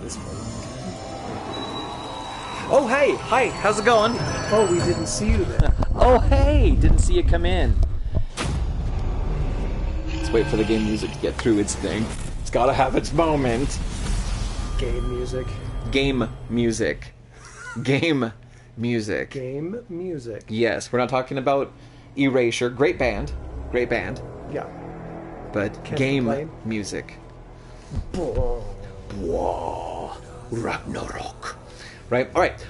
this point. Oh, hey! Hi, how's it going? Oh, we didn't see you there. Oh, hey! Didn't see you come in. Let's wait for the game music to get through its thing. It's gotta have its moment. Game music. Game music. Game music. Game music. Yes, we're not talking about Erasure. Great band. Great band. Yeah. But Can't game complain. music. Whoa. Whoa. Ragnarok. Right? Alright.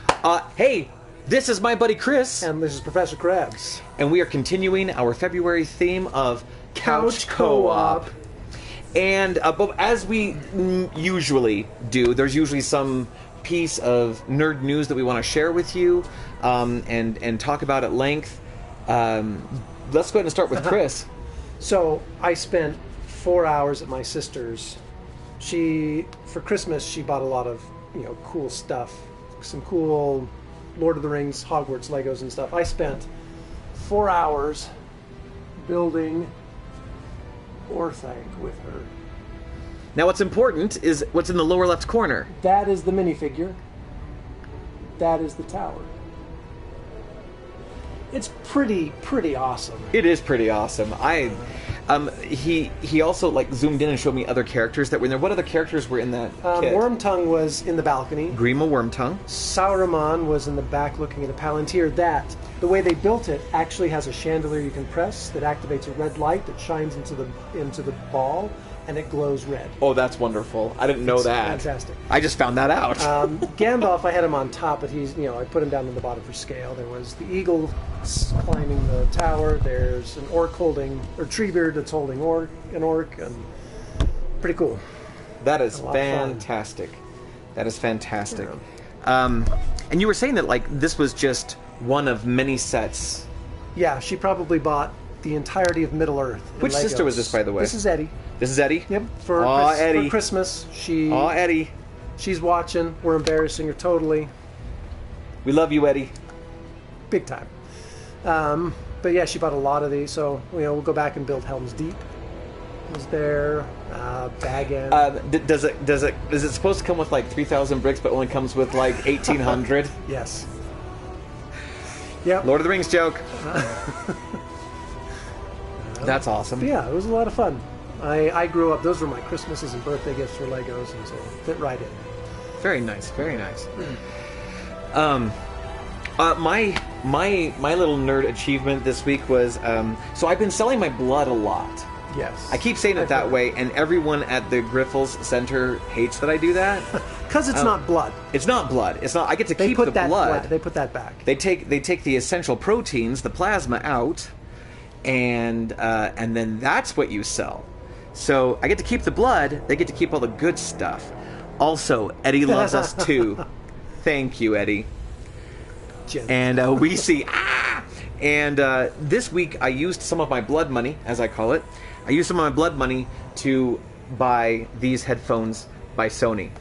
Hey, this is my buddy Chris. And this is Professor Krabs. And we are continuing our February theme of Couch Couch Co-op. Co-op. And but as we usually do, there's usually some piece of nerd news that we want to share with you and talk about at length. Let's go ahead and start with Chris. So I spent 4 hours at my sister's. For Christmas, she bought a lot of cool stuff, some cool Lord of the Rings, Hogwarts Legos and stuff. I spent 4 hours building Orthanc with her. Now, what's important is what's in the lower left corner. That is the minifigure. That is the tower. It's pretty awesome. It is pretty awesome. He also zoomed in and showed me other characters that were in there. What other characters were in that kit? Wormtongue was in the balcony. Grima Wormtongue. Sauron was in the back looking at a Palantir. The way they built it, actually has a chandelier you can press that activates a red light that shines into the ball, and it glows red. Oh, that's wonderful. I didn't know that. Fantastic. I just found that out. Gandalf, I had him on top, but I put him down on the bottom for scale. There was the eagle climbing the tower. There's an orc Treebeard that's holding an orc, and pretty cool. That is fantastic. That is fantastic. Yeah. And you were saying that this was just one of many sets. Yeah, she probably bought the entirety of Middle Earth. Which Legos. sister was this, by the way? This is Eddie. This is Eddie? Yep. For Christmas, Eddie. She's watching. We're embarrassing her totally. We love you, Eddie. Big time. But yeah, she bought a lot of these, so we'll go back and build Helm's Deep. Was there Bag End? Is it supposed to come with 3,000 bricks, but only comes with 1,800? Yes. Yep. Lord of the Rings joke. That's awesome. But yeah, it was a lot of fun. I grew up. Those were my Christmases and birthday gifts for Legos, and so fit right in. Very nice. Very nice. My little nerd achievement this week was so I've been selling my blood a lot. Yes. I keep saying it that way, and everyone at the Griffles Center hates that I do that. Because it's not blood. It's not blood. It's not. I get to keep the blood. They put that back. They take the essential proteins, the plasma, out, and then that's what you sell. So I get to keep the blood. They get to keep all the good stuff. Also, Eddie loves us too. Thank you, Eddie. And we see. And this week I used some of my blood money, as I call it. I used some of my blood money to buy these headphones by Sony.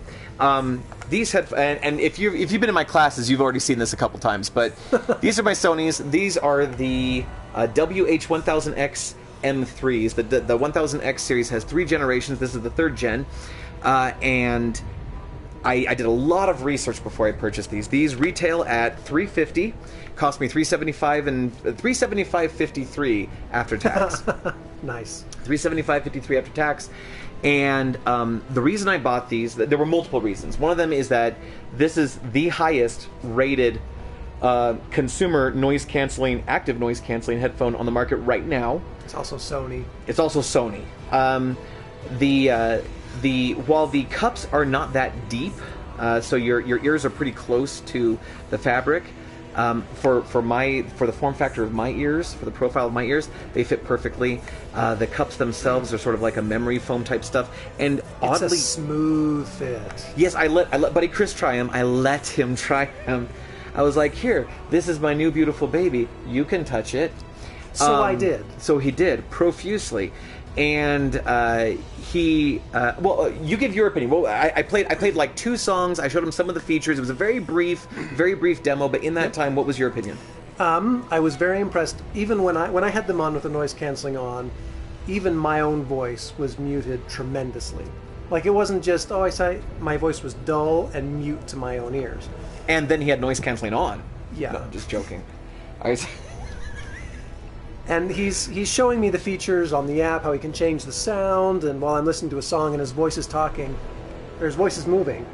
These and if you've been in my classes, you've already seen this a couple times. But these are my Sonys. These are the WH-1000X M3s. The 1000X series has 3 generations. This is the 3rd gen, and I did a lot of research before I purchased these. These retail at $350, cost me $375 and $375.53 after tax. Nice. $375.53 after tax. And the reason I bought these, there were multiple reasons. One of them is that this is the highest rated consumer active noise canceling headphone on the market right now. It's also Sony. While the cups are not that deep, so your ears are pretty close to the fabric. For the form factor of my ears, for the profile of my ears, they fit perfectly. The cups themselves are sort of like a memory foam type stuff, and it's a smooth fit. Yes, I let buddy Chris try them. I let him try them. I was like, here, this is my new beautiful baby. You can touch it. So I did. So he did profusely, and you give your opinion. Well, I played like 2 songs. I showed him some of the features. It was a very brief demo. But in that time, what was your opinion? I was very impressed. Even when I had them on with the noise canceling on, even my own voice was muted tremendously. Like, it wasn't just, I saw my voice was dull and mute to my own ears. And then he had noise canceling on. Yeah. No, I'm just joking. And he's showing me the features on the app, how he can change the sound, and while I'm listening to a song and his voice is talking, or his voice is moving,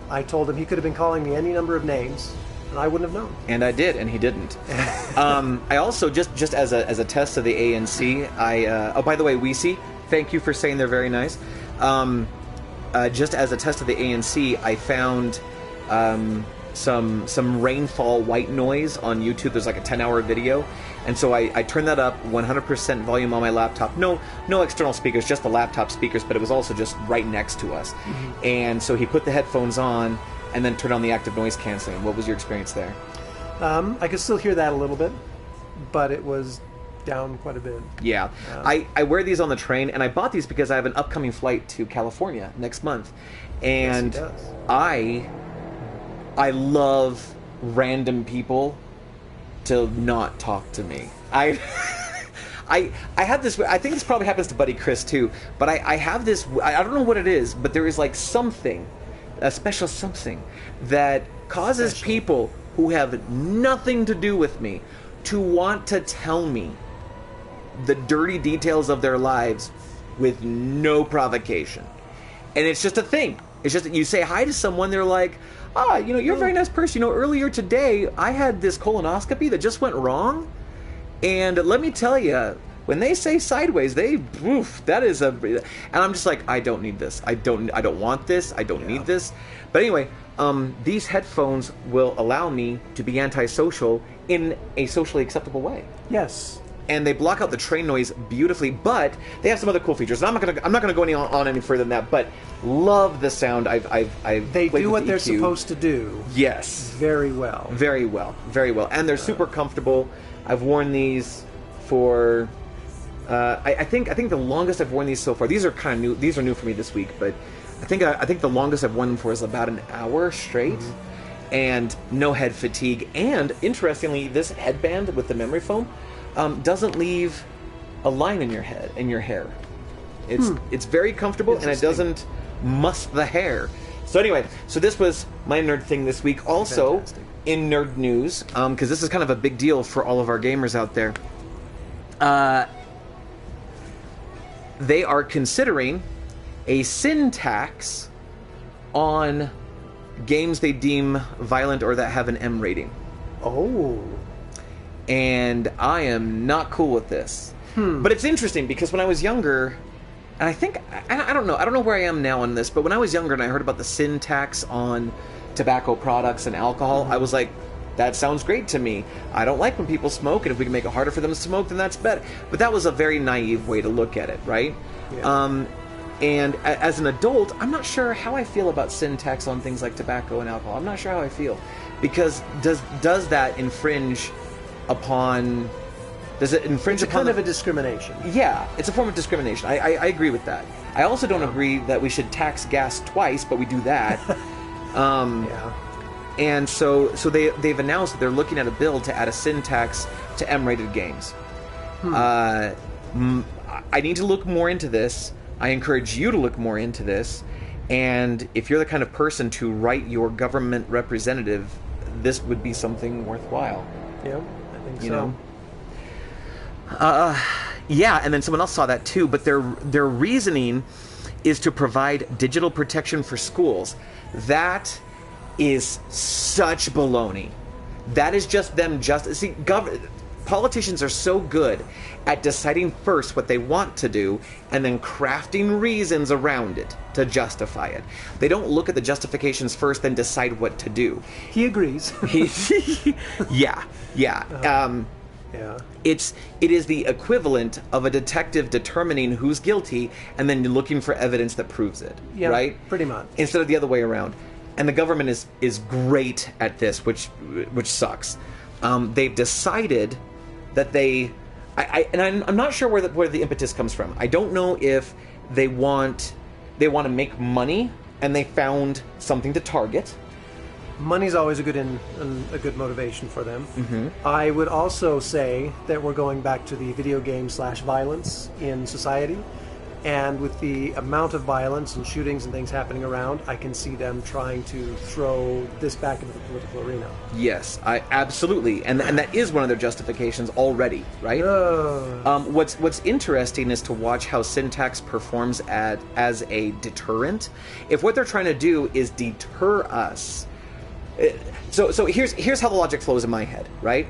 I told him he could have been calling me any number of names, and I wouldn't have known. And I did, and he didn't. I also, just as a test of the ANC, oh, by the way, Weesey, thank you for saying they're very nice. Just as a test of the ANC, I found some rainfall white noise on YouTube. There's like a 10-hour video, and so I turned that up 100% volume on my laptop. No external speakers, just the laptop speakers, but it was also just right next to us. Mm-hmm. And so he put the headphones on and then turned on the active noise canceling. What was your experience there? I could still hear that a little bit, but it was down quite a bit. Yeah. I wear these on the train, and I bought these because I have an upcoming flight to California next month. And yes, he does. I love random people to not talk to me. I have this, I think this probably happens to Buddy Chris too, but I have this, I don't know what it is, but there is like something, a special something that causes people who have nothing to do with me to want to tell me the dirty details of their lives with no provocation. And it's just a thing. It's just that you say hi to someone, they're like, you're a very nice person. Earlier today, I had this colonoscopy that just went wrong. And let me tell you, when they say sideways, that is a... And I'm just like, I don't need this. I don't want this. I don't need this. But anyway, these headphones will allow me to be antisocial in a socially acceptable way. Yes. And they block out the train noise beautifully, but they have some other cool features. And I'm not gonna go on any further than that. But love the sound. They do what they're supposed to do. Yes, very well. Very well, very well. And they're super comfortable. I've worn these for. I think the longest I've worn these so far. These are kind of new. These are new for me this week, but I think the longest I've worn them for is about an hour straight. Mm-hmm. And no head fatigue. And interestingly, this headband with the memory foam doesn't leave a line in your head, in your hair. It's very comfortable, and it doesn't muss the hair. So anyway, this was my nerd thing this week. Also, fantastic. In nerd news, because this is kind of a big deal for all of our gamers out there, they are considering a sin tax on games they deem violent or that have an M rating. Oh. And I am not cool with this. But it's interesting because when I was younger, and I don't know where I am now on this, but when I was younger and I heard about the sin tax on tobacco products and alcohol, I was like, that sounds great to me. I don't like when people smoke, and if we can make it harder for them to smoke, then that's better. But that was a very naive way to look at it, right? Yeah. And as an adult, I'm not sure how I feel about sin tax on things like tobacco and alcohol. I'm not sure how I feel. Because does that infringe upon... Does it infringe upon... It's kind of a discrimination. Yeah, it's a form of discrimination. I agree with that. I also don't agree that we should tax gas twice, but we do that. And so they've announced that they're looking at a bill to add a sin tax to M-rated games. I need to look more into this. I encourage you to look more into this. And if you're the kind of person to write your government representative, this would be something worthwhile. Yeah, I think so. You know? Yeah, and then someone else saw that too, but their reasoning is to provide digital protection for schools. That is such baloney. That is just them politicians are so good at deciding first what they want to do and then crafting reasons around it to justify it. They don't look at the justifications first, then decide what to do. He agrees. Yeah. It is the equivalent of a detective determining who's guilty and then looking for evidence that proves it. Yeah, right? Pretty much. Instead of the other way around. And the government is great at this, which sucks. They've decided that I'm not sure where the impetus comes from. I don't know if they want to make money and they found something to target. Money's always a good motivation for them. Mm-hmm. I would also say that we're going back to the video game / violence in society. And with the amount of violence and shootings and things happening around, I can see them trying to throw this back into the political arena. Yes, absolutely, and that is one of their justifications already, right? What's interesting is to watch how Syntax performs as a deterrent. If what they're trying to do is deter us, so here's how the logic flows in my head, right?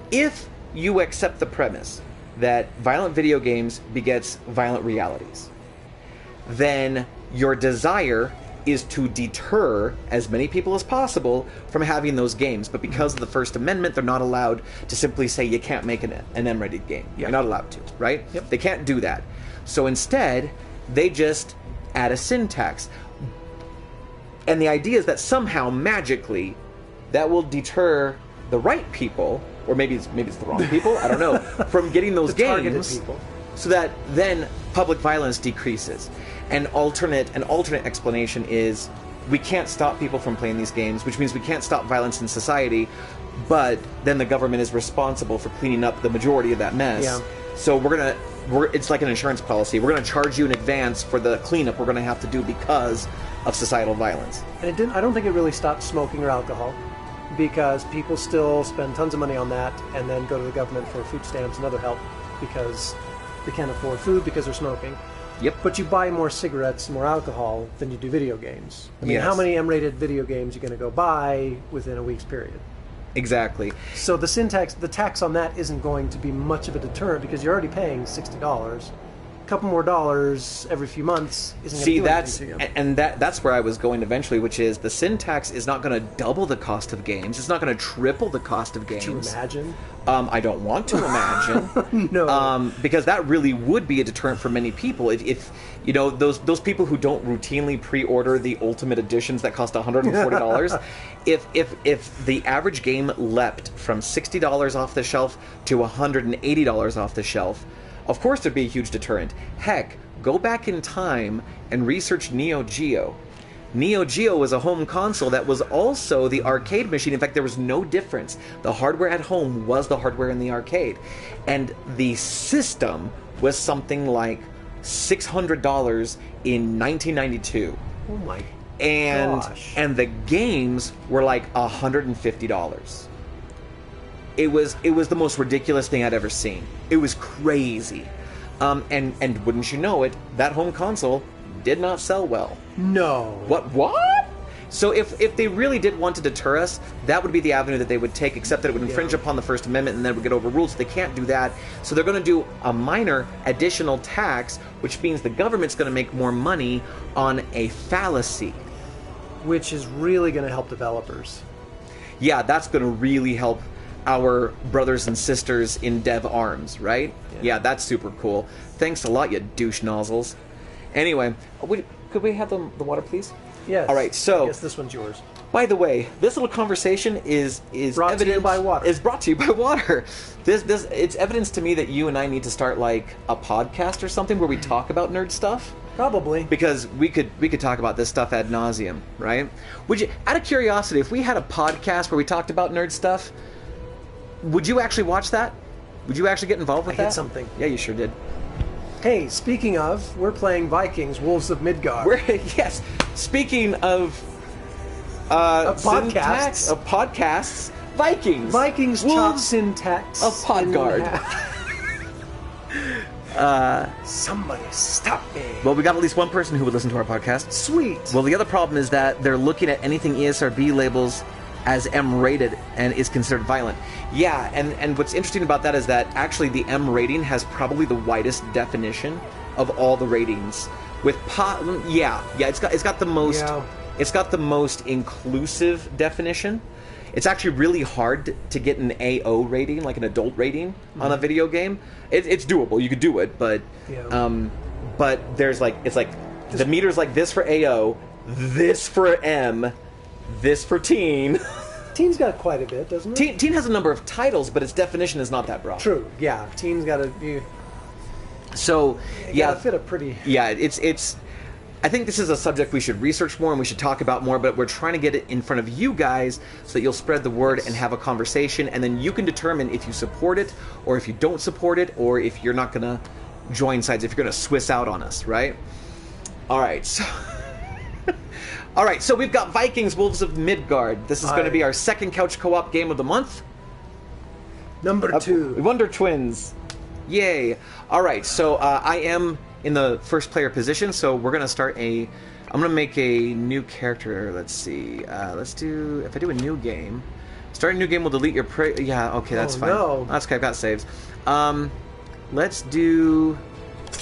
If you accept the premise that violent video games begets violent realities, then your desire is to deter as many people as possible from having those games. But because of the First Amendment, they're not allowed to simply say you can't make an M-rated game. You're not allowed to, right? Yep. They can't do that. So instead, they just add a syntax. And the idea is that somehow, magically, that will deter the right people, or maybe it's the wrong people, I don't know, from getting those games, people. So that then public violence decreases. An alternate explanation is we can't stop people from playing these games, which means we can't stop violence in society, but then the government is responsible for cleaning up the majority of that mess. Yeah. So it's like an insurance policy. We're going to charge you in advance for the cleanup we're going to have to do because of societal violence. And I don't think it really stopped smoking or alcohol, because people still spend tons of money on that and then go to the government for food stamps and other help because they can't afford food because they're smoking. Yep. But you buy more cigarettes, more alcohol than you do video games. I mean, Yes. How many M-rated video games are you going to go buy within a week's period? Exactly. So the tax on that isn't going to be much of a deterrent because you're already paying $60. A couple more dollars every few months isn't going to do anything to you. And that's where I was going eventually, which is the syntax is not going to double the cost of games. It's not going to triple the cost of games. Could you imagine? I don't want to imagine. No. Because that really would be a deterrent for many people. If you know those people who don't routinely pre-order the ultimate editions that cost $140, if the average game leapt from $60 off the shelf to $180 off the shelf, of course there'd be a huge deterrent. Heck, go back in time and research Neo Geo. Neo Geo was a home console that was also the arcade machine. In fact, there was no difference. The hardware at home was the hardware in the arcade. And the system was something like $600 in 1992. Oh my gosh. And the games were like $150. It was the most ridiculous thing I'd ever seen. It was crazy. And wouldn't you know it, that home console did not sell well. No. What? So if they really did want to deter us, that would be the avenue that they would take, except that it would infringe upon the First Amendment and then it would get overruled, so they can't do that. So they're going to do a minor additional tax, which means the government's going to make more money on a fallacy. Which is really going to help developers. Yeah, that's going to really help our brothers and sisters in dev arms, right? Yeah, that's super cool. Thanks a lot, you douche nozzles. Anyway, could we have the water, please? Yes. All right, so I guess this one's yours. By the way, this little conversation is brought to you by water. Is brought to you by water. This it's evidence to me that you and I need to start like a podcast or something where we talk about nerd stuff. Probably. Because we could talk about this stuff ad nauseum, right? Would you, out of curiosity, if we had a podcast where we talked about nerd stuff, would you actually watch that? Would you actually get involved with that? I hit something. Yeah, you sure did. Hey, speaking of, we're playing Vikings, Wolves of Midgard. Yes. Speaking of podcasts. Of podcasts, Vikings. Vikings Wolves chop syntax. of Podgard. Somebody stop me. Well, we got at least one person who would listen to our podcast. Sweet. Well, the other problem is that they're looking at anything ESRB labels as M-rated and is considered violent. Yeah, and what's interesting about that is that actually the M rating has probably the widest definition of all the ratings. With it's got the most it's got the most inclusive definition. It's actually really hard to get an AO rating, like an adult rating, on a video game. It's doable. You could do it, but there's the meter's like this for AO, this for M, this for teen. Teen's got quite a bit, doesn't it? Teen has a number of titles, but its definition is not that broad. True. Yeah, teen's got to be. So Gotta fit a pretty. Yeah, it's. I think this is a subject we should research more and we should talk about more, but we're trying to get it in front of you guys so that you'll spread the word and have a conversation, and then you can determine if you support it or if you don't support it, or if you're not gonna join sides if you're going to Swiss out on us, right? All right, so all right, so we've got Vikings, Wolves of Midgard. This is going to be our second couch co-op game of the month. Number 2. Wonder Twins. Yay. All right, so I am in the first player position, so we're going to start I'm going to make a new character. Let's see. Let's do, if I do a new game, start a new game will delete your yeah, okay, that's fine. No. That's okay, I've got saves. Let's do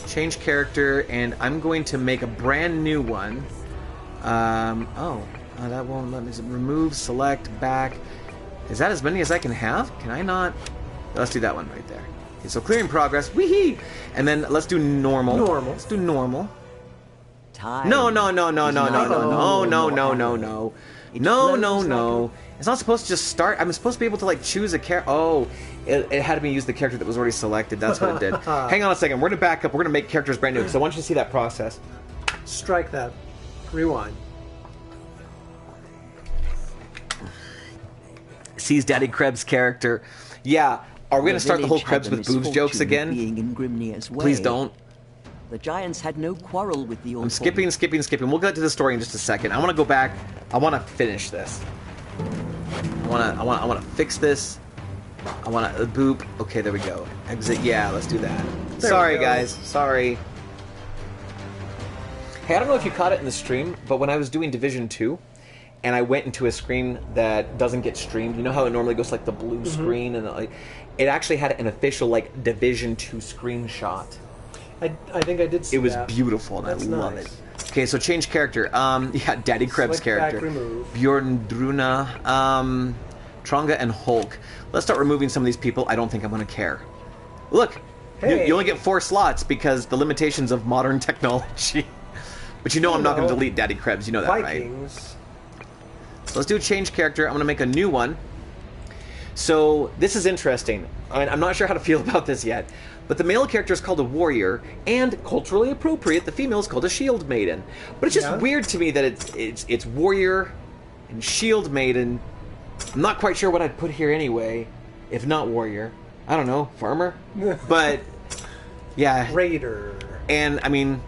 change character, and I'm going to make a brand new one. That won't let me remove, select, back. Is that as many as I can have? Can I not? Let's do that one right there. Okay, so clearing progress. Wee-hee! And then let's do normal. Normal. Let's do normal. Time. No. It's not supposed to just start. I'm supposed to be able to like choose a character. Oh, it had me use the character that was already selected. That's what it did. Hang on a second. We're going to back up. We're going to make characters brand new because I want you to see that process. Strike that. Rewind. Sees Daddy Krebs' character. Yeah. Are we going to start the whole Krebs with boobs jokes again? Being in Grimnir's way. Please don't. The giants had no quarrel with the. I'm skipping. We'll get to the story in just a second. I want to go back. I want to finish this. I want to fix this. I want to boop. Okay, there we go. Exit. Yeah, let's do that. Sorry, guys. Sorry. Hey, I don't know if you caught it in the stream, but when I was doing Division 2, and I went into a screen that doesn't get streamed, you know how it normally goes like the blue screen, and it actually had an official like Division 2 screenshot. I think I did see that. It was beautiful, and That's I love nice. it. Okay, so change character. Yeah, Daddy Krebs' Select back, character. remove. Bjorndruna, Tronga, and Hulk. Let's start removing some of these people. I don't think I'm going to care. Look, Hey. you only get 4 slots because the limitations of modern technology. But you know I'm not going to delete Daddy Krebs. You know that, Vikings. right? So let's do a change character. I'm going to make a new one. So this is interesting. I mean, I'm not sure how to feel about this yet. But the male character is called a warrior, and culturally appropriate, the female is called a shield maiden. But it's just weird to me that it's warrior and shield maiden. I'm not quite sure what I'd put here anyway, if not warrior. I don't know, farmer. But yeah, Raider. and I mean,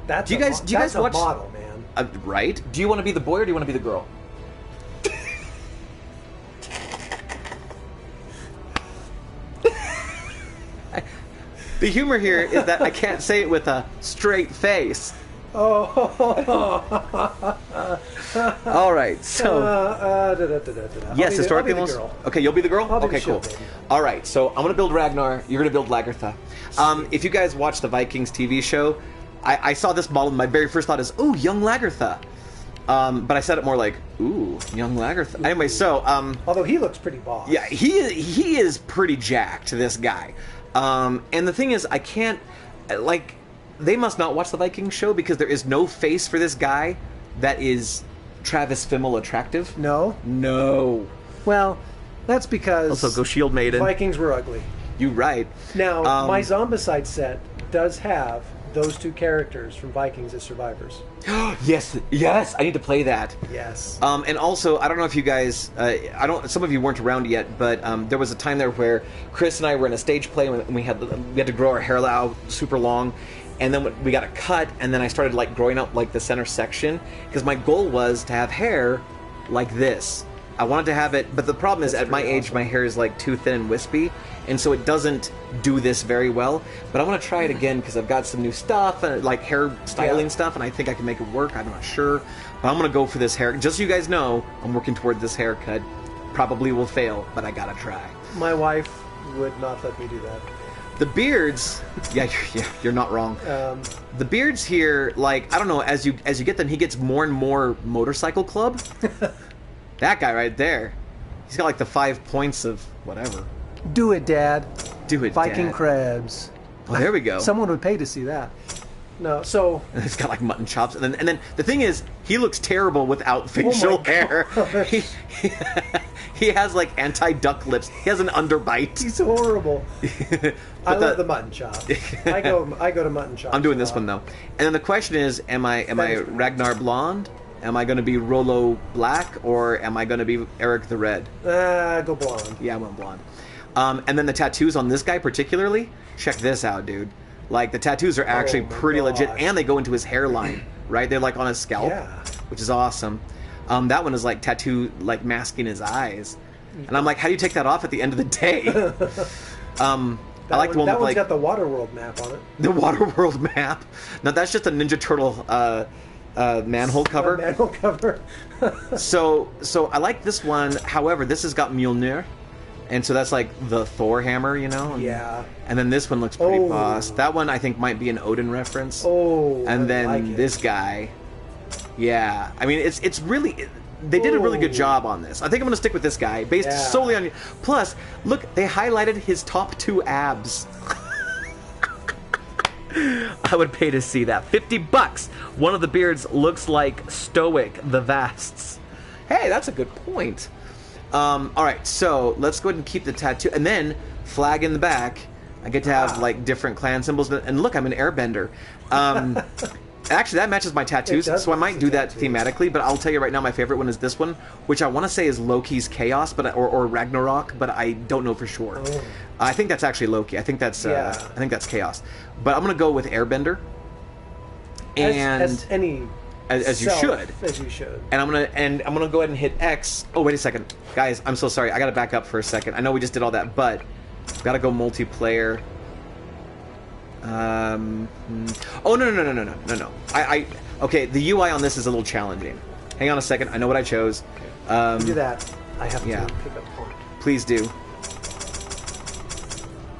That's do you guys watch? a model, man. Right? Do you want to be the boy or do you want to be the girl? The humor here is that I can't say it with a straight face. Oh. All right, so yes, historically I'll be the most. girl. Okay, you'll be the girl. I'll be Okay, the cool. shield baby. All right, so I'm gonna build Ragnar. You're gonna build Lagertha. If you guys watch the Vikings TV show, I saw this model. And my very first thought is, "Ooh, young Lagertha," but I said it more like, "Ooh, young Lagertha." Anyway, so Although he looks pretty boss. yeah, he is pretty jacked. This guy, and the thing is, I can't like. They must not watch the Vikings show because there is no face for this guy that is Travis Fimmel attractive. No? No. Well, that's because Also, go Shield Maiden. Vikings were ugly. You right. Now, my Zombicide set does have those two characters from Vikings as survivors. Yes. I need to play that. Yes. And also, I don't know if you guys, some of you weren't around yet, but there was a time there where Chris and I were in a stage play and we had to grow our hair out super long. And then we got a cut, and then I started like growing up like the center section because my goal was to have hair like this. I wanted to have it, but the problem is at my age, my hair is like too thin and wispy, and so it doesn't do this very well. But I want to try it again because I've got some new stuff and like hair styling stuff, and I think I can make it work. I'm not sure, but I'm gonna go for this hair. Just so you guys know, I'm working toward this haircut. Probably will fail, but I gotta try. My wife would not let me do that. The beards, yeah, you're not wrong. The beards here, like, I don't know, as you get them, he gets more and more motorcycle club. That guy right there, he's got like the 5 points of whatever. Do it, Dad. Do it, Viking Dad. Krebs. Oh, there we go. Someone would pay to see that. No, so He's got like mutton chops, and then the thing is, he looks terrible without facial hair. He has like anti-duck lips. He has an underbite. he's horrible. I love the mutton chop. I go to mutton chop. I'm doing this one though, and then the question is: Am I Ragnar Blonde? Am I going to be Rollo Black, or am I going to be Eric the Red? Go blonde. Yeah, I went blonde. And then the tattoos on this guy particularly. Check this out, dude. Like, the tattoos are actually my pretty legit, gosh. and they go into his hairline, right? They're, like, on his scalp, Yeah. which is awesome. That one is, like, tattoo, like, masking his eyes. And I'm like, how do you take that off at the end of the day? I like the one that with, one's like, got the Waterworld map on it. the Waterworld map. Now, that's just a Ninja Turtle manhole cover. Manhole cover. So I like this one. However, this has got Mjolnir. And so that's like the Thor hammer, you know? Yeah. And then this one looks pretty Oh. boss. That one I think might be an Odin reference. Oh, And I then like it. this guy. Yeah. I mean, it's really... They did a really good Ooh. job on this. I think I'm going to stick with this guy, based Yeah. solely on... Plus, look, they highlighted his top 2 abs. I would pay to see that. $50. One of the beards looks like Stoic the Vasts. Hey, that's a good point. All right, so let's go ahead and keep the tattoo, and then flag in the back. I get to have like different clan symbols, and look, I'm an airbender. Actually, that matches my tattoos, It does so I match might the do that tattoos. thematically. But I'll tell you right now, my favorite one is this one, which I want to say is Loki's Chaos, but or Ragnarok, but I don't know for sure. Oh. I think that's actually Loki. I think that's Chaos, but I'm gonna go with Airbender. And as any as you self, should. as you should. And I'm gonna go ahead and hit X. Oh, wait a second, guys. I'm so sorry. I gotta back up for a second. I know we just did all that, but gotta go multiplayer. Oh no. Okay. The UI on this is a little challenging. Hang on a second. I know what I chose. Do that. I have yeah. to pick up point. Please do.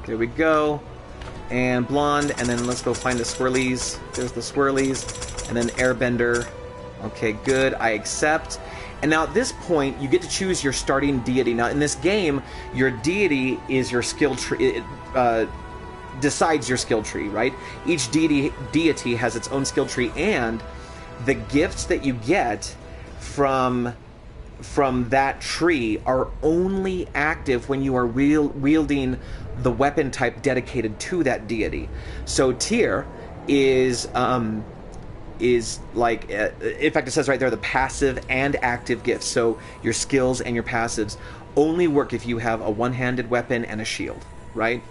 There we go. And blonde, and then let's go find the swirlies. There's the swirlies, and then airbender. Okay, good. I accept. And now at this point, you get to choose your starting deity. Now in this game, your deity is your skill tree. It decides your skill tree, right? Each deity has its own skill tree, and the gifts that you get from that tree are only active when you are wielding the weapon type dedicated to that deity. So Tyr is like, in fact, it says right there, the passive and active gifts. So your skills and your passives only work if you have a one-handed weapon and a shield, right?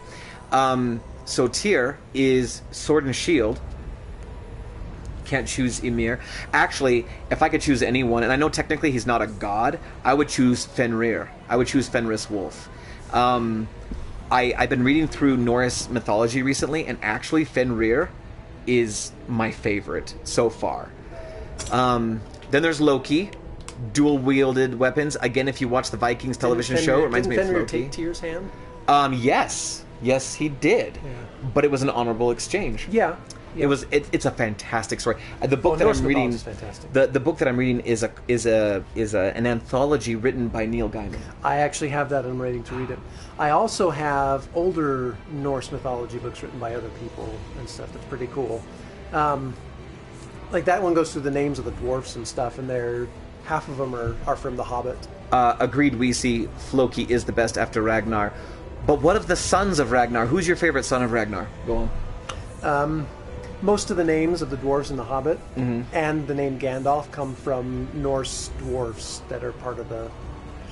So Tyr is sword and shield. Can't choose Ymir. Actually, if I could choose anyone, and I know technically he's not a god, I would choose Fenrir. I would choose Fenris Wolf. I've been reading through Norse mythology recently, and actually Fenrir is my favorite so far. Then there's Loki, dual-wielded weapons. Again, if you watch the Vikings television show, it reminds me of Fenrir Loki. take Tyr's hand? Yes, he did. Yeah. But it was an honorable exchange. Yeah. It's a fantastic story. The book that Norse I'm reading, mythology is fantastic. the book that I'm reading is an anthology written by Neil Gaiman. I actually have that and I'm ready to read it. I also have older Norse mythology books written by other people and stuff that's pretty cool. Like that one goes through the names of the dwarfs and stuff, and half of them are from The Hobbit. Agreed, we see Floki is the best after Ragnar. But what of the sons of Ragnar? Who's your favorite son of Ragnar? Go on. Most of the names of the dwarves in The Hobbit Mm-hmm. and the name Gandalf come from Norse dwarfs that are part of the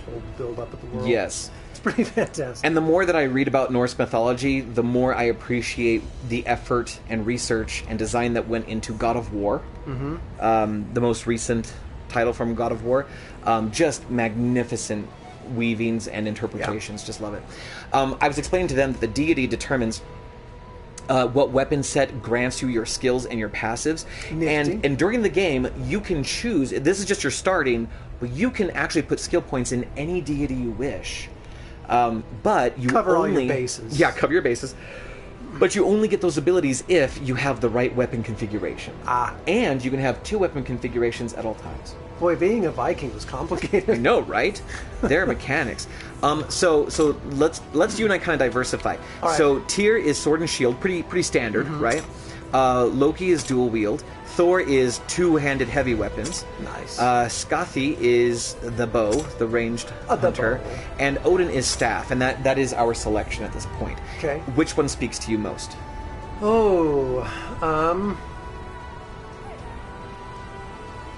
whole build-up of the world. Yes. It's pretty fantastic. And the more that I read about Norse mythology, the more I appreciate the effort and research and design that went into God of War. Mm-hmm. The most recent title from God of War. Just magnificent weavings and interpretations. Yeah. Just love it. I was explaining to them that the deity determines what weapon set grants you your skills and your passives. Nifty. And during the game, you can choose, this is just your starting, but you can actually put skill points in any deity you wish. But you Cover all only... your bases. Yeah, cover your bases. But you only get those abilities if you have the right weapon configuration. And you can have 2 weapon configurations at all times. Boy, being a Viking was I complicated. know, right? They're mechanics. So let's you and I kind of diversify. All right. So Tyr is sword and shield, pretty standard, right? Loki is dual wield. Thor is 2-handed heavy weapons. Nice. Skathi is the bow, the ranged The hunter, bow. and Odin is staff, and that is our selection at this point. Okay. Which one speaks to you most?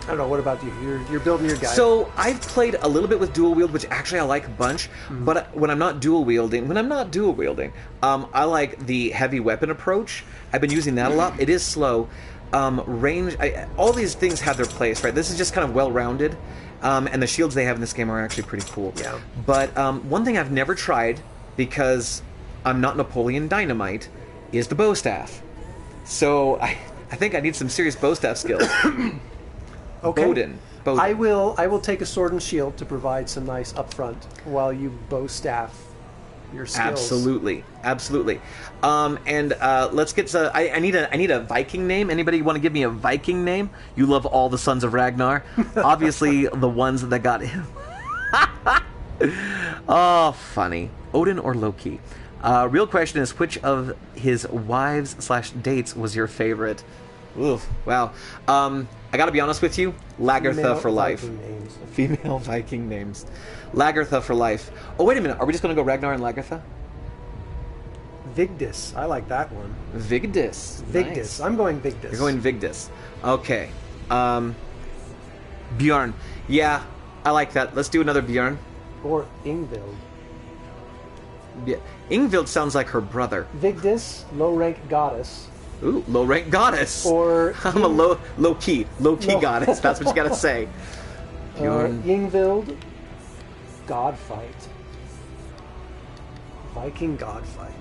I don't know. What about you? You're building your guy. So I've played a little bit with dual wield, which actually I like a bunch. But when I'm not dual wielding, I like the heavy weapon approach. I've been using that a lot. It is slow. Range. All these things have their place, right? This is just kind of well-rounded, and the shields they have in this game are actually pretty cool. Yeah. But one thing I've never tried, because I'm not Napoleon Dynamite, is the bow staff. So I think I need some serious bow staff skills. Okay. Bowden. I will take a sword and shield to provide some nice upfront while you bow staff your skills. Absolutely. Let's get to. I need a Viking name. Anybody want to give me a Viking name? You love all the Sons of Ragnar. Obviously, the ones that got him. Oh, funny. Odin or Loki? Real question is, which of his wives/dates was your favorite? Oof, wow. I gotta be honest with you, Lagertha for life. Female Viking names. Lagertha for life. Oh, wait a minute. Are we just gonna go Ragnar and Lagertha? Vigdis. I like that one. Vigdis. Vigdis. Nice. I'm going Vigdis. You're going Vigdis. Okay. Bjorn. Yeah, I like that. Let's do another Bjorn. Or Ingvild. Yeah. Ingvild sounds like her brother. Vigdis, low-rank goddess. Ooh, low-rank goddess. Or I'm a low-key goddess. That's what you gotta say. Bjorn. Ingvild, god fight. Viking god fight.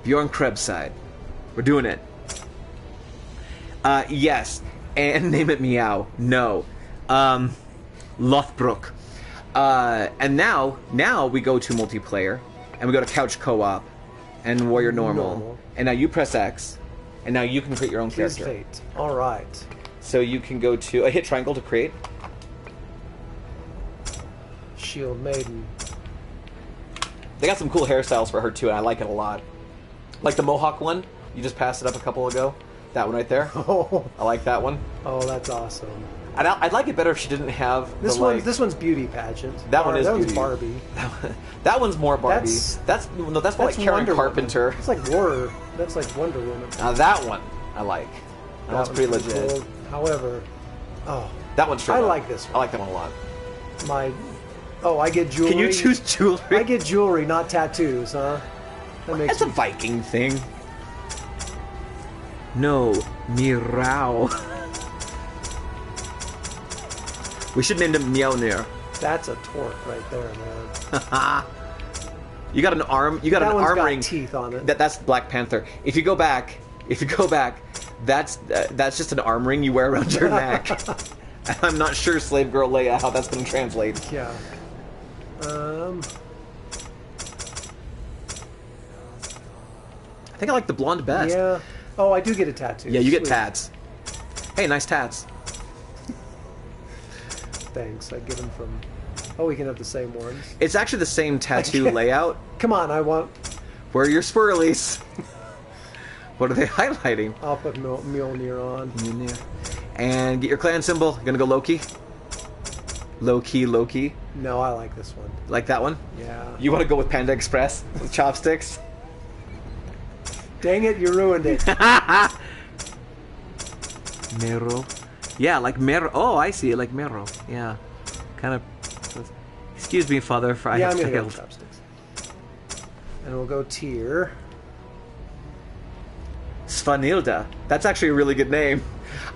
Bjorn Krebside. We're doing it. Yes. And name it Meow. No. Lothbrok. And now we go to multiplayer, and we go to couch co-op, and warrior normal. And now you press X, and now you can create your own character. Fate. All right. So you can go to hit triangle to create. Shield Maiden. They got some cool hairstyles for her too, and I like it a lot. Like the Mohawk one, you just passed it up a couple ago. That one right there. Oh, I like that one. oh, that's awesome. And I'd like it better if she didn't have This the, one, like, this one's beauty pageant. That one is that beauty. one's Barbie. That one's more Barbie. That's more like Karen Wonder Carpenter. Woman. It's like War. That's like Wonder Woman. Now that one I like. That one's pretty legit. Cool. However, That one's straight I up. like this one. I like that one a lot. I get jewelry. Can you choose jewelry? I get jewelry, not tattoos, huh? That makes That's a Viking thing. No, Mirau. We should name him Mjolnir. That's a torque right there, man. You got an arm. You got That an one's arm got ring. teeth on it. That's Black Panther. If you go back, that's just an arm ring you wear around your neck. I'm not sure, Slave Girl Leia, how that's going to translate. Yeah. I think I like the blonde best. Yeah. Oh, I do get a tattoo. Yeah, you get Sweet. tats. Hey, nice tats. Thanks. I get them from. Oh, we can have the same ones. It's actually the same tattoo layout. Come on, I want. Where are your swirlies? What are they highlighting? I'll put Mjolnir on. Mjolnir. And get your clan symbol. You're gonna go Loki. Loki. No, I like this one. Like that one? Yeah. You want to go with Panda Express with chopsticks? Dang it, you ruined it. Mero. Yeah, like Mero. Oh, I see it, like Mero. Yeah. Kind of. Excuse me, Father, for I Yeah, have I'm gonna go with failed. chopsticks. And we'll go Tyr. Svanilda. That's actually a really good name.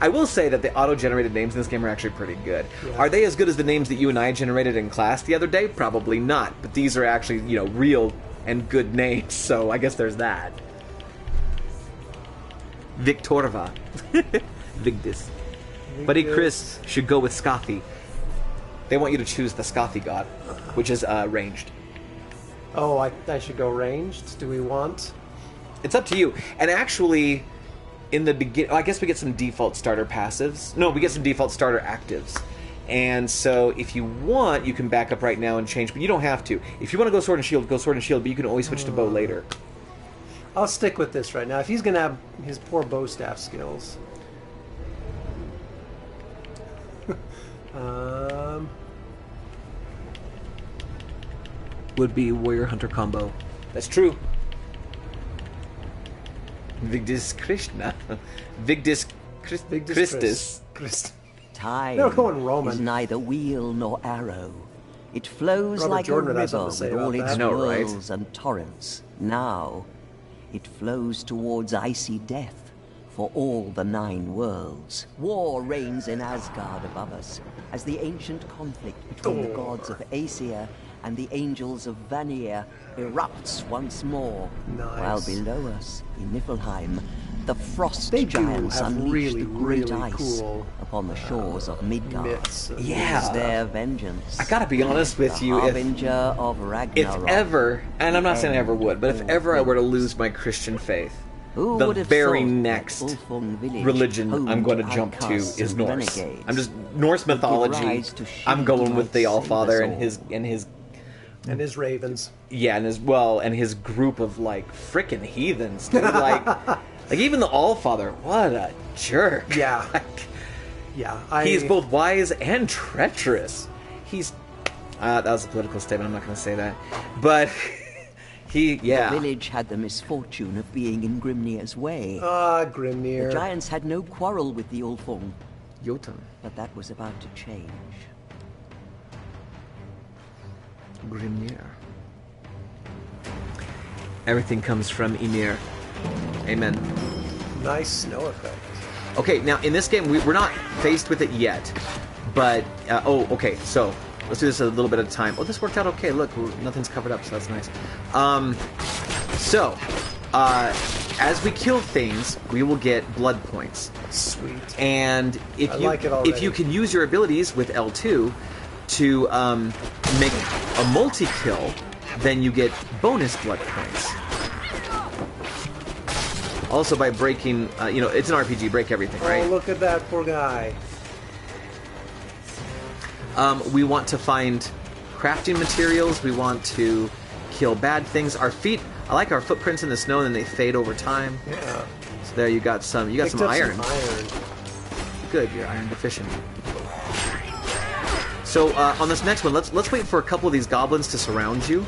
I will say that the auto-generated names in this game are actually pretty good. Yeah. Are they as good as the names that you and I generated in class the other day? Probably not. But these are actually, real and good names, so I guess there's that. Victorva. Vigdis. Buddy Chris should go with Scothy. They want you to choose the Scothy god, which is ranged. Oh, I should go ranged. Do we want? It's up to you. And actually, in the beginning, I guess we get some default starter passives. No, we get some default starter actives. And so if you want, you can back up right now and change, but you don't have to. If you want to go sword and shield, go sword and shield, but you can always switch to bow later. I'll stick with this right now. If he's gonna have his poor bow staff skills. Would be warrior hunter combo. That's true. Vigdis Krishna. Vigdis Vigdis Christus. Christ. Time They're going Roman. is neither wheel nor arrow. It flows Robert like Jordan a has river something to with say all about its that. I know, right? whirls and torrents. Now, it flows towards icy death for all the 9 worlds. War reigns in Asgard above us, as the ancient conflict between the gods of Aesir and the angels of Vanir erupts once more. Nice. While below us, in Niflheim, the frost They do giants have unleash really, the great really ice cool, upon the shores of Midgard. myths and Yeah. It is their vengeance. I gotta be honest with the you, harbinger of if Ragnarok. ever, and I'm not saying I ever would, but if End ever I were to all lose my Christian faith, Who the would have very thought that next Ulfung village, religion home I'm going to to jump to outcasts is and Norse. renegades, I'm just Norse would give mythology. rise to I'm she going who with might the save Allfather us and all. his ravens. yeah, and his group of like frickin' heathens, dude. Like even the Allfather, what a jerk. Yeah. Yeah. He's both wise and treacherous. He's that was a political statement. I'm not going to say that, but The yeah. village had the misfortune of being in Grimnir's way. Ah, The Grimnir. giants had no quarrel with the Ulfung, Jotun. but that was about to change. Grimnir. Everything comes from Ymir. Amen. Nice snow effect. Okay, now in this game, we're not faced with it yet. But, okay, so let's do this a little bit at a time. Oh, this worked out okay. Look, nothing's covered up, so that's nice. As we kill things, we will get blood points. Sweet. And if I you like it already. if you can use your abilities with L2 to make a multi-kill, then you get bonus blood points. Also, by breaking, it's an RPG, break everything, Oh, right? look at that poor guy. We want to find crafting materials. We want to kill bad things. Our feet, I like our footprints in the snow, and then they fade over time. Yeah. So there you got some. You got Picked some up iron. Some iron. Good, you're iron deficient. So on this next one, let's wait for a couple of these goblins to surround you,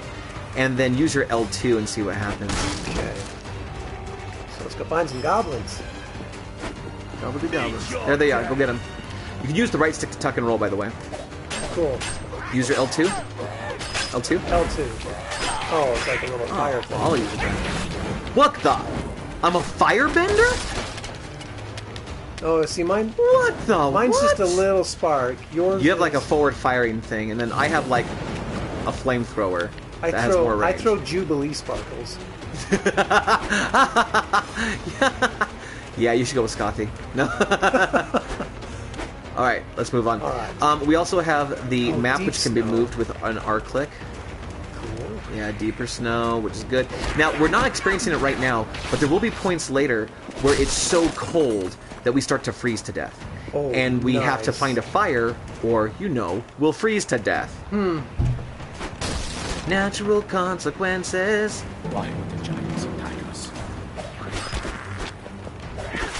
and then use your L2 and see what happens. Okay. So let's go find some goblins. Goblins. There they are. Go get them. You can use the right stick to tuck and roll, by the way. Cool. Use your L2. L2. L2. Oh, it's like a little fire thing. I'll use it then. What the? I'm a firebender? Oh, see, mine. What the? Mine's what? just a little spark. Yours. You have like a is- forward firing thing, and then I have like a flamethrower that has more I range. throw Jubilee sparkles. Yeah, you should go with Scotty. No. All right, let's move on. All right. We also have the Oh, map, deep which can be snow. moved with an R click. Cool. Yeah, deeper snow, which is good. Now, we're not experiencing it right now, but there will be points later where it's so cold that we start to freeze to death. Oh, and we have to nice. find a fire, or, we'll freeze to death. Natural consequences. Why would the giants attack us?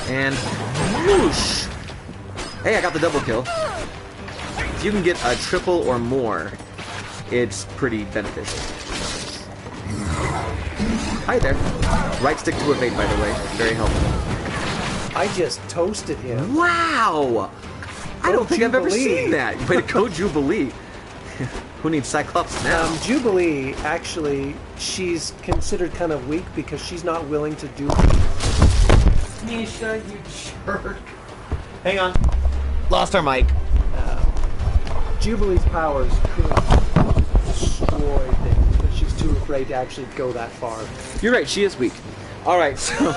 And whoosh! Hey, I got the double kill. If you can get a triple or more, it's pretty beneficial. Hi there. Right stick to evade, by the way. Very helpful. I just toasted him. Wow! I don't think I've ever Jubilee. seen that. Way to go, Jubilee. Who needs Cyclops now? Jubilee, actually, she's considered kind of weak because she's not willing to do. Nisha, you jerk. Hang on. Lost our mic. Jubilee's powers could destroy things, but she's too afraid to actually go that far. You're right, she is weak. Alright, so...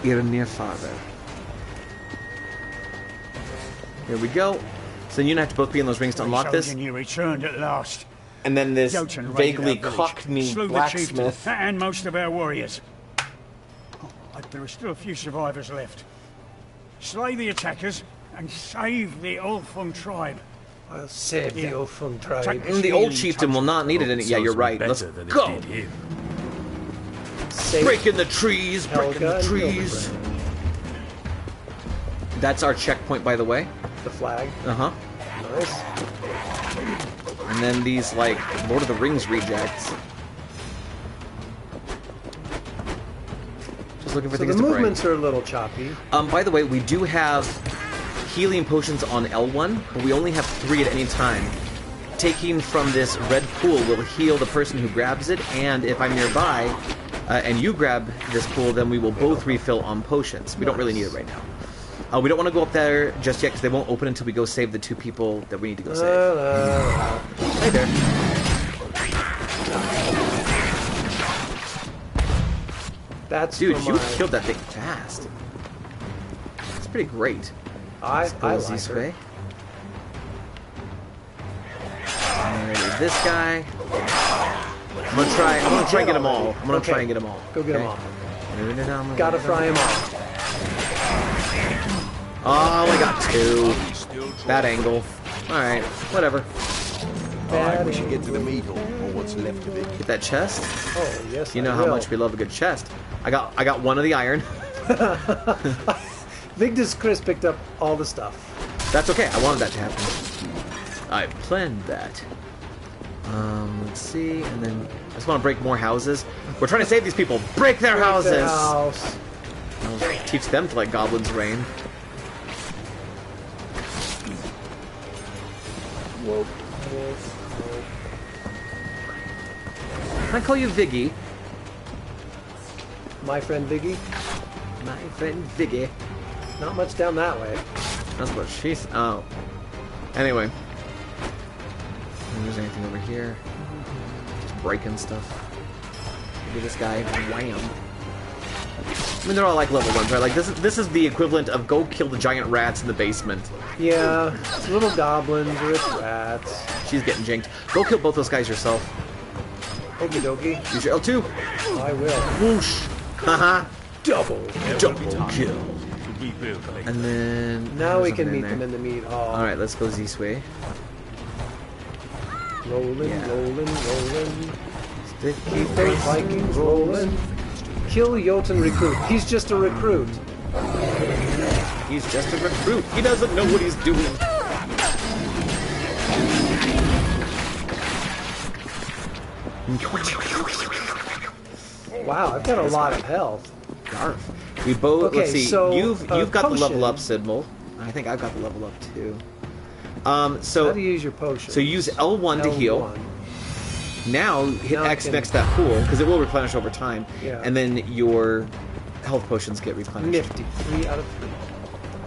You're a near father. Here we go. So you and I have to both be in those rings to unlock this. You returned at last. And then this Jotun raided vaguely our village, cockney slew the chieftain blacksmith. and most of our warriors. But there are still a few survivors left. Slay the attackers and save the Ulfung tribe. I'll save the Yeah. Ulfung tribe. Take The old chieftain will not need it any. Yeah, you're right. Let's go. Save Breaking the trees, breaking Helga the and trees. Hildebrand. That's our checkpoint, by the way. The flag. Uh-huh. Nice. And then these, like, Lord of the Rings rejects. Just looking for So things the to break. movements are a little choppy. By the way, we do have healing potions on L1, but we only have 3 at any time. Taking from this red pool will heal the person who grabs it, and if I'm nearby, and you grab this pool, then we will both refill on potions. We don't really need it right now. We don't want to go up there just yet, because they won't open until we go save the 2 people that we need to go save. Hey there. That's Dude, for you my- killed that thing fast. It's pretty great. I Go like this her. way. Alright, this guy. I'm gonna try and get them all. I'm gonna try and get them all. Go get them all. all. Gotta fry them all. Oh, I got 2. Bad angle. Alright, whatever. Bad We should get to the meat or what's left of it. Get that chest. Oh, yes, You know I how will. much we love a good chest. I got 1 of the iron. Victus Chris picked up all the stuff. That's okay. I wanted that to happen. I planned that. Let's see, and then I just want to break more houses. We're trying to save these people. Break their houses. Their house. I'll teach them to let goblins reign. Whoa. Can I call you Viggy? My friend Viggy. My friend Viggy. Not much down that way. That's what she's. Oh. Anyway. There's anything over here? Just breaking stuff. Look at this guy. Wham. I mean, they're all like level 1s, right? Like this is the equivalent of go kill the giant rats in the basement. Yeah, it's little goblins or it's rats. She's getting jinked. Go kill both those guys yourself. Okie dokie. Use your L2. I will. Whoosh. Haha. Double. Double kill. And then Now we there's can something meet them in the meat hall. All right, let's go this way. Rolling, Yeah. rolling, rolling. Sticky Keep those face. Vikings rolling. Kill Jotun recruit. He's just a recruit. He's just a recruit. He doesn't know what he's doing. Wow, I've got a lot of health. Garf. We both. Okay, let's see. so, You've got the level potion. up symbol. I think I've got the level up too. How So do you use your potion? so use L1 to heal. L1. Now hit Now I X can- next to that pool because it will replenish over time. Yeah. And then your health potions get replenished. Nifty. 3 out of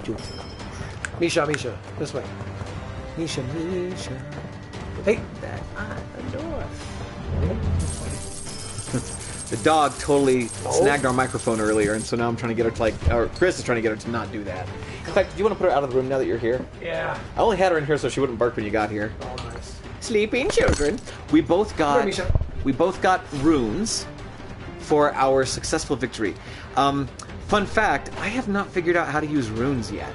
3. Misha, Misha. This way. Misha, Misha. Hey. That I adore. The dog totally snagged our microphone earlier, and so now I'm trying to get her to or Chris is trying to get her to not do that. In fact, do you want to put her out of the room now that you're here? Yeah. I only had her in here so she wouldn't bark when you got here. Oh, nice. Sleeping children. We both got Here, Misha. runes for our successful victory. Fun fact: I have not figured out how to use runes yet.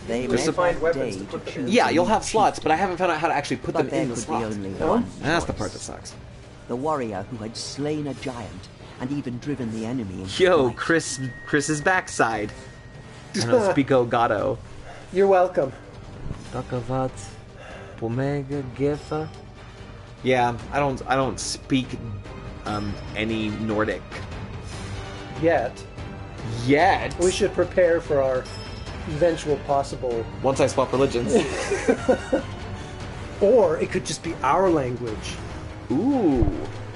They There's may some- find weapons day to put to them in. choose Yeah, a you'll new have slots, chieftain, but I haven't found out how to actually put but them in there the could be slots. only No? one That's the choice. part that sucks. The warrior who had slain a giant and even driven the enemy into Yo, flight. Chris's backside. I don't speak Gato. You're welcome. Takavat, Omega, Gefa. Yeah, I don't speak any Nordic Yet. yet. We should prepare for our eventual possible... Once I swap religions. Or it could just be our language. Ooh,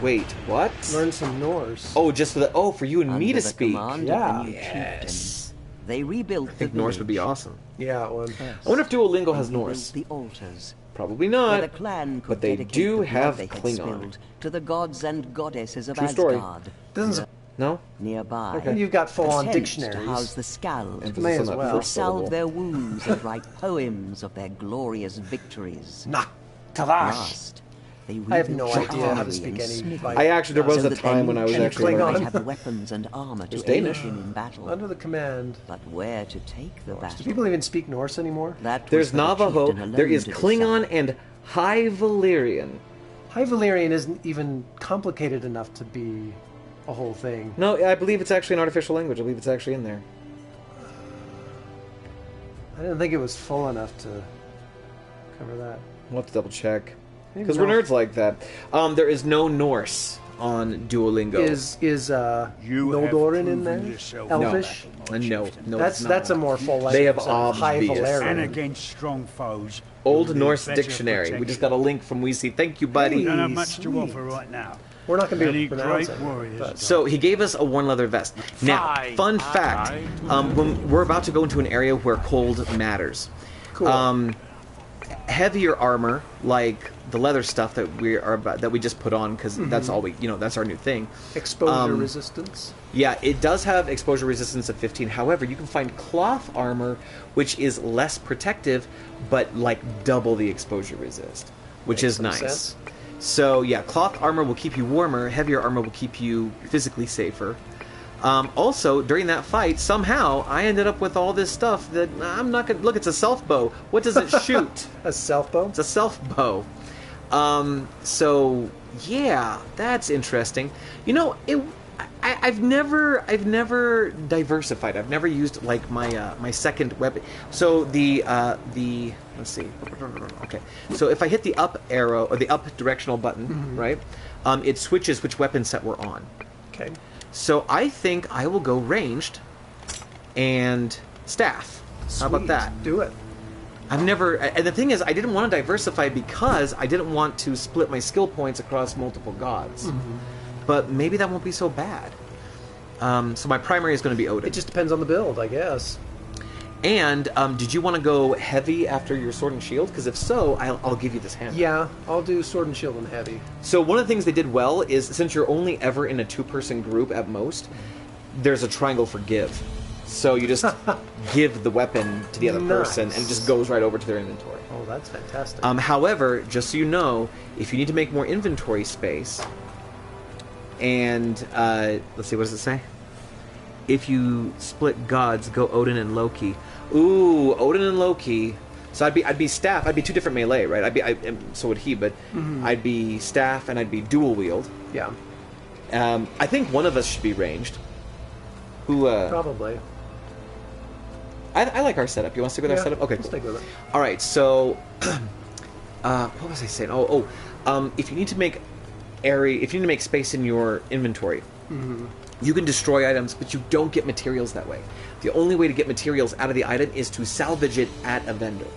wait, what? Learn some Norse. Oh, just for for you and me Under to the speak. command Yeah. of the new Yes. chieftain, they rebuilt I think Norse would be awesome. Yeah, it would. I wonder if Duolingo has Norse. The altars, Probably where not. the clan could but they dedicate do the blood have they had Klingon. spilled to the gods and goddesses of True story. Asgard. Doesn't No? Nearby, And you've got full-on attempt dictionaries. to house the scald, Emphasis May on as that well. first syllable. salve their wounds and write poems of their glorious victories. Nah. Tavash. Last, they I have no rebuilt idea how to armory speak and any smithing, Viking. I actually, there was so a that their time new when I was chieftain actually Klingon. might have weapons and armor to It's aid Danish. him in battle. Under the command. But where to take the Do battle? people even speak Norse anymore? That was There's for the Navajo, chieftain alone there is to Klingon, decide. and High Valyrian. High Valyrian isn't even complicated enough to be a whole thing. No, I believe it's actually an artificial language. I believe it's actually in there. I didn't think it was full enough to cover that. We'll have to double check. because we're nerds like that. There is no Norse on Duolingo. Is Noldorin in there? yourself. Elvish? No, That's it's not. that's a more full language. They have than High obvious. And Valerian. against strong foes. Old you'll need Norse better Dictionary. We just protection. got a link from Weezy. Thank you, buddy. We don't have much Sweet. to offer right now. We're not going to be Many able to pronounce great it. warriors. but- So he gave us a worn leather vest. Now, fun fact: when we're about to go into an area where cold matters. Cool. Heavier armor, like the leather stuff that we just put on, because that's all that's our new thing. Exposure resistance. Yeah, it does have exposure resistance of 15. However, you can find cloth armor, which is less protective, but like double the exposure resist, which Makes is some nice. sense. So yeah, cloth armor will keep you warmer. Heavier armor will keep you physically safer. Also, during that fight, somehow I ended up with all this stuff that I'm not gonna look. It's a self bow. What does it shoot? A self bow. It's a self bow. So yeah, that's interesting. I've never diversified. I've never used like my second weapon. So the let's see. Okay. So if I hit the up arrow or the up directional button, right? It switches which weapon set we're on. Okay. So I think I will go ranged and staff. How about Sweet. that? Do it. I've never, and the thing is, I didn't want to diversify because I didn't want to split my skill points across multiple gods. But maybe that won't be so bad. So my primary is going to be Odin. It just depends on the build, I guess. And did you want to go heavy after your sword and shield? Because if so, I'll give you this hammer. Yeah, I'll do sword and shield and heavy. So one of the things they did well is, since you're only ever in a two-person group at most, there's a triangle for give. So you just give the weapon to the other person, and it just goes right over to their inventory. Oh, that's fantastic. However, just so you know, if you need to make more inventory space, and let's see, what does it say? If you split gods, go Odin and Loki. Ooh, Odin and Loki. So I'd be staff. I'd be two different melee, right? So would he, but I'd be staff and I'd be dual wield. yeah, I think one of us should be ranged. Who? probably. I like our setup. You want to stick with our setup? Okay, Let's cool. stick with it. All right, so what was I saying? If you need to make if you need to make space in your inventory, you can destroy items, but you don't get materials that way. The only way to get materials out of the item is to salvage it at a vendor.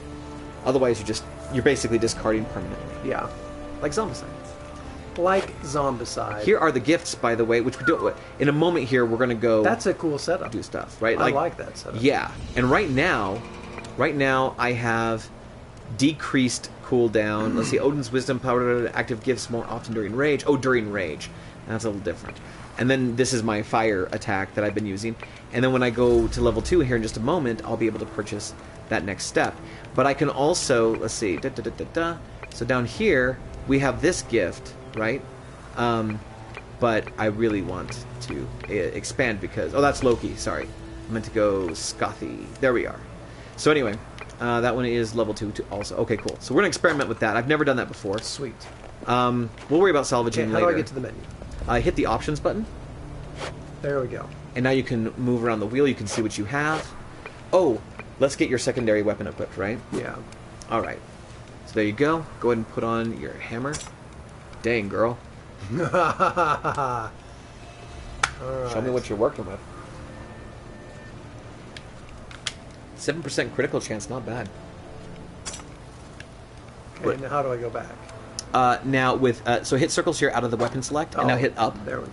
Otherwise, you're basically discarding permanently, Yeah, like Zombicide. like Zombicide. Here are the gifts, by the way, which we don't. In a moment here, we're going to go. That's a cool setup. do stuff, right? I like that setup. Yeah, and right now I have decreased cooldown. Let's see, Odin's Wisdom power active gifts more often during rage. Oh, during rage. That's a little different. And then this is my fire attack that I've been using. And then when I go to level 2 here in just a moment, I'll be able to purchase that next step. But I can also, let's see, so down here we have this gift, right? But I really want to expand because... Oh, that's Loki, sorry. I meant to go Scothy. There we are. So anyway, that one is level 2 also. Okay, cool. So we're going to experiment with that. I've never done that before. Sweet. We'll worry about salvaging Okay, later. how do I get to the menu? Hit the options button, There we go. and now you can move around the wheel. You can see what you have. Oh, let's get your secondary weapon equipped, right? Yeah. All right. So there you go. Go ahead and put on your hammer. Dang, girl. All right. Show me what you're working with. 7% critical chance, not bad. Okay, now how do I go back? Now with so hit circles here out of the weapon select, and now hit up. There we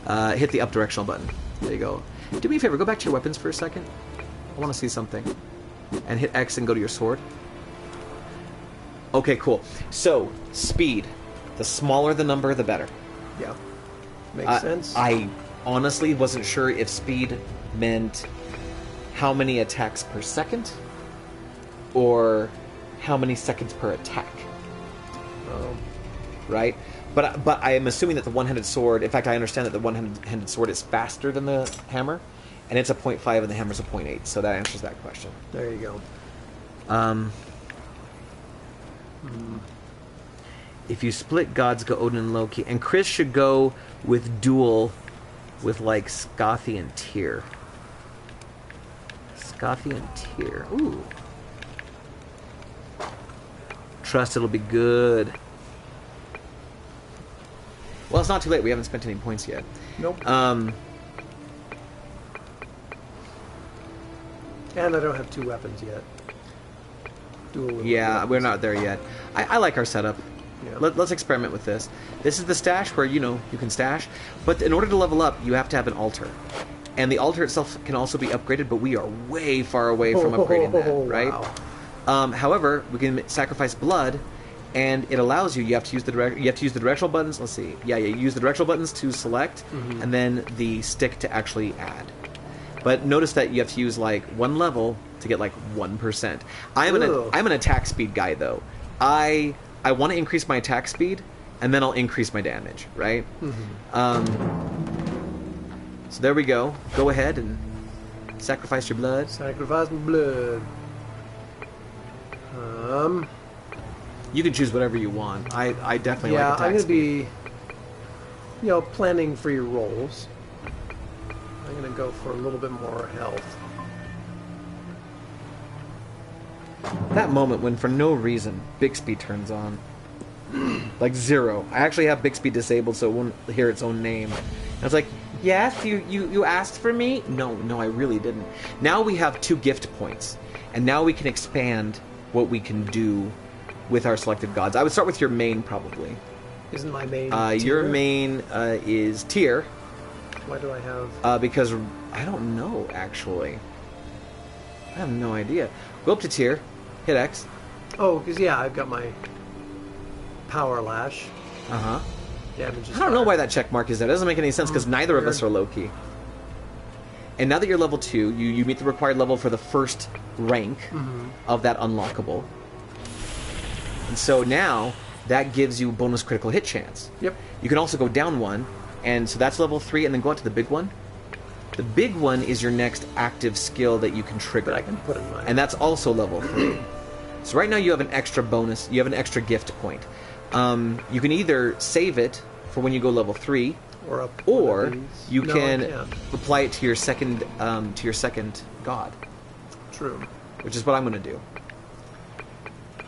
go. Hit the up directional button. There you go. Do me a favor, go back to your weapons for a second. I want to see something. And hit X and go to your sword. Okay, cool. So speed. The smaller the number, the better. Yeah. Makes sense. I honestly wasn't sure if speed meant how many attacks per second or how many seconds per attack. Right? But I am assuming that the one-handed sword... In fact, I understand that the one-handed sword is faster than the hammer, and it's a 0.5 and the hammer's a 0.8, so that answers that question. There you go. If you split gods, go Odin and Loki. And Chris should go with dual with, like, Scothy and Tyr. Scothy and Tyr. Ooh. Trust it'll be good. Well, it's not too late. We haven't spent any points yet. Nope. And I don't have 2 weapons yet. Yeah, we're not there yet. I like our setup. Yeah. Let's experiment with this. This is the stash where, you can stash. But in order to level up, you have to have an altar. And the altar itself can also be upgraded, but we are way far away from upgrading that, right? Wow. However, we can sacrifice blood, and it allows you. You have to use the directional buttons. Let's see. Yeah, you use the directional buttons to select, and then the stick to actually add. But notice that you have to use like 1 level to get like 1%. I'm an attack speed guy though. I want to increase my attack speed, and then I'll increase my damage, right? So there we go. Go ahead and sacrifice your blood. Sacrifice my blood. You can choose whatever you want. I definitely yeah, like attack I'm going to speed. be, planning for your rolls. I'm going to go for a little bit more health. That moment when, for no reason, Bixby turns on. Like 0. I actually have Bixby disabled so it won't hear its own name. And it's like, yes, you asked for me? No, I really didn't. Now we have 2 gift points. And now we can expand what we can do with our selected gods. I would start with your main, probably. Isn't my main Your main is Tyr. Why do I have... because, I don't know, actually. I have no idea. Go up to Tyr, hit X. Oh, because, yeah, I've got my power lash. Uh-huh. Damage is I don't know why that check mark is there. It doesn't make any sense, because neither of us are low-key. And now that you're level 2, you meet the required level for the first rank of that unlockable. And so now, that gives you bonus critical hit chance. Yep. You can also go down 1, and so that's level 3, and then go out to the big one. The big one is your next active skill that you can trigger. That I can put in my... And that's also level 3. So right now you have an extra bonus, you have an extra gift point. You can either save it for when you go level 3, or you can apply it to your second god. True. Which is what I'm going to do.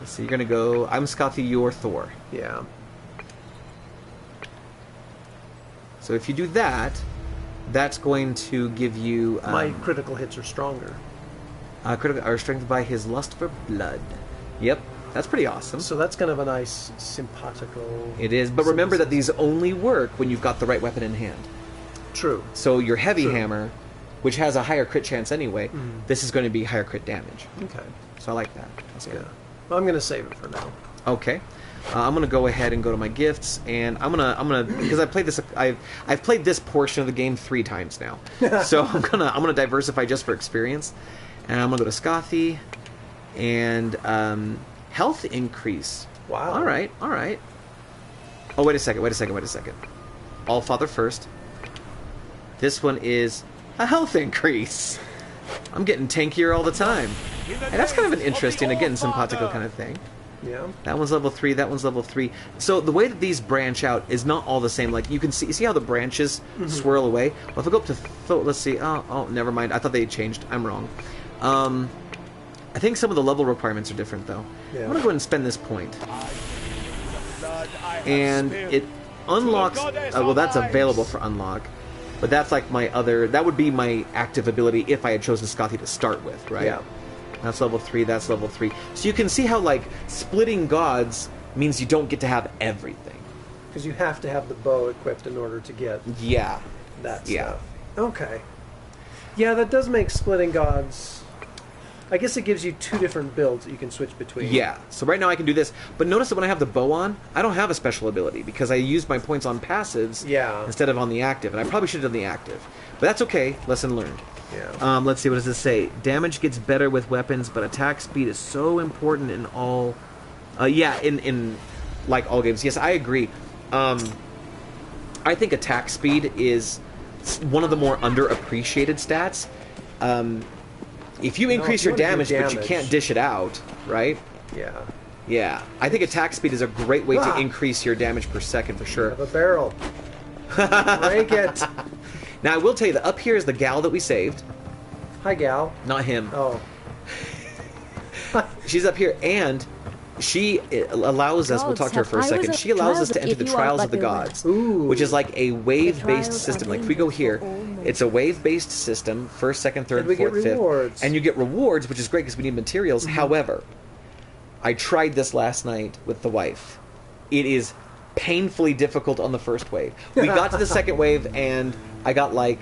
Let's see, you're going to go... I'm Scothy, you're Thor. Yeah. So if you do that, that's going to give you... my critical hits are stronger. Are strengthened by his lust for blood. Yep, that's pretty awesome. So that's kind of a nice simpatico... It is, but remember that these only work when you've got the right weapon in hand. True. So your heavy hammer, which has a higher crit chance anyway, this is going to be higher crit damage. Okay. So I like that. That's good. Well, I'm going to save it for now. Okay. I'm gonna go ahead and go to my gifts, and I'm gonna because I played this. I've played this portion of the game 3 times now, so I'm gonna diversify just for experience, and I'm gonna go to Scothy, and health increase. Wow. All right. Oh, wait a second. All Father first. This one is a health increase. I'm getting tankier all the time. And that's kind of an interesting, again, simpatico kind of thing. Yeah. That one's level 3, that one's level 3. So the way that these branch out is not all the same. Like, you can see how the branches swirl away? Well, if I go up to... let's see. Oh, never mind. I thought they had changed. I'm wrong. I think some of the level requirements are different, though. Yeah. I'm going to go ahead and spend this point. And it unlocks... well, that's available for unlock. But that's like my other... That would be my active ability if I had chosen Scothy to start with, right? Yeah. That's level 3, that's level 3. So you can see how, like, splitting gods means you don't get to have everything. Because you have to have the bow equipped in order to get that stuff. Okay. Yeah, that does make splitting gods... I guess it gives you 2 different builds that you can switch between. Yeah, so right now I can do this. But notice that when I have the bow on, I don't have a special ability because I used my points on passives instead of on the active. And I probably should have done the active. But that's okay. Lesson learned. Yeah. Let's see, what does this say? Damage gets better with weapons, but attack speed is so important in all... in like all games. Yes, I agree. I think attack speed is one of the more underappreciated stats. If you increase your damage, but you can't dish it out, right? Yeah. Yeah. I think attack speed is a great way to increase your damage per second, for sure. Have a barrel. Break it. Now, I will tell you that up here is the gal that we saved. Hi, gal. Not him. Oh. She's up here, and she allows us. We'll talk to her for a second. She allows us to enter the Trials of the Gods, which is like a wave-based system. Like if we go here, it's a wave-based system. First, second, third, fourth, fifth, and you get rewards, which is great because we need materials. However, I tried this last night with the wife. It is painfully difficult on the first wave. We got to the second wave, and I got like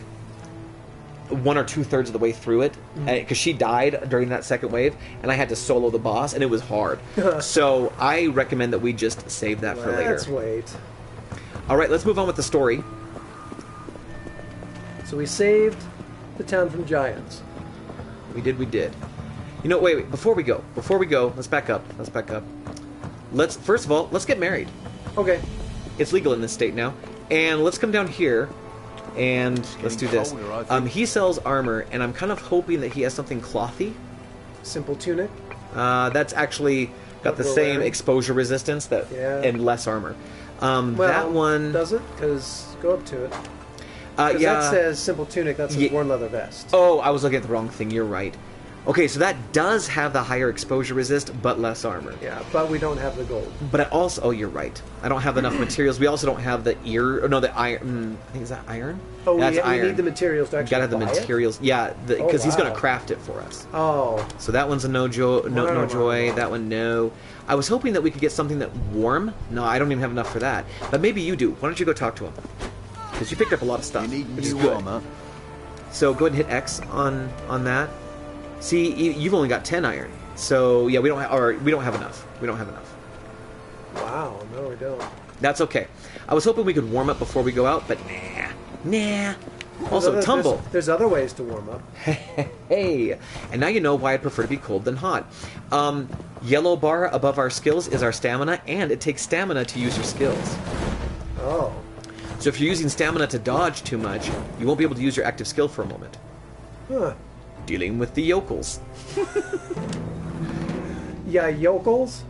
1 or 2/3 of the way through it because she died during that second wave, and I had to solo the boss, and it was hard. So I recommend that we just save that for later. Let's wait. All right, let's move on with the story. So we saved the town from giants. We did. You know, wait. Before we go, let's back up. Let's first of all, let's get married. Okay. It's legal in this state now, and let's come down here. And let's do this. He sells armor, and I'm kind of hoping that he has something clothy. Simple tunic. That's actually got the same exposure resistance and less armor. That one does it? Because go up to it. Yeah, that says simple tunic. That says worn leather vest. Oh, I was looking at the wrong thing. You're right. Okay, so that does have the higher exposure resist, but less armor. Yeah, but we don't have the gold. But I also, oh, you're right. I don't have enough materials. We also don't have the the iron. I think is that iron? Oh, that's iron. We need the materials to actually gotta have the materials. Yeah, because he's gonna craft it for us. Oh. So that one's a no joy. That one, no. I was hoping that we could get something that warm. No, I don't even have enough for that. But maybe you do. Why don't you go talk to him? Because you picked up a lot of stuff, which is good. Armor. So go ahead and hit X on that. See, you've only got 10 iron, so yeah, we don't have enough. Wow, no, we don't. That's okay. I was hoping we could warm up before we go out, but nah. Also, tumble. There's other ways to warm up. Hey, and now you know why I prefer to be cold than hot. Yellow bar above our skills is our stamina, and it takes stamina to use your skills. Oh. So if you're using stamina to dodge too much, you won't be able to use your active skill for a moment. Huh. Dealing with the yokels. Yeah, yokels?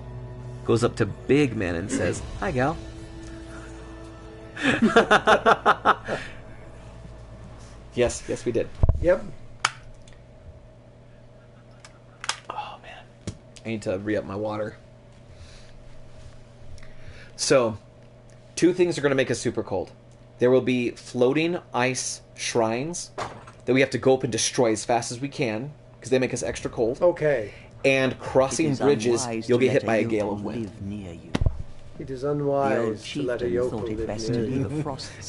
Goes up to Big Man and says, "Hi, gal." Yes, we did. Yep. Oh, man. I need to re-up my water. So, 2 things are going to make us super cold. There will be floating ice shrines that we have to go up and destroy as fast as we can, because they make us extra cold. Okay. And crossing bridges, you'll get hit by a gale of wind. Near you. It is unwise to let a yokel live near you.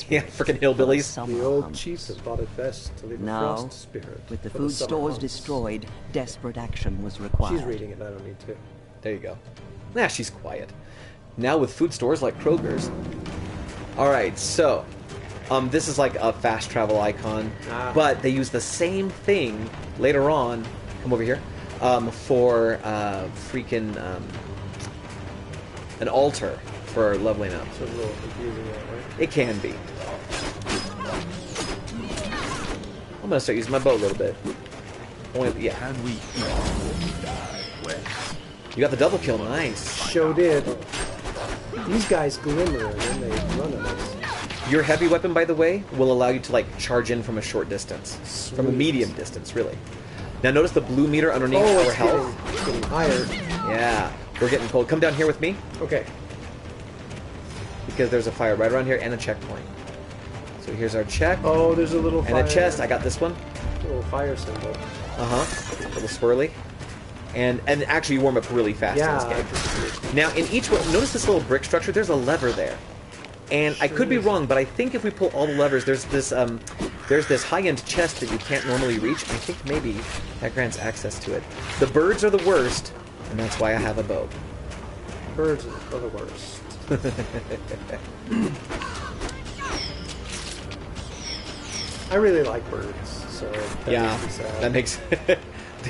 Yeah, frickin' hillbillies. The old chiefs thought it best to leave a Now, frost spirit. with the for food summer stores months. destroyed, desperate action was required. She's reading it, I don't need to. There you go. Nah, she's quiet. Now with food stores like Kroger's. Alright, so... this is like a fast travel icon, but they use the same thing later on. Come over here. For an altar for leveling up. So it's a little confusing, right? It can be. I'm gonna start using my bow a little bit. Yeah. Can we You got the double kill. Nice. Show did. These guys glimmer and then they run at us. Your heavy weapon, by the way, will allow you to like charge in from a short distance, from a medium distance, really. Now notice the blue meter underneath our health. It's getting higher. Yeah, we're getting cold. Come down here with me, Okay. because there's a fire right around here and a checkpoint. So here's our check. Oh, there's a little and fire. a chest. I got this one. Little fire symbol. A little swirly. And actually, you warm up really fast in this game. Now, in each one, notice this little brick structure. There's a lever there. And I could be wrong, but I think if we pull all the levers, there's this high-end chest that you can't normally reach. I think maybe that grants access to it. The birds are the worst, and that's why I have a bow. Birds are the worst. I really like birds, so that makes me sad. That makes...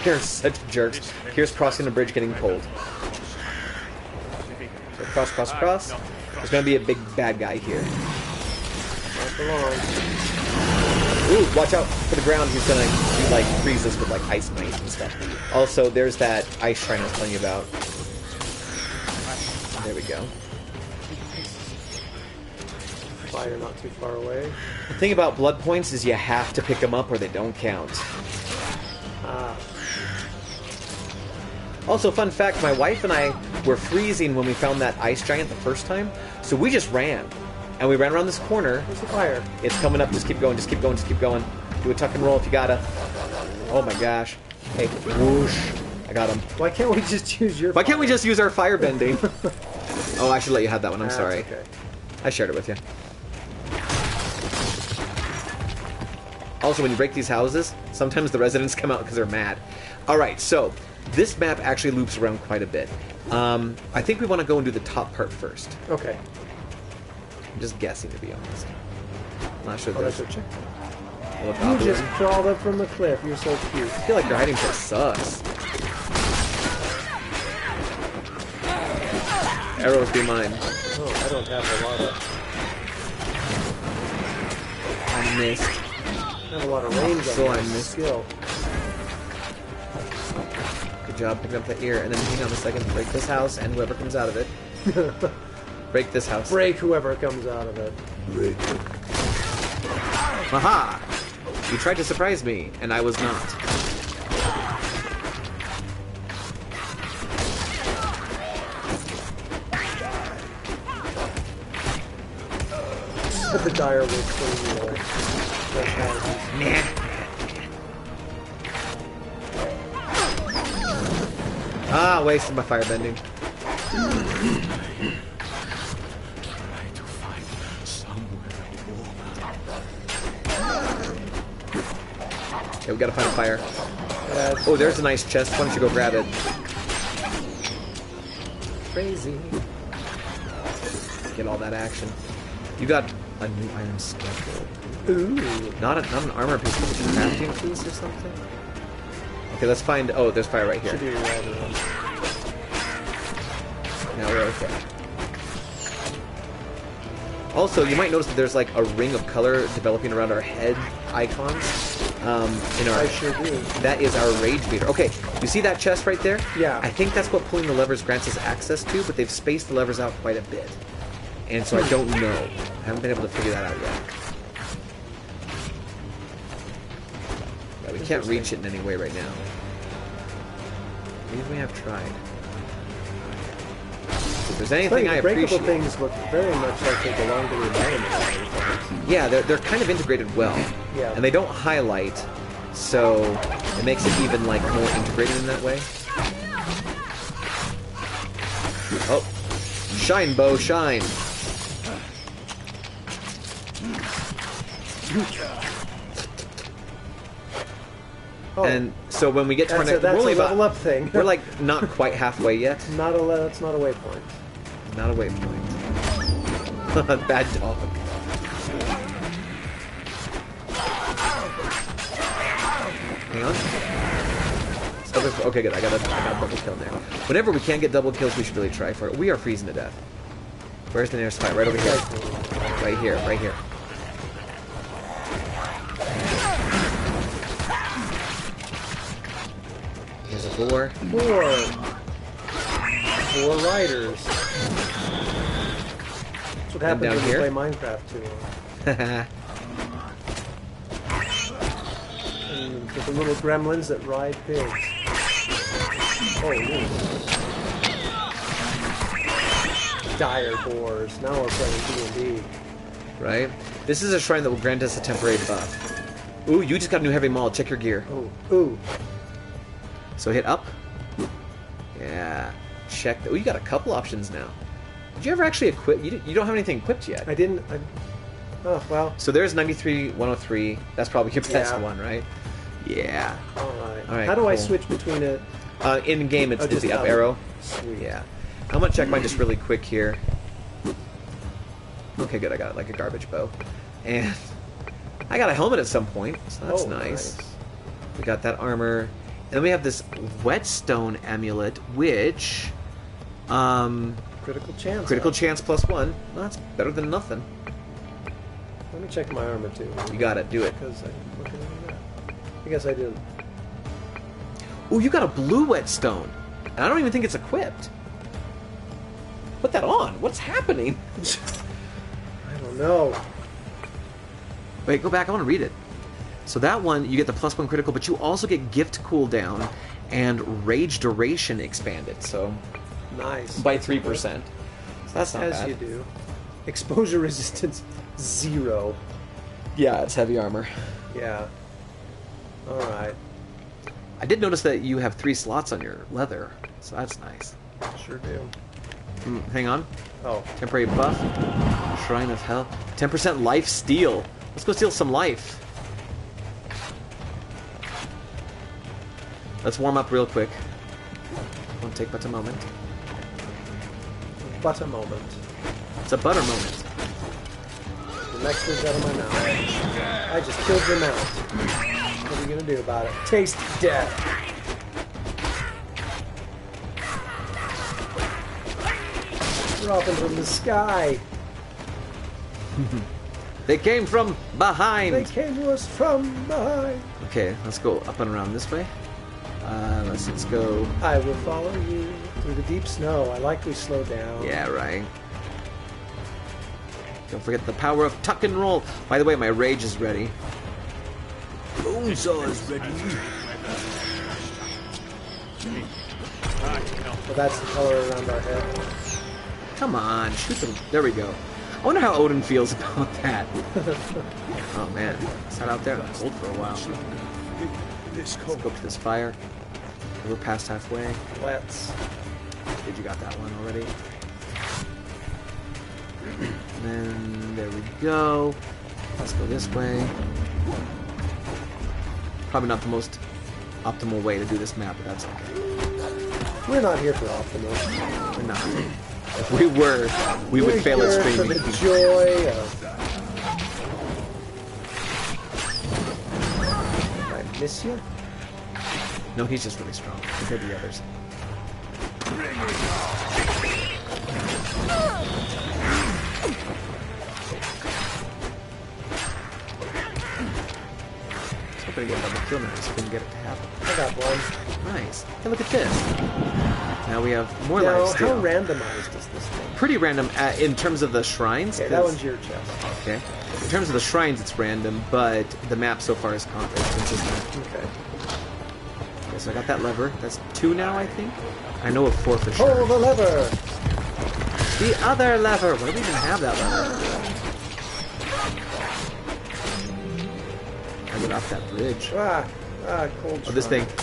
They're such jerks. Here's crossing the bridge getting cold. So cross. There's gonna be a big bad guy here. Ooh, watch out for the ground. He's gonna like freeze us with like ice might and stuff. Also, there's that ice shrine I was telling you about. There we go. Fire not too far away. The thing about blood points is you have to pick them up or they don't count. Also, fun fact, my wife and I were freezing when we found that ice giant the first time, so we just ran. And we ran around this corner. There's a fire. It's coming up. Just keep going, just keep going, just keep going. Do a tuck and roll if you gotta. Oh my gosh. Hey, whoosh. I got him. Why can't we just use your Why can't we just use our fire bending? Oh, I should let you have that one. I'm sorry. Okay. I shared it with you. Also, when you break these houses, sometimes the residents come out because they're mad. Alright, so this map actually loops around quite a bit. I think we want to go and do the top part first. Okay. I'm just guessing, to be honest. I'm not sure Oh, there's that's a chick. a little You goblin. just crawled up from the cliff. You're so cute. I feel like their hiding place sucks. Arrows be mine. Oh, I don't have a lot of. I missed. I have a lot of range So on I my missed. skill. Good job picking up the ear. And then hang on a second. Break this house and whoever comes out of it. Break this house. Break whoever comes out of it. Aha! You tried to surprise me, and I was not. Put the dire wolf thing, Ah, wasted my fire bending. Okay, we gotta find a fire. Oh, there's a nice chest. Why don't you go grab it? Crazy. Get all that action. You got a new item schedule. Ooh. Not an armor piece, but a crafting piece or something? Okay, let's find... Oh, there's fire right here. Should be right around. Now we're okay. Also, you might notice that there's like a ring of color developing around our head icons. In our, I sure do. that is our rage meter. Okay, you see that chest right there? Yeah. I think that's what pulling the levers grants us access to, but they've spaced the levers out quite a bit. And so I don't know. I haven't been able to figure that out yet. Yeah, we can't reach it in any way right now. Maybe we have tried. If there's anything I Breakable appreciate... things look very much like they belong to the environment. Yeah, they're kind of integrated well. Yeah. And they don't highlight, so it makes it even like more integrated in that way. Oh. Shine, bow, shine. Oh, And so when we get to our next... that's we're only a level about, up thing. we're like not quite halfway yet. That's not a waypoint. Not a waypoint. Bad dog. Hang on. Okay, good. I got a double kill there. Whenever we can get double kills, we should really try for it. We are freezing to death. Where's the nearest fight? Right over here. Right here. Right here. Here's a boar. Four riders. That's what happens down when here? you play Minecraft too long. And with the little gremlins that ride pigs. Oh, yeah. Dire boars. Now we're playing D&D. Right? This is a shrine that will grant us a temporary buff. Ooh, you just got a new heavy maul. Check your gear. Oh, ooh. So hit up. Yeah. Check. Oh, you got a couple options now. Did you ever actually equip? You don't have anything equipped yet. I didn't. Oh, well. So there's 93, 103. That's probably your best Yeah. one, right? Yeah. Alright. All right, How do I cool. switch between it? In game, it's just the up up. arrow. Sweet. Yeah. I'm gonna check mine just really quick here. Okay, good. I got like a garbage bow, and I got a helmet at some point, so that's Oh, nice. We got that armor, and then we have this whetstone amulet, which, Critical chance. critical up. chance +1. Well, that's better than nothing. Let me check my armor too. You got it. Do it. Because I'm looking at that. I guess I didn't. Oh, you got a blue whetstone, and I don't even think it's equipped. Put that on. What's happening? I don't know. Wait, go back. I want to read it. So that one, you get the +1 critical, but you also get gift cooldown, and rage duration expanded. So Nice. by 3%. So that's not As bad. you do. Exposure resistance 0. Yeah, it's heavy armor. Yeah. All right. I did notice that you have 3 slots on your leather, so that's nice. Sure do. Hang on. Oh. Temporary buff. Shrine of Hell. 10% life steal. Let's go steal some life. Let's warm up real quick. Won't take but a moment. But a moment. It's a butter moment. The next is out of my mouth. I just killed your mouth. What are you gonna do about it? Taste death. Dropping from the sky. They came from behind. They came to us from behind. Okay, let's go up and around this way. Let's go. I will follow you through the deep snow. I like we slow down. Yeah, right. Don't forget the power of tuck and roll. By the way, my rage is ready. Boomsaw is ready. So that's the color around our head. Come on, shoot them. There we go. I wonder how Odin feels about that. Oh man, it's not out there. It's cold for a while. Let's go up to this fire. We're past halfway. Let's. Did you got that one already? And then there we go. Let's go this way. Probably not the most optimal way to do this map, but that's okay. We're not here for optimal. We're not. If we were, we would fail at We're here streaming. for the joy of. I miss you. No, he's just really strong compared to the others. I was hoping to get a double kill now, just couldn't get it to happen. I got one. Nice. Hey, look at this. Now we have more Now, life steal. how randomized is this thing? Pretty random in terms of the shrines. Okay, that 'cause- one's your chest. Okay. In terms of the shrines, it's random, but the map so far is consistent. Okay. Okay, so I got that lever. That's 2 now, I think. I know of 4 for sure. Pull the lever! The other lever! Why do we even have that lever? I get off that bridge. Cold Oh, this thing. shrine.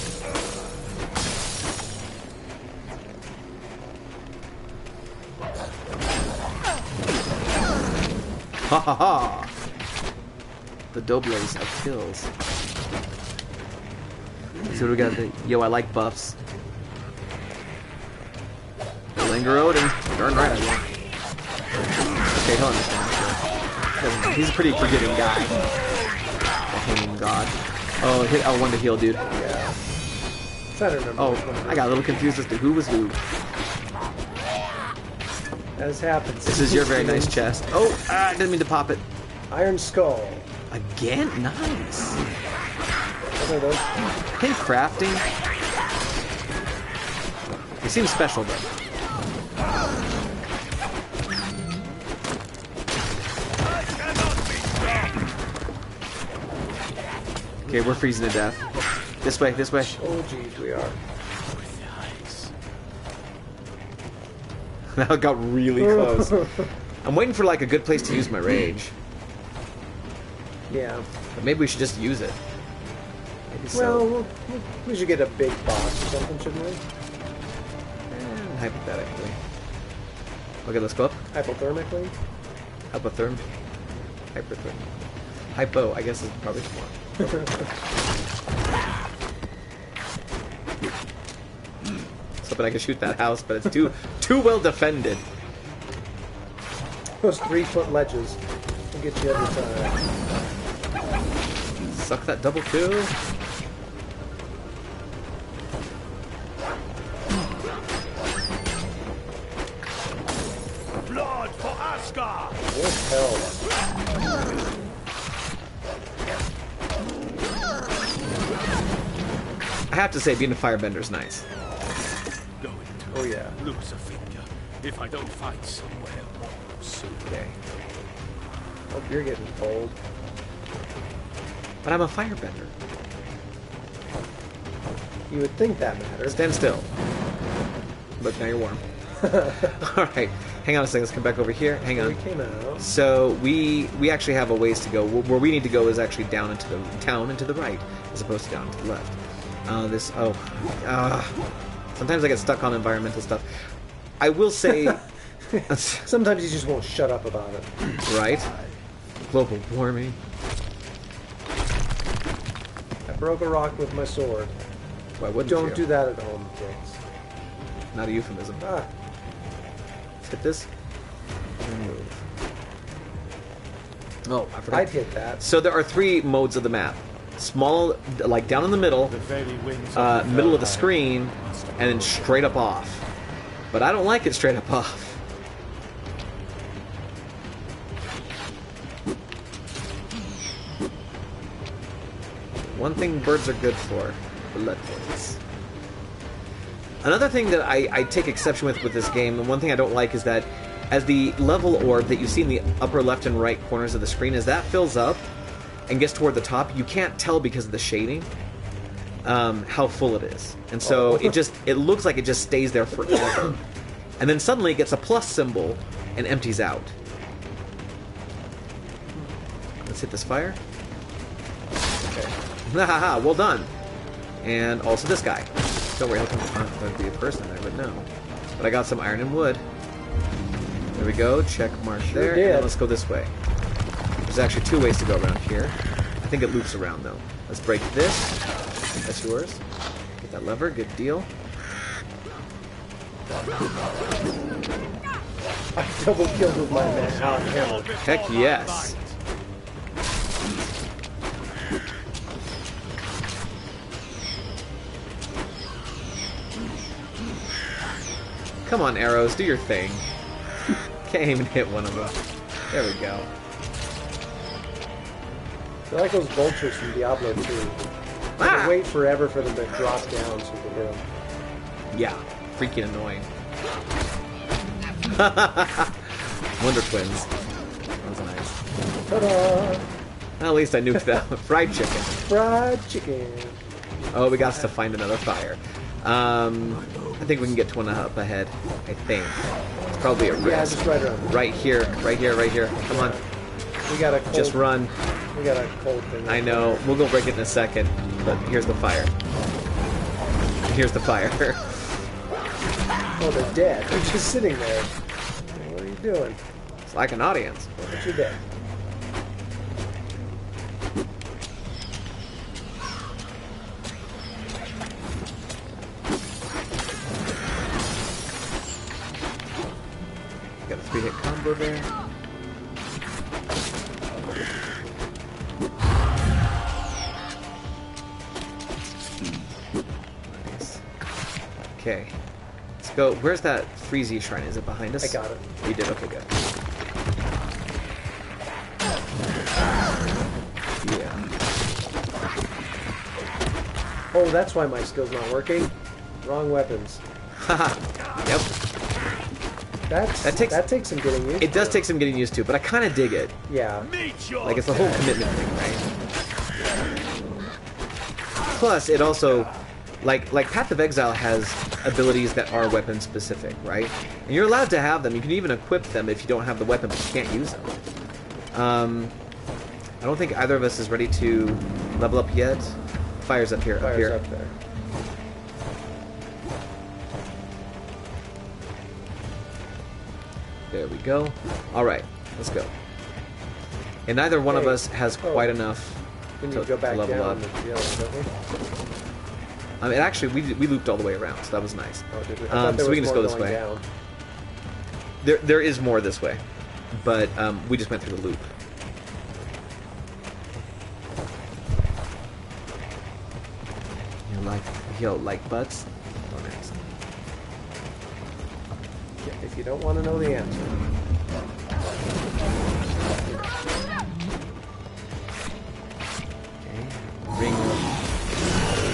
Ha ha ha! The doubles of kills. So we got the... Yo, I like buffs. Linger Odin. Darn right I will. Okay, he'll understand. He's a pretty forgiving guy. The hanging god. Oh, hit L1 to heal, dude. Yeah. Try to remember. Oh, which one it I got a little confused as to who was who. is. As happens. This is your very nice chest. Oh, I didn't mean to pop it. Iron Skull. Again? Nice. What are those? I think crafting. It seems special, though. Okay, we're freezing to death. This way, this way. Oh, geez, we are. That got really close. I'm waiting for like a good place to use my rage. Yeah. But maybe we should just use it. Maybe Well, we should get a big boss or something, shouldn't we? Hypothetically. Okay, let's go up. Hypothermically? Hypotherm. Hypertherm. Hypo, I guess is probably more. Hoping I can shoot that house, but it's too well defended. Those 3-foot ledges will get you every time. Suck that double kill. Blood for Asgard! What hell? I have to say, being a firebender is nice. Going Oh, yeah. to lose a finger if I don't find somewhere more soon. Okay. Hope you're getting cold. But I'm a firebender. You would think that mattered. Stand still. Look, now you're warm. Alright, hang on a second, let's come back over here. Hang on. We came out. So we actually have a ways to go. Where we need to go is actually down into the town and to the right, as opposed to down to the left. Sometimes I get stuck on environmental stuff. I will say... Sometimes you just won't shut up about it. Right? Global warming. I broke a rock with my sword. Why wouldn't Don't you? do that at home, kids. Not a euphemism. Ah, Let's hit this. And move. Oh, I forgot. I'd hit that. So there are 3 modes of the map. Small, like down in the middle, The very winds middle of the screen, and then straight up off. But I don't like it straight up off. One thing birds are good for, blood points. Another thing that I take exception with this game, and one thing I don't like is that as the level orb that you see in the upper left and right corners of the screen, as that fills up and gets toward the top, you can't tell because of the shading how full it is. And so it looks like it just stays there forever. And then suddenly it gets a plus symbol and empties out. Let's hit this fire. Okay. Haha, well done. And also this guy. Don't worry, there'll be a person there, but no. But I got some iron and wood. There we go, check mark there. And then let's go this way. There's actually 2 ways to go around here. I think it loops around though. Let's break this. That's yours. Get that lever, good deal. I double killed with my hammer. Heck yes. Come on, arrows, do your thing. Can't even hit one of them. There we go. They're like those vultures from Diablo 2. Ah! Wait forever for them to drop down so you can hit them. Yeah, freaking annoying. Wonder Twins. That was nice. Ta-da! At least I nuked that. Fried chicken. Fried chicken. Oh, we got to find another fire. I think we can get to one up ahead. I think. It's probably a risk. Yeah, just right around. Right here, right here, right here. Come on. We got a cold, Just run. We got a cold thing. I know. We'll go break it in a second. But here's the fire. Here's the fire. Oh, they're dead. They're just sitting there. What are you doing? It's like an audience. But you're dead. Got a 3-hit combo there. Nice. Okay. Let's go. Where's that Freezy shrine? Is it behind us? I got it. You did? Okay, good. Yeah. Oh, that's why my skill's not working. Wrong weapons. Haha. Yep. That takes some getting used to. It does take some getting used to, but I kind of dig it. Yeah. Like, it's the whole commitment thing, right? Plus, it also... Like Path of Exile has abilities that are weapon specific, right? And you're allowed to have them. You can even equip them if you don't have the weapon, but you can't use them. I don't think either of us is ready to level up yet. Fire's up here. Fire's up here. up there. There we go. All right, let's go. And neither one of us has quite enough We need to to go back level down. up. Don't we? Actually, we looped all the way around, so that was nice. Oh, did we? I thought there so we can was just go more this going way. down. There is more this way, but we just went through the loop. You like butts? Oh, nice. Yeah, if you don't want to know the answer. Okay.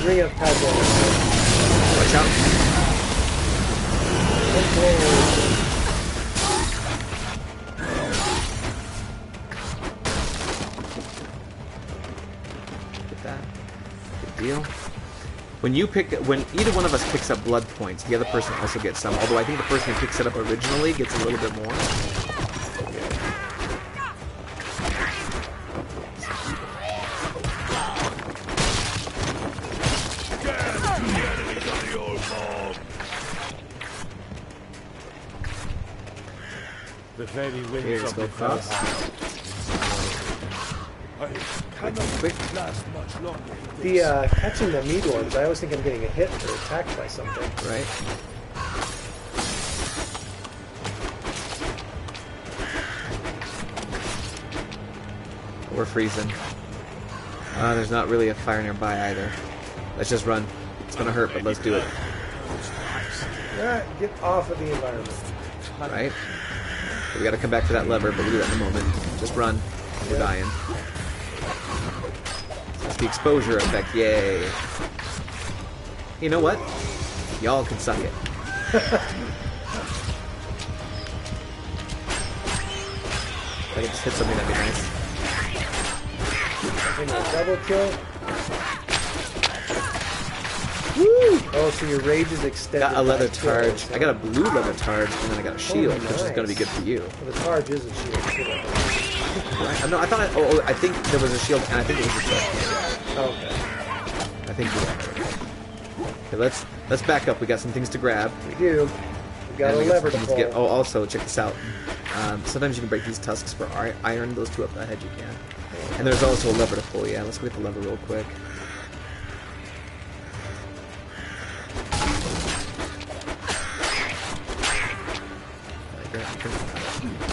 Ring of Padua. Watch out. Okay. Get that. Good deal. when either one of us picks up blood points, the other person also gets some. Although I think the person who picks it up originally gets a little bit more. The very Here, winds let's of go the across. I cannot Quick. last much longer. The catching the meat orbs, I always think I'm getting a hit or attacked by something. Right. We're freezing. There's not really a fire nearby either. Let's just run. It's gonna hurt, but let's do it. Get off of the environment. Right? We gotta come back to that lever, but we'll do that in a moment. Just run. We're dying. That's the exposure effect. Yay. You know what? Y'all can suck it. If I could just hit something, that'd be nice. In a double kill. Woo! Oh, so your rage is extended. Got a leather by skills, targe. huh? I got a blue leather targe, and then I got a shield, which is going to be good for you. Well, the targe is a shield too. Right? No, I thought. I think there was a shield, and I think it was a shield. Okay. I think you're right. Okay, let's back up. We got some things to grab. We do. We got And a we got lever some to things pull. get. Oh, also check this out. Sometimes you can break these tusks for iron. Those two up ahead you can. And there's also a lever to pull. Yeah, let's go get the lever real quick.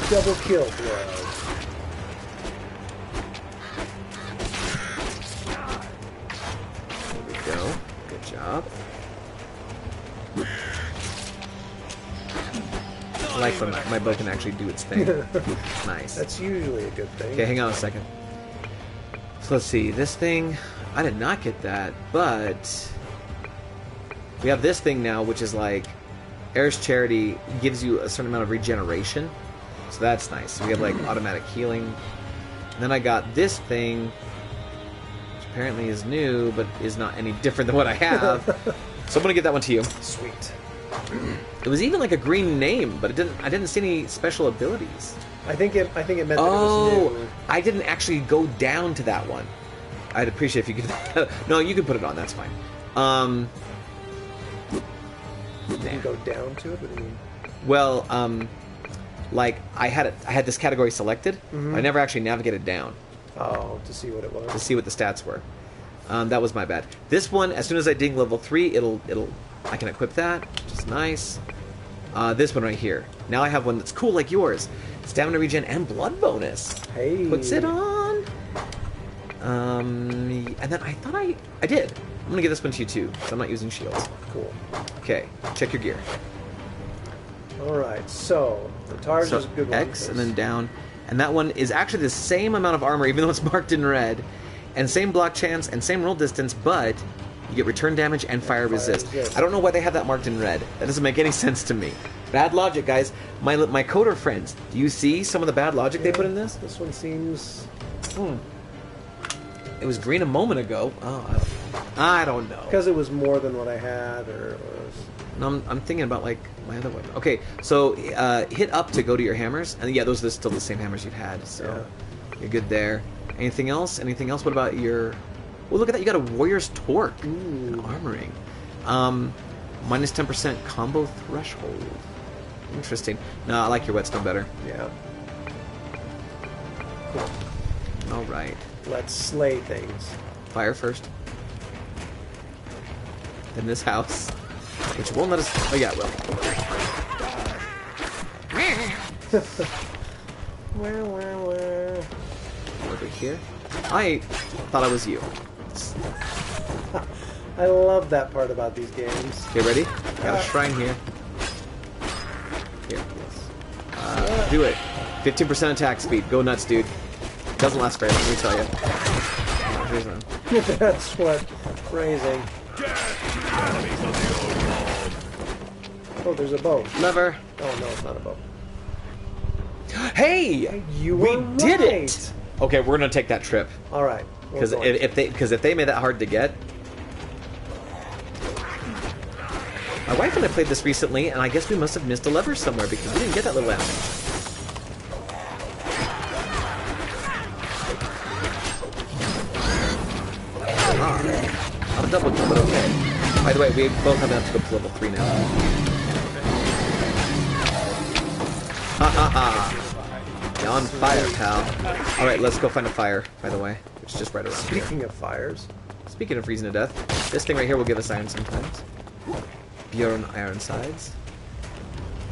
Double kill, bro. There we go. Good job. I like when my bow can actually do its thing. Nice. That's usually a good thing. Okay, hang on a second. So let's see. This thing, I did not get that, but we have this thing now, which is like Air's Charity gives you a certain amount of regeneration. So that's nice. So we have like automatic healing. And then I got this thing, which apparently is new, but is not any different than what I have. So I'm gonna give that one to you. Sweet. It was even like a green name, but I didn't see any special abilities. I think it meant that it was Oh, new. I didn't actually go down to that one. I'd appreciate if you could. No, you can put it on. That's fine. You can go down to it. What do you mean? Well, like I had this category selected. Mm-hmm. I never actually navigated down Oh, to see what it to was. see what the stats were. That was my bad. This one, as soon as I ding level 3, I can equip that, which is nice. This one right here. Now I have one that's cool like yours. Stamina regen and blood bonus. Hey. Puts it on. And then I thought I did. I'm gonna give this one to you too, because I'm not using shields. Cool. Okay, check your gear. All right. So the targe So is a good one. X and then down, and that one is actually the same amount of armor, even though it's marked in red, and same block chance and same roll distance, but you get return damage and fire resist. resist. I don't know why they have that marked in red. That doesn't make any sense to me. Bad logic, guys. My coder friends, do you see some of the bad logic they put in this? This one seems. It was green a moment ago. Oh, I don't know. Because it was more than what I had, or it was. No, I'm thinking about like my other weapon. Okay, so hit up to go to your hammers, and yeah, those are still the same hammers you've had. So you're good there. Anything else? Anything else? What about your? Oh, look at that! You got a warrior's torque and armoring. Minus 10% combo threshold. Interesting. No, I like your whetstone better. Yeah. Cool. All right. Let's slay things. Fire first. Then this house, which won't let us. Oh yeah, it will. Over here. I thought I was you. I love that part about these games. Okay, ready? Got a shrine here. Here. Do it. 15% attack speed. Go nuts, dude. Doesn't last very long, let me tell you. Here's one. That's what phrasing. Oh, there's a bow. Lever. Oh no, it's not a bow. Hey! You we were did right. it! Okay, we're gonna take that trip. All right. Because if they made that hard to get, My wife and I played this recently, and I guess we must have missed a lever somewhere because we didn't get that little enemy. Not a double kill, but okay. By the way, we both have enough to go to level 3 now. Ha ha ha! You're on fire, pal. Alright, let's go find a fire, by the way. It's just right around here. Speaking of fires. Speaking of freezing to death, this thing right here will give us iron sometimes. Bjorn iron sides.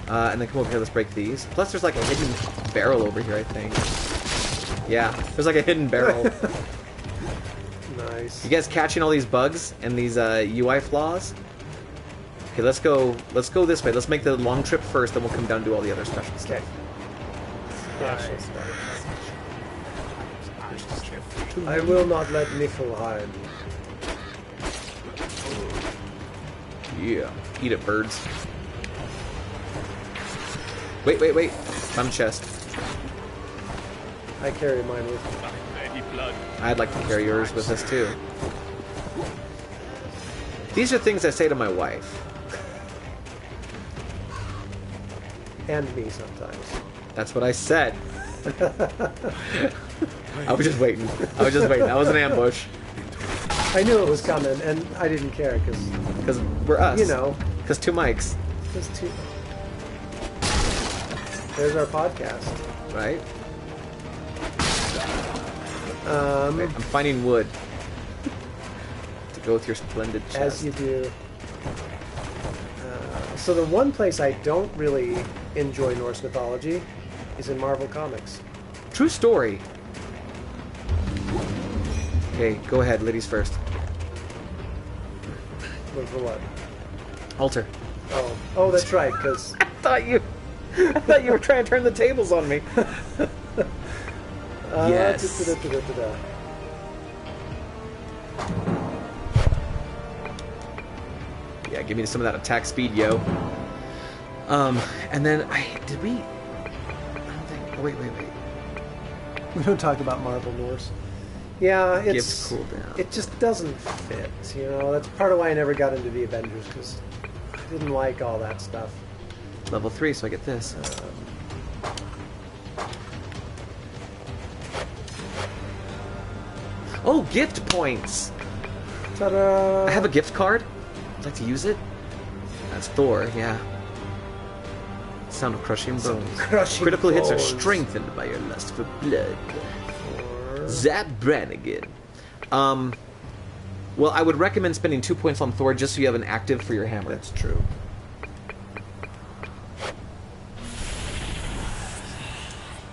And then come over here, let's break these. Plus there's like a hidden barrel over here, I think. Yeah, there's like a hidden barrel. Nice. You guys catching all these bugs and these UI flaws? Okay, let's go this way. Let's make the long trip first, then we'll come down and do all the other special stuff. I will not let Niflheim. Yeah. Eat it, birds. Wait. Found a chest. I carry mine with me. I'd like to carry yours with us, too. These are things I say to my wife. And me sometimes. That's what I said. I was just waiting. That was an ambush. I knew it was coming, and I didn't care, Because we're us. you know, Because 2 mics. just two. There's our podcast. Right? Okay, I'm finding wood. To go with your splendid chest. As you do. So the one place I don't really enjoy Norse mythology is in Marvel Comics. True story. Okay, go ahead, ladies first. Look for what? Altar. Oh, that's right, because... I thought you were trying to turn the tables on me. Yes. Yeah, give me some of that attack speed, yo. And then I don't think. Oh, wait. We don't talk about Marvel Norse. Yeah, Gift cooldown. it just doesn't fit. You know, that's part of why I never got into the Avengers, because I didn't like all that stuff. Level 3, so I get this. Oh, gift points! Ta-da! I have a gift card. I'd like to use it. That's Thor, yeah. Sound of crushing bones. Crushing Critical hits are bones. strengthened by your lust for blood. Zap Brannigan. Well, I would recommend spending 2 points on Thor just so you have an active for your hammer. That's true.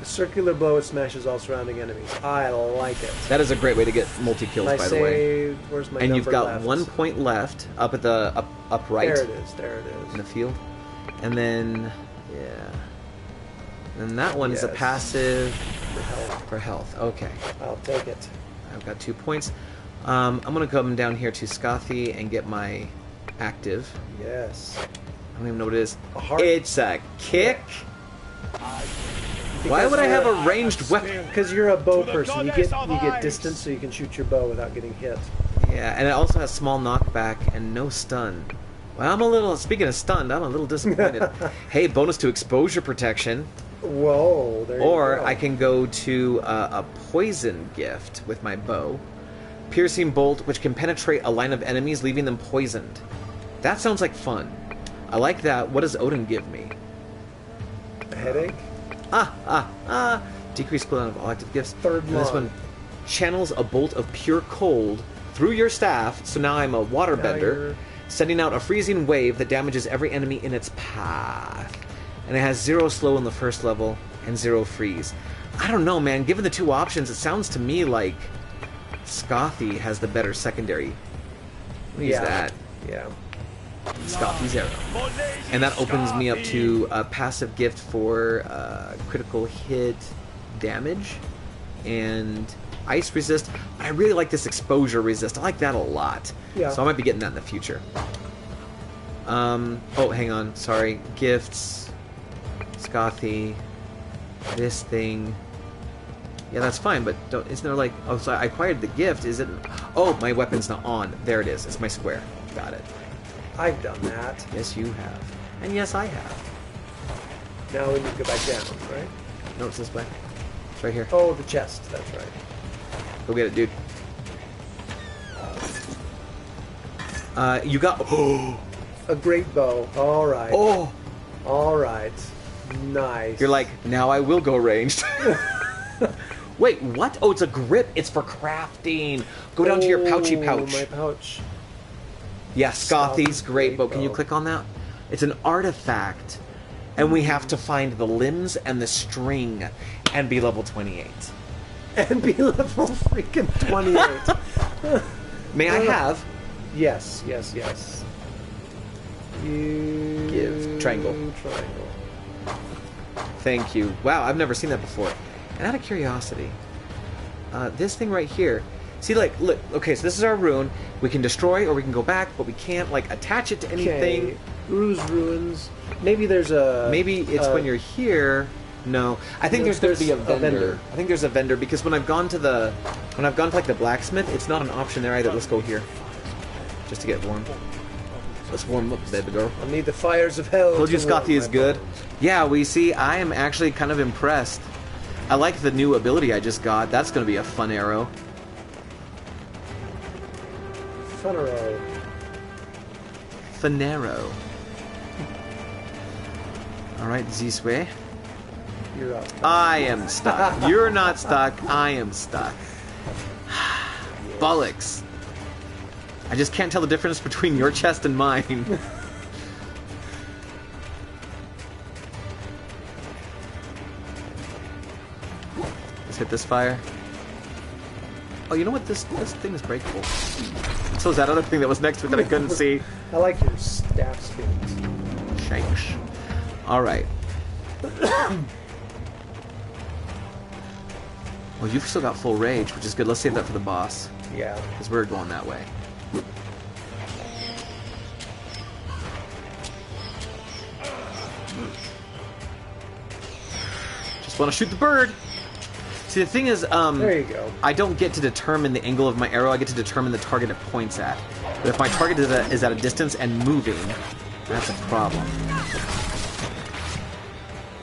The circular blow, it smashes all surrounding enemies. I like it. That is a great way to get multi-kills, And I by the way. where's my And you've number got left? 1 point left up at the up right There it is. in the field. And then, yeah. And that one is a Yes. passive For health. for health. Okay. I'll take it. I've got 2 points. I'm going to come down here to Scothy and get my active. Yes. I don't even know what it is. A heart. It's a kick. Why would I have a ranged weapon? Because you're a bow person, you get distance, so you can shoot your bow without getting hit. Yeah, and it also has small knockback and no stun. Well, speaking of stunned, I'm a little disappointed. Hey, bonus to exposure protection. Whoa, there you Or go. I can go to a poison gift with my bow. Piercing bolt, which can penetrate a line of enemies, leaving them poisoned. That sounds like fun. I like that. What does Odin give me? A headache? Decrease cooldown of all active gifts. Third And this one. one channels a bolt of pure cold through your staff, so now I'm a waterbender, you're- sending out a freezing wave that damages every enemy in its path. And it has 0 slow in the first level and 0 freeze. I don't know, man. Given the 2 options, it sounds to me like Scothy has the better secondary. Let me use that. Yeah. Scothy's arrow. And that opens me up to a passive gift for critical hit damage and ice resist. I really like this exposure resist. I like that a lot. Yeah. So I might be getting that in the future. Oh, hang on. Sorry. Gifts. Scothy. This thing. Yeah, that's fine, but isn't there like... Oh, so I acquired the gift. Is it... Oh, my weapon's not on. There it is. It's my square. Got it. I've done that. Yes, you have. And yes, I have. Now we need to go back down, right? No, it's this way. It's right here. Oh, the chest. That's right. Go get it, dude. You got... Oh! A great bow. All right. Oh! All right. Nice. You're like, now I will go ranged. Wait, what? Oh, it's a grip. It's for crafting. Go down to your pouchy pouch. My pouch. Yeah, Scothy's Scothy's great bow. Can you bow. click on that? It's an artifact. And we have to find the limbs and the string and be level 28. And be level freaking 28. May I have? Yes, yes, yes. You... Give. Triangle. Triangle. Thank you. Wow, I've never seen that before. And out of curiosity, this thing right here. See, like, look. Okay, so this is our rune. We can destroy or we can go back, but we can't like attach it to anything. Okay. Uru's ruins. Maybe there's a. Maybe it's when you're here. No, I think there's going to be a vendor. I think there's a vendor because when I've gone to like the blacksmith, it's not an option there either. Let's go here, just to get warm. Let's warm up, baby girl. I need the fires of hell. Told you to warm Scothy is my good. bones. Yeah, we see. I am actually kind of impressed. I like the new ability I just got. That's going to be a fun arrow. Funero. Finero. All right, this way. You're up. I am stuck. You're not stuck. I am stuck. Bollocks. I just can't tell the difference between your chest and mine. Let's hit this fire. Oh, you know what? This thing is breakable. So is that other thing that was next to it that I couldn't see. I like your staff skins. Shanks. All right. Well, you've still got full rage, which is good. Let's save that for the boss, Yeah. because we're going that way. Just want to shoot the bird. See, the thing is, There you go. I don't get to determine the angle of my arrow. I get to determine the target it points at. But if my target is at a distance and moving, that's a problem.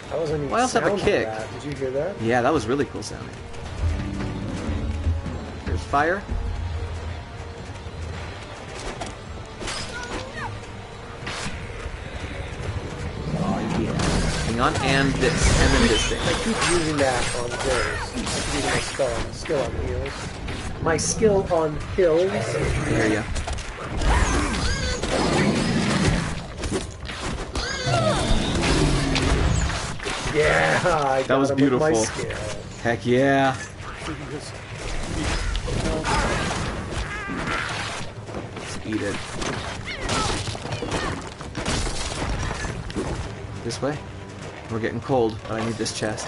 That wasn't even Well, I also have a sound of kick. that. Did you hear that? Yeah, that was really cool sounding. Here's fire. Oh yeah. Hang on, and this, and then this thing. I keep using that on hills. I keep using my skill on hills. My skill on hills. I hear ya. Yeah, I got That was him with my beautiful. skill. Heck yeah. Let's eat it. This way? We're getting cold, but I need this chest.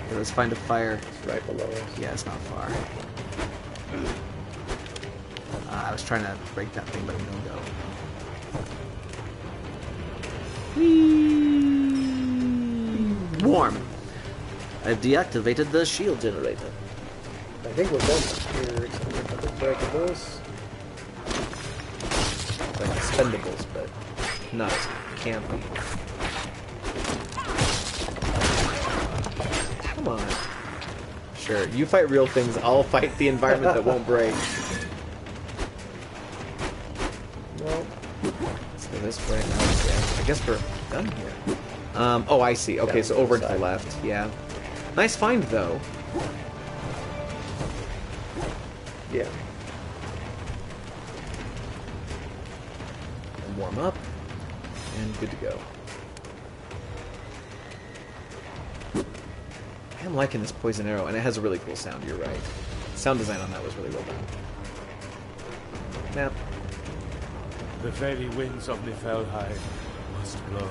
Okay, let's find a fire. Right below us. Yeah, it's not far. I was trying to break that thing, but no go. Warm. I've deactivated the shield generator. I think we're done here. Except for the breakables. Like expendables, but not as campy. Come on. Sure, you fight real things, I'll fight the environment that won't break. No. So this way, I guess we're done here. Oh, I see. Okay, Down so to the over to the side. left. Yeah. Nice find, though. Yeah. And warm up. And good to go. I am liking this poison arrow, and it has a really cool sound, you're right. Sound design on that was really well done. Map. The very winds of Niflheim must blow.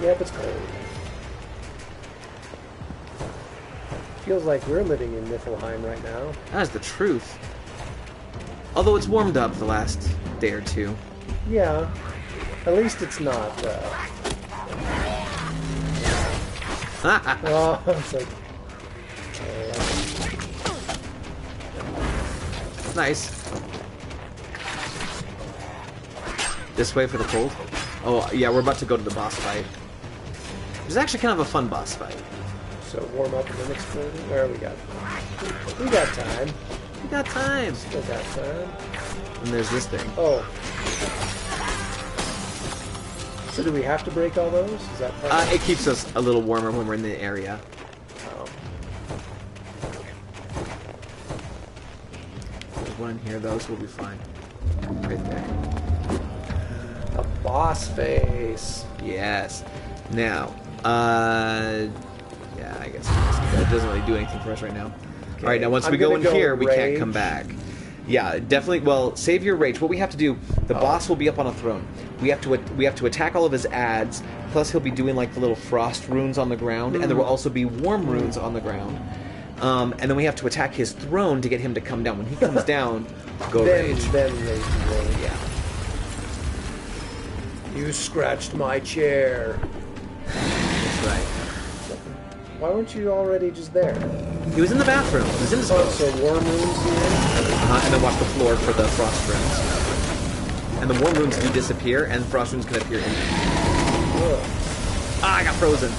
Yep, it's cold. Feels like we're living in Niflheim right now. That is the truth. Although it's warmed up the last day or two. Yeah. At least it's not, Oh, it's like Nice. This way for the cold. Oh, yeah, we're about to go to the boss fight. It's actually kind of a fun boss fight. So warm up in the next one. Where we got? We got time. We got time. Still got time. And there's this thing. Oh. So do we have to break all those? Is that part It keeps us a little warmer when we're in the area. Oh. There's one in here, those will be fine. Right there. A boss face. Yes. Now, yeah, I guess it doesn't really do anything for us right now. Okay. All right, now once we go in here, we can't come back. Yeah, definitely. Well, save your rage. What we have to do, the boss will be up on a throne. We have to attack all of his ads. Plus, he'll be doing like the little frost runes on the ground, and there will also be warm runes on the ground. And then we have to attack his throne to get him to come down. When he comes down, go rage. Then rage. Yeah. You scratched my chair. That's right. Why weren't you already just there? He was in the bathroom. He was in his Oh, boat. so warm rooms here? And then watch the floor for the frost runes. And the warm runes do disappear, and frost runes can appear in there. Ugh. Ah, I got frozen.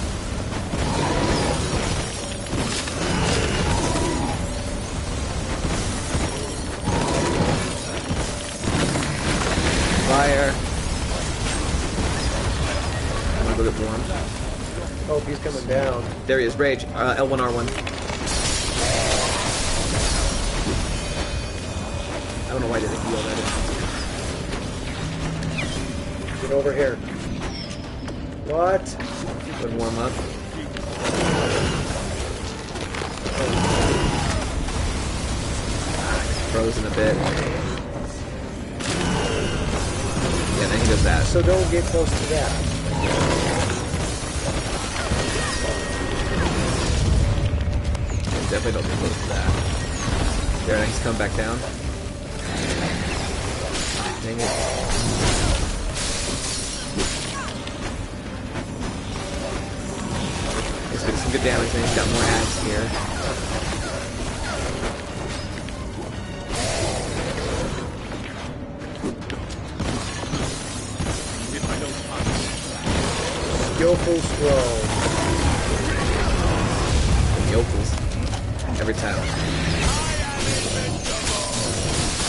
Fire. I'm gonna go get warm. Oh, he's coming down. There he is. Rage. L1, R1. I don't know why I didn't heal that. Get over here. What? Couldn't warm up. Frozen a bit. Yeah, then he does that. So don't get close to that. Definitely don't get close to that. There, now he's coming back down. Dang it. He's getting some good damage, and he's got more ads here. Yokel's throw. Yokels. Every time.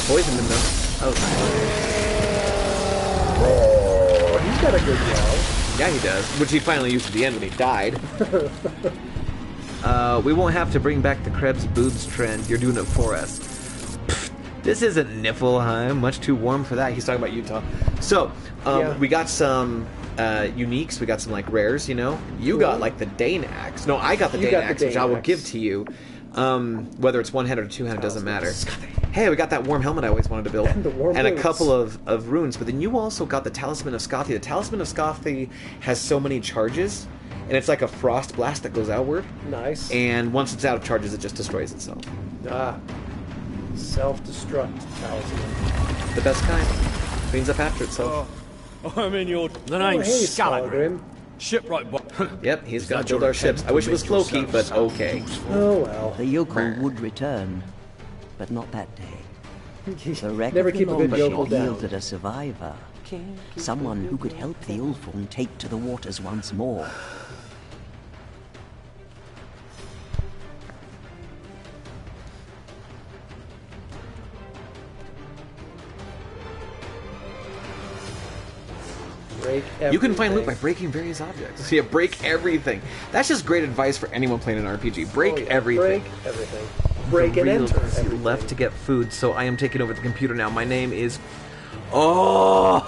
Poisoned him though. That was nice. Oh, he's got a good yell. Yeah, he does. Which he finally used at the end when he died. We won't have to bring back the Krebs boobs trend. You're doing it for us. Pfft, this isn't Niflheim. Much too warm for that. He's talking about Utah. So, we got some uniques. We got some like rares, you know. You got like the Dane axe. No, I got the Dane axe, which I will give to you. Whether it's one-handed or two-handed doesn't matter. Hey, we got that warm helmet I always wanted to build. And a couple of runes. But then you also got the Talisman of Scothi. The Talisman of Scothi has so many charges, and it's like a frost blast that goes outward. Nice. And once it's out of charges, it just destroys itself. Ah. Self-destruct talisman. The best kind. Cleans up after itself. I'm in your... The name's hey, Scalagrim. Scaligrim. Shipwright boy. Yep, he's got to your build our ships. I wish it was attempt to Floki, make but yourself okay. Oh well. The yokel would return, but not that day. The wreck Never of the keep a good longship yokel down. yielded a survivor. Someone who could help the Ulfung take to the waters once more. Break You can find loot by everything. breaking various objects. Yeah, break everything. That's just great advice for anyone playing an RPG. Break Oh, yeah. everything. Break everything. Break and Real enter everything. left to get food, so I am taking over the computer now. My name is... Oh!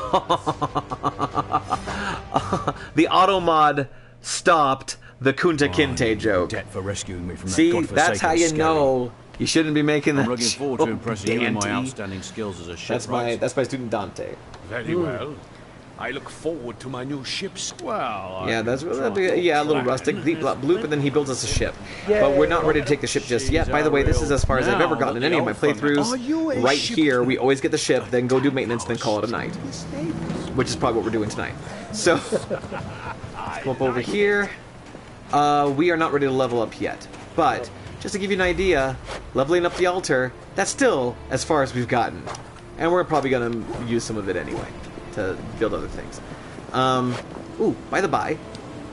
The automod stopped the Kunta Kinte joke. Debt for rescuing me from that See, godforsaken that's how you skelly. know you shouldn't be making that I'm looking forward to joke, impressing you with my Dante. outstanding skills as a shipwright. That's my student Dante. Very well. I look forward to my new ship's... Well, Yeah, that's I'll yeah, a little plan. rustic, deep bloop, and then he builds us a ship. Yay. But we're not ready to take the ship just yet. By the way, this is as far as I've ever gotten in any of my Are you playthroughs. a Right ship- here, we always get the ship, then go do maintenance, then call it a night. Which is probably what we're doing tonight. So, let's come up over here. We are not ready to level up yet, but just to give you an idea, leveling up the altar, that's still as far as we've gotten. And we're probably going to use some of it anyway to build other things. Ooh, by the by,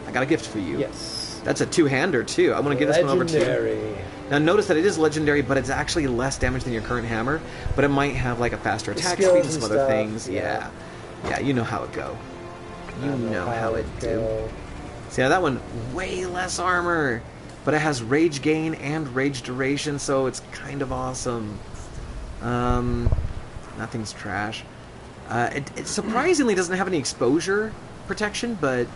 I got a gift for you. Yes. That's a two-hander, too. I'm going to give this one over to you. Legendary. Now, notice that it is legendary, but it's actually less damage than your current hammer. But it might have, like, a faster attack speed and some other stuff, things. Yeah. Yeah, you know how it go. You know how it do. See, now that one, way less armor. But it has rage gain and rage duration, so it's kind of awesome. Nothing's trash. It surprisingly doesn't have any exposure protection, but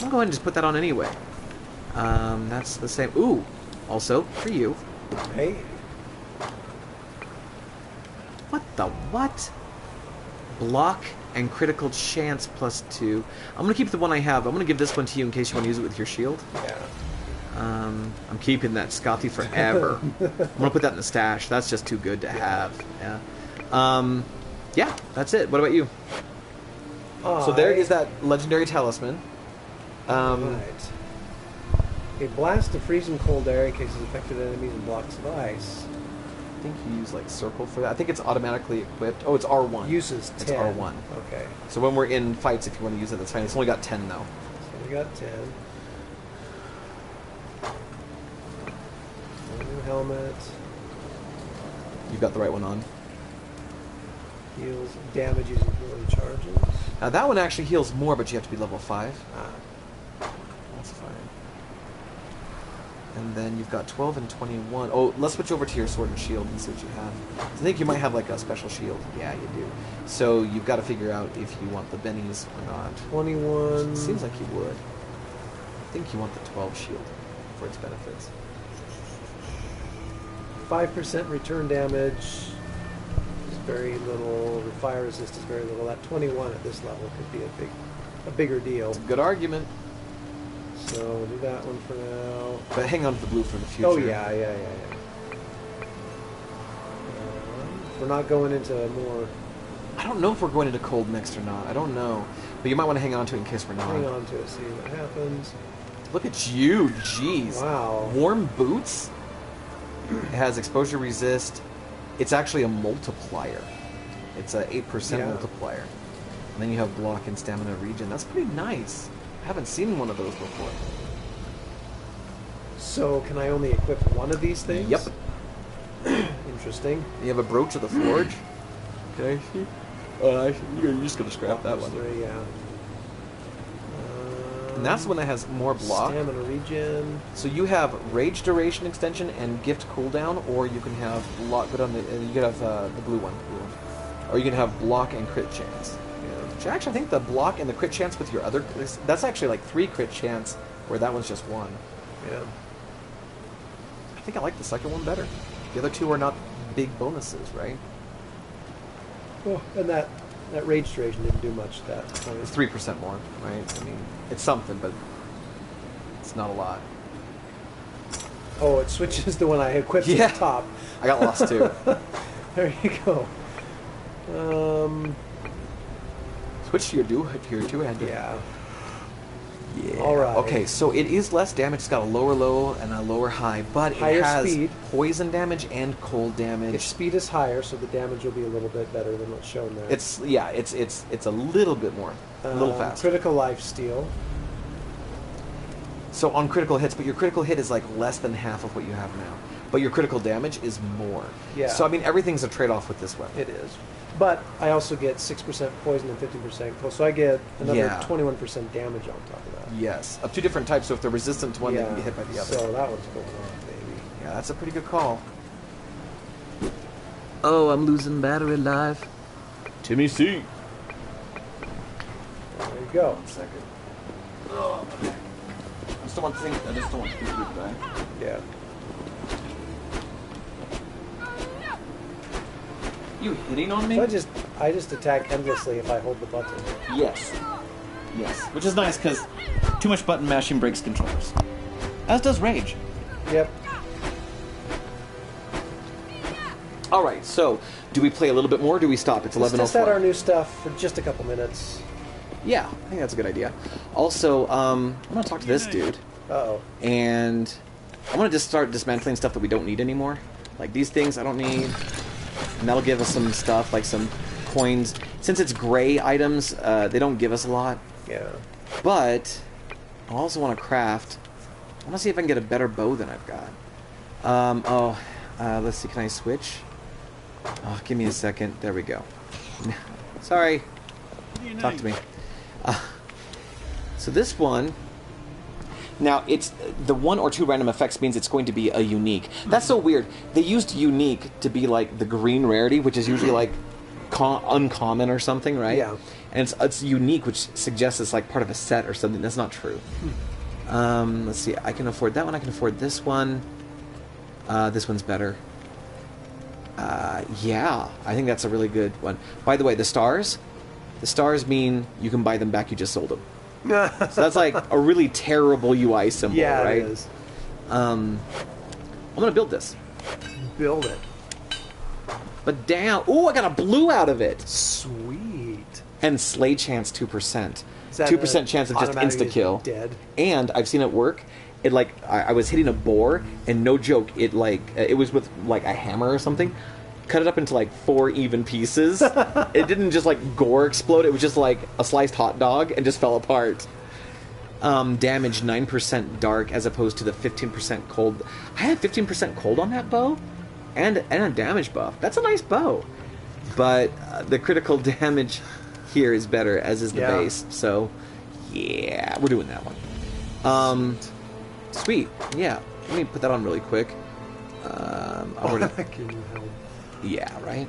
I'll go ahead and just put that on anyway. That's the same. Ooh, also for you. Hey. What the what? Block and critical chance +2. I'm gonna keep the one I have. I'm gonna give this one to you in case you want to use it with your shield. Yeah. I'm keeping that Scotty forever. I'm gonna put that in the stash. That's just too good to have. Yeah. Yeah, that's it. What about you? So there is that legendary talisman. Right. A blast of freezing cold air encases affected enemies and blocks of ice. I think you use like circle for that. I think it's automatically equipped. Oh, it's R1. Uses 10. It's R1. Okay. So when we're in fights, if you want to use it, that's fine. It's only got 10 though. So we got 10. New helmet. You've got the right one on. Heals damage using ability charges. Now that one actually heals more, but you have to be level 5. That's fine. And then you've got 12 and 21. Oh, let's switch over to your sword and shield and see what you have. I think you might have like a special shield. Yeah, you do. So you've got to figure out if you want the bennies or not. 21. Seems like you would. I think you want the 12 shield for its benefits. 5% return damage is very little. The fire resist is very little. That 21 at this level could be a bigger deal. Good argument. So we'll do that one for now. But hang on to the blue for the future. Oh yeah. We're not going into more. I don't know if we're going into cold next or not. I don't know. But you might want to hang on to it in case we're not. Hang on to it, see what happens. Look at you, jeez. Wow. Warm boots. It has exposure resist. It's actually a multiplier. It's a 8% multiplier. And then you have block and stamina regen. That's pretty nice. I haven't seen one of those before. So can I only equip one of these things? Yep. Interesting. You have a brooch of the forge. Can I see? Oh, you're just gonna scrap that one. Yeah. And that's the one that has more block. Stamina regen. So you have rage duration extension and gift cooldown, or you can have block. But on the you can have the blue one, or you can have block and crit chance. Which actually, I think the block and the crit chance with your other that's actually like 3 crit chance, where that one's just 1. Yeah. I think I like the second one better. The other two are not big bonuses, right? Well, and that rage duration didn't do much that time. It's 3% more, right? I mean, it's something, but it's not a lot. Oh, it switches the one I equipped at the top. I got lost too. There you go. Switch to your two-hander. Yeah. Yeah. All right. Okay, so it is less damage. It's got a lower low and a lower high, but Higher it has speed. poison damage and cold damage. Its speed is higher, so the damage will be a little bit better than what's shown there. It's a little bit more, a little faster. Critical life steal. So on critical hits, but your critical hit is like less than half of what you have now. But your critical damage is more. Yeah. So I mean, everything's a trade-off with this weapon. It is. But I also get 6% poison and 15% cold, so I get another 21% damage on top of that. Yes, of 2 different types. So if they're resistant to one, they can get hit by the other. So that one's going on, baby. Yeah, that's a pretty good call. Oh, I'm losing battery life. Timmy C. There you go. 1 second. Oh, okay. I just don't want to think to die. Yeah. You hitting on me? So I just attack endlessly if I hold the button. Yes. Yes. Which is nice because too much button mashing breaks controllers. As does rage. Yep. Alright, so do we play a little bit more or do we stop? It's 11:04. Let's test out our new stuff for just a couple minutes. Yeah, I think that's a good idea. Also, I'm going to talk to this dude. Uh-oh. And I want to just start dismantling stuff that we don't need anymore. Like these things I don't need. And that'll give us some stuff, like some coins. Since it's gray items, they don't give us a lot. Yeah. But I also want to craft. I want to see if I can get a better bow than I've got. Let's see. Can I switch? Oh, give me a second. There we go. Sorry. Talk to me. So this one. Now, it's the 1 or 2 random effects means it's going to be a unique. That's so weird. They used unique to be like the green rarity, which is usually like uncommon or something, right? Yeah. And it's unique, which suggests it's like part of a set or something. That's not true. Let's see. I can afford that one. I can afford this one. This one's better. Yeah, I think that's a really good one. By the way, the stars mean you can buy them back. You just sold them. So that's like a really terrible UI symbol, Yeah, right? it is. I'm gonna build this. Build it. But damn, ooh, I got a blue out of it. Sweet. And slay chance 2%. Is that 2% chance of just automatically insta kill. Dead. And I've seen it work. It like I was hitting a boar, and no joke, it like it was with like a hammer or something. Cut it up into like 4 even pieces. It didn't just like gore explode. It was just like a sliced hot dog and just fell apart. Damage 9% dark as opposed to the 15% cold. I had 15% cold on that bow, and a damage buff. That's a nice bow, but the critical damage here is better, as is the base. So yeah, we're doing that one. Sweet. Yeah, let me put that on really quick. Can you help? Yeah, right?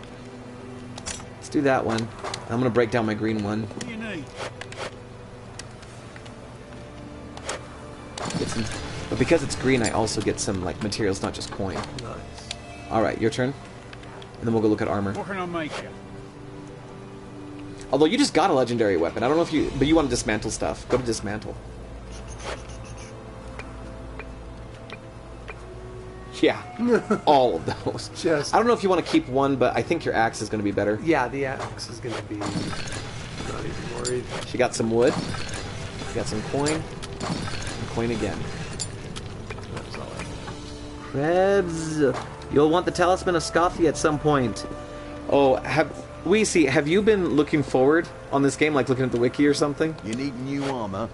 Let's do that one. I'm going to break down my green one. What do you need? Get some, but because it's green, I also get some like materials, not just coin. Nice. Alright, your turn. And then we'll go look at armor. What can I make you? Although you just got a legendary weapon. I don't know if you... But you want to dismantle stuff. Go to dismantle. Yeah. All of those. Just... I don't know if you want to keep one, but I think your axe is going to be better. Yeah, the axe is going to be... Not even worried. She got some wood. She got some coin. And coin again. That's all I Krebs, you'll want the Talisman of Scoffy at some point. Oh, have you been looking forward on this game, like looking at the wiki or something? You need new armor.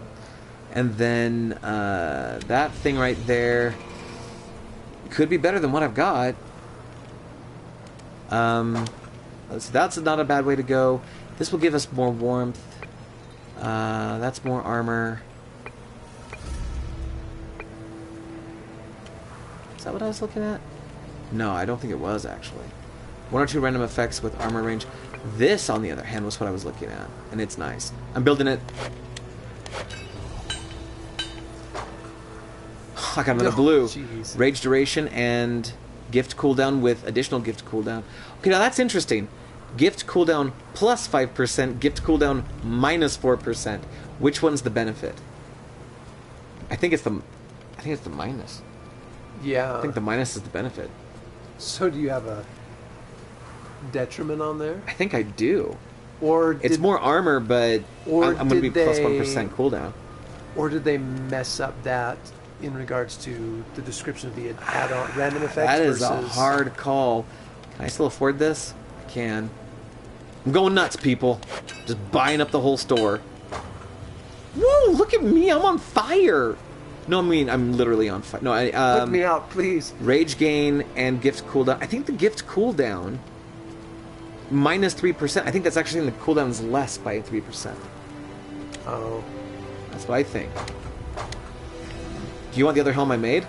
And then that thing right there could be better than what I've got. So that's not a bad way to go. This will give us more warmth. That's more armor. Is that what I was looking at? No, I don't think it was, actually. 1 or 2 random effects with armor range. This, on the other hand, was what I was looking at. And it's nice. I'm building it. I got another blue. Jeez. Rage duration and gift cooldown with additional gift cooldown. Okay, now that's interesting. Gift cooldown plus 5%, gift cooldown minus 4%. Which one's the benefit? I think it's the minus. Yeah. I think the minus is the benefit. So do you have a detriment on there? I think I do. Or It's more armor, but or I'm going to be did plus they- 1% cooldown. Or did they mess up that in regards to the description of the add-on random effects? That is a versus... hard call. Can I still afford this? I can. I'm going nuts, people. Just buying up the whole store. Woo! Look at me. I'm on fire. No, I mean, I'm literally on fire. No, Put me out, please. Rage gain and gift cooldown. I think the gift cooldown minus 3%. I think that's actually the cooldown is less by 3%. Oh. That's what I think. Do you want the other helm I made?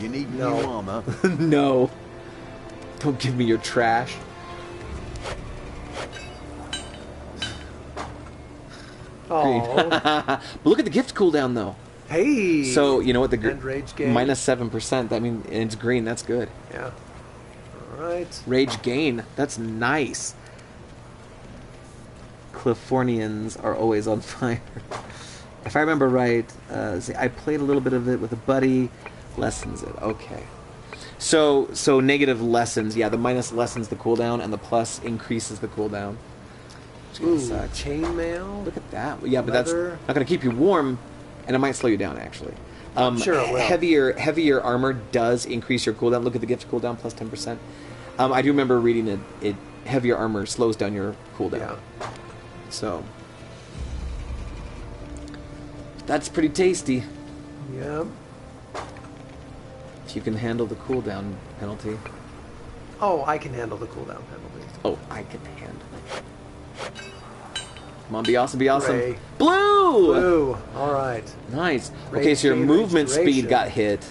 You need No. new armor. No. Don't give me your trash. Oh. But look at the gift cooldown, though. Hey. So, you know what? And rage gain. Minus 7%. That means it's green. That's good. Yeah. All right. Rage gain. That's nice. Californians are always on fire. If I remember right, see, I played a little bit of it with a buddy. Lessens it. Okay. So negative lessens. Yeah, the minus lessens the cooldown, and the plus increases the cooldown. Which Ooh, kinda sucks. chainmail. Look at that. Yeah, but Leather. that's not going to keep you warm, and it might slow you down, actually. Sure it will. Heavier armor does increase your cooldown. Look at the gift cooldown plus 10%. I do remember reading it. Heavier armor slows down your cooldown. Yeah. So that's pretty tasty. Yeah. If you can handle the cooldown penalty. Oh, I can handle the cooldown penalty. Oh, I can handle it. Come on, be awesome, be awesome. Ray. Blue! Blue. All right. Nice. Rage Okay, so your gain, movement restoration. speed got hit.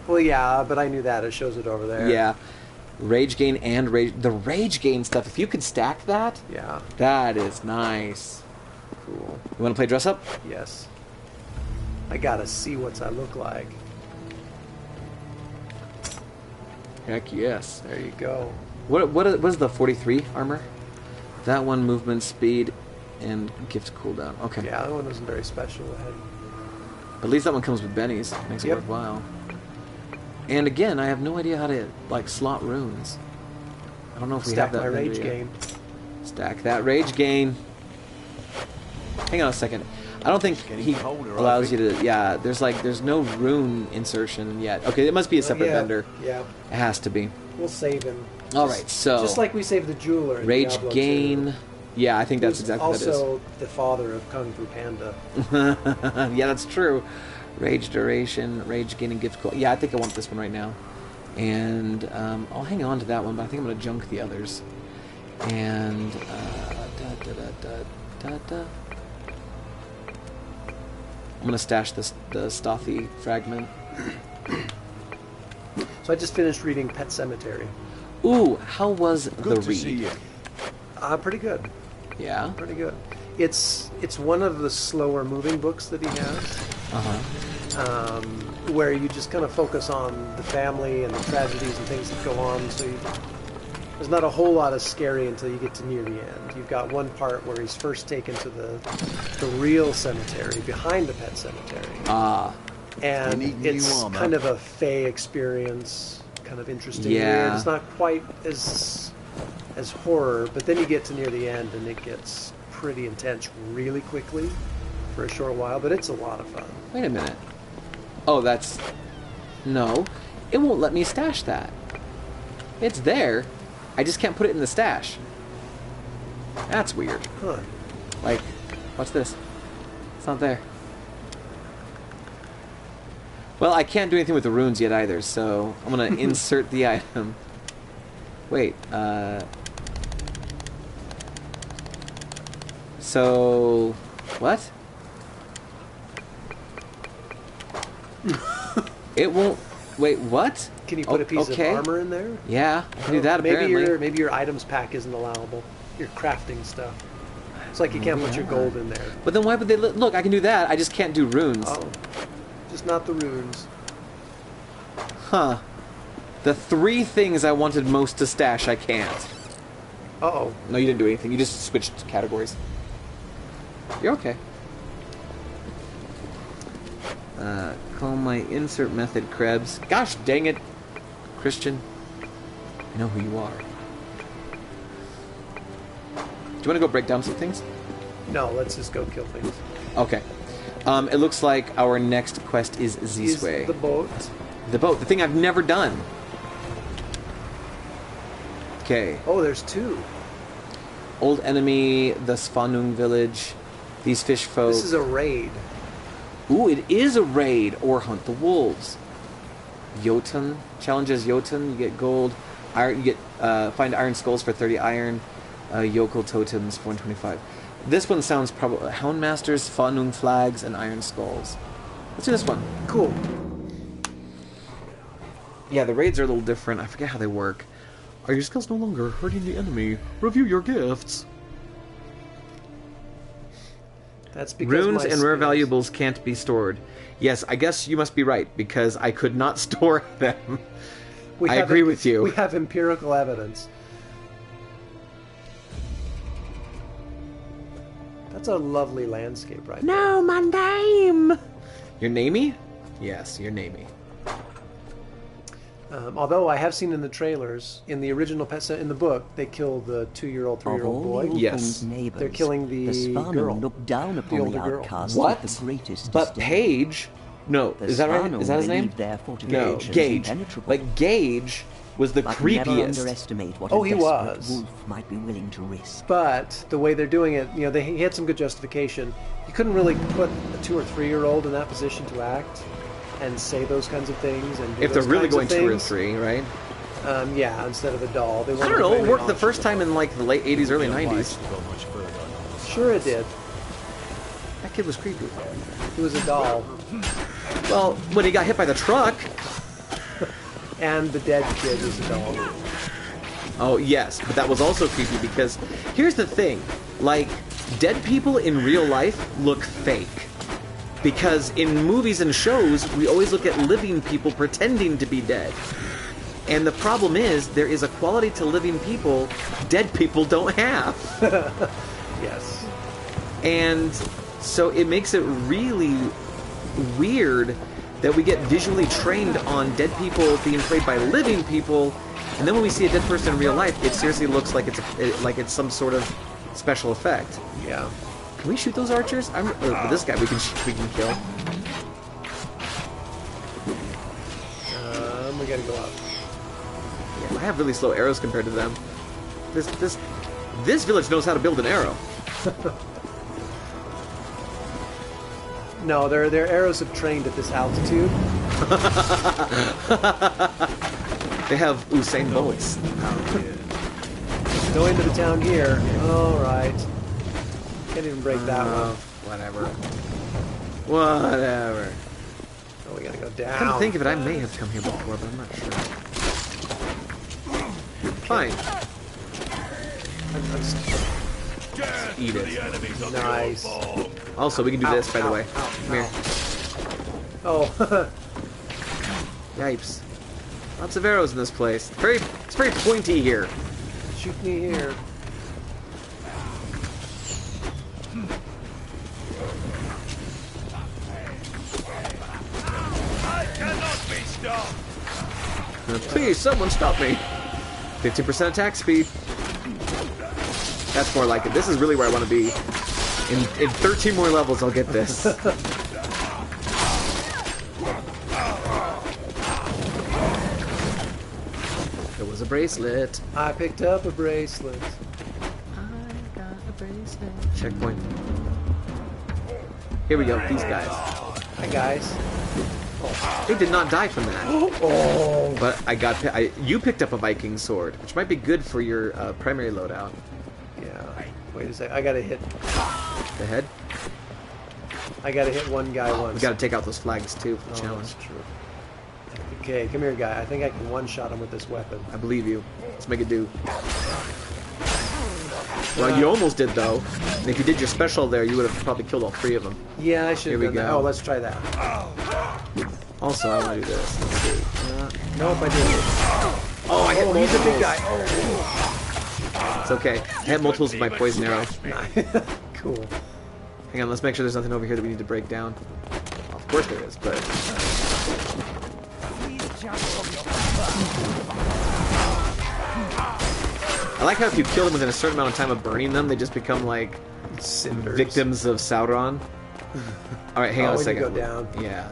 Well, yeah, but I knew that. It shows it over there. Yeah. Rage gain and rage... The rage gain stuff, if you could stack that, Yeah. that is nice. Cool. You want to play dress up? Yes. I gotta see what I look like. Heck yes. There you go. What is the 43 armor? That one, movement speed and gift cooldown. Okay. Yeah, that one wasn't very special. But at least that one comes with bennies. Makes it Yep. worthwhile. And again, I have no idea how to slot runes. I don't know if we Stack have that. my rage yet. gain. Stack that rage gain. Hang on a second. I don't think he colder, allows I you to. Yeah, there's no rune insertion yet. Okay, it must be a separate Yeah, vendor. Yeah. It has to be. We'll save him. All right, so Just like we saved the jeweler in rage Diablo gain. 2. Yeah, I think that's Who's exactly what also the father of Kung Fu Panda. that is. Yeah, that's true. Rage duration, rage gain, and gift cool. Yeah, I think I want this one right now. And I'll hang on to that one, but I think I'm going to junk the others. And I'm going to stash the Stothy fragment. So I just finished reading Pet Cemetery. Ooh, how was the Good to read? see you. Pretty good. Yeah? Pretty good. It's one of the slower moving books that he has, Uh-huh. where you just kind of focus on the family and the tragedies and things that go on. So there's not a whole lot of scary until you get to near the end. You've got one part where he's first taken to the real cemetery behind the pet cemetery. Ah. And You need new it's armor. kind of a fey experience, kind of interesting. Yeah. Weird. It's not quite as horror, but then you get to near the end and it gets pretty intense really quickly for a short while, but it's a lot of fun. Wait a minute. Oh, that's... No. It won't let me stash that. It's there. I just can't put it in the stash. That's weird. Huh. Like, what's this? It's not there. Well, I can't do anything with the runes yet either, so I'm gonna insert the item. Wait, so... What? It won't... Wait, what? Can you put a piece okay. of armor in there? Yeah, I can do that apparently. Maybe your items pack isn't allowable. Your crafting stuff. It's like you can't put your gold in there. But then why would they... Look, I can do that, I just can't do runes. Oh. Just not the runes. Huh. The three things I wanted most to stash, I can't. Uh-oh. No, you didn't do anything. You just switched categories. You're okay. Call my insert method Krebs. Gosh dang it, Christian. I know who you are. Do you want to go break down some things? No, let's just go kill things. Okay. It looks like our next quest is Is Zisway. the boat. The boat. The thing I've never done. Okay. Oh, there's two. Old enemy, the Svanung village. These fish folk. This is a raid. Ooh, it is a raid, or hunt the wolves. Jotun challenges Jotun. You get gold. Iron. You get find iron skulls for 30 iron. Yokel totems for 125. This one sounds probably Houndmasters, Fanung flags, and iron skulls. Let's do this one. Cool. Yeah, the raids are a little different. I forget how they work. Are your skills no longer hurting the enemy? Review your gifts. That's because Runes my and rare skills- valuables can't be stored. Yes, I guess you must be right, because I could not store them. I have agree with you. We have empirical evidence. That's a lovely landscape right there. No, my name! Your namey? Yes, your namey. Although I have seen in the trailers, in the original in the book, they kill the 2-year-old, Of 3-year-old all boy. the Yes. Ulfrund's neighbors, They're killing the Svanum girl. look down upon older the girl. outcast What? with the greatest But disdain. Paige No, The is that right? Svanur Is that his name? believed their No, fortifications Gage. impenetrable. Like Gage was the But never creepiest. underestimate what Oh, a he desperate was. wolf might be willing to risk. But the way they're doing it, you know, he had some good justification. You couldn't really put a 2 or 3-year-old in that position to act and say those kinds of things. And do If they're those really kinds going of 2 or things. 3, right? Yeah, instead of a doll. They I wanted don't to know. bring It an worked the option. first time in like the late 80s, early 90s. Sure, it did. That kid was creepy. He was a doll, Well, when he got hit by the truck. and the dead kid was a doll. Oh, yes, but that was also creepy because here's the thing. Like, dead people in real life look fake. Because in movies and shows, we always look at living people pretending to be dead. And the problem is, there is a quality to living people dead people don't have. Yes. And so it makes it really weird that we get visually trained on dead people being played by living people, and then when we see a dead person in real life, it seriously looks like it's some sort of special effect. Yeah. Can we shoot those archers? This guy we can kill. We gotta go up. Yeah, I have really slow arrows compared to them. This village knows how to build an arrow. No, their arrows have trained at this altitude. They have Usain Bolts. Go into the town here. All right. Can't even break that one. Whatever. Whatever. Oh, we gotta go Come down. to think of it, I may have come here before, but I'm not sure. Fine. Eat it. Nice. Also, we can do this, by the way. Come here. Oh, Yipes. Lots of arrows in this place. It's very pointy here. shoot me here. I cannot be stopped. Please, someone stop me. 50% attack speed. That's more like it. This is really where I want to be. In 13 more levels, I'll get this. It was a bracelet. I picked up a bracelet. I got a bracelet. Checkpoint. Here we go. These guys. Hi, guys. They did not die from that. Oh. But you picked up a Viking sword, which might be good for your primary loadout. Yeah. Wait a sec. I gotta hit. The head. I gotta hit one guy once. We got to take out those flags too for the Oh, challenge. that's true. Okay, come here, guy. I think I can one-shot him with this weapon. I believe you. Let's make it do. Well, you almost did though. And if you did your special there, you would have probably killed all 3 of them. Yeah, I should have Here we done that. go. Oh, let's try that. Also, I want to do this. Let's see. Nope, I didn't. Oh, I hit Oh, he's a big multiples. guy. It's okay. I had multiples with my poison arrow. Oh. Cool. Hang on, let's make sure there's nothing over here that we need to break down. Well, of course there is, but... I like how if you kill them within a certain amount of time of burning them, they just become like Cinders. victims of Sauron. Alright, hang on a when you second. go down. Yeah.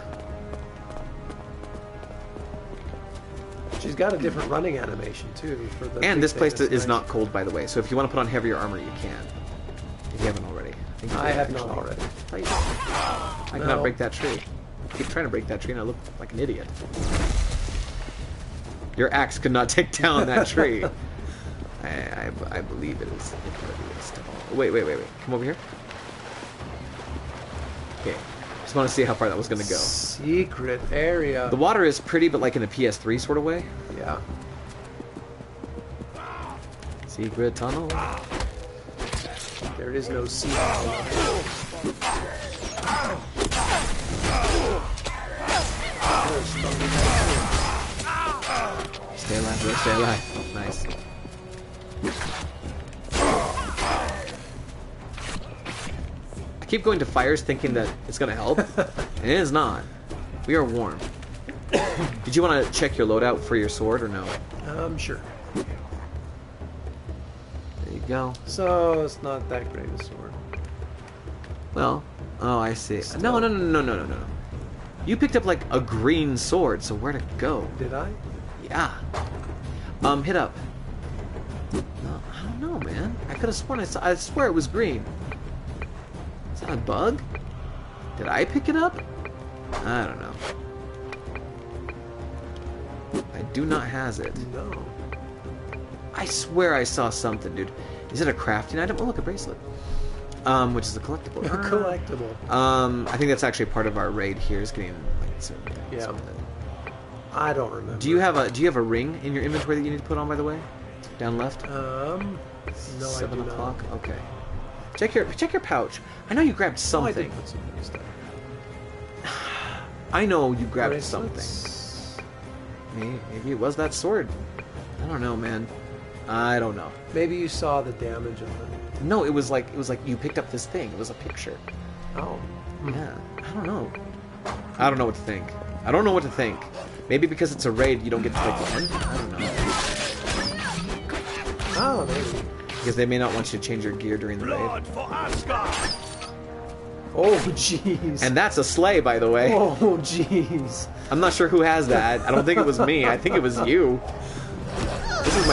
She's got a different running animation too. For the And this place That's is nice. not cold, by the way, so if you want to put on heavier armor, you can. If you haven't already. think you I did, have not actually. already. I cannot No. break that tree. I keep trying to break that tree and I look like an idiot. Your axe could not take down that tree. I believe it is. Wait. Come over here. Okay. Just want to see how far that was going to go. Secret area. The water is pretty, but like in a PS3 sort of way. Yeah. Secret tunnel. There is no secret. Stay alive, bro. Stay alive. Nice. I keep going to fires thinking that it's going to help, and it is not. We are warm. Did you want to check your loadout for your sword or no? Sure. There you go. So it's not that great a sword. Well, oh, I see. Still. No. You picked up like a green sword, so where'd it go? Did I? Yeah. Hit up. No, I don't know, man. I could have sworn I swear it was green. Is that a bug? Did I pick it up? I don't know. I do not has it. No. I swear I saw something, dude. Is it a crafting item? Oh, look, a bracelet. Which is a collectible. A collectible. I think that's actually part of our raid here, is getting like certain things. Yeah. I don't remember. Do you have a ring in your inventory that you need to put on, by the way? Down left? No, 7 I do o'clock? not. Okay. Check your pouch. I know you grabbed Oh, I something. did put some new stuff. I know you grabbed Bracelets. something. Maybe it was that sword. I don't know, man. I don't know. Maybe you saw the damage on it. No, it was like you picked up this thing. It was a picture. Oh. Yeah. I don't know. I don't know what to think. I don't know what to think. Maybe because it's a raid, you don't get to like the end. I don't know. Oh, maybe. Because they may not want you to change your gear during the raid. Blood for Asgard! Oh, jeez. And that's a sleigh, by the way. Oh, jeez. I'm not sure who has that. I don't think it was me. I think it was you. This is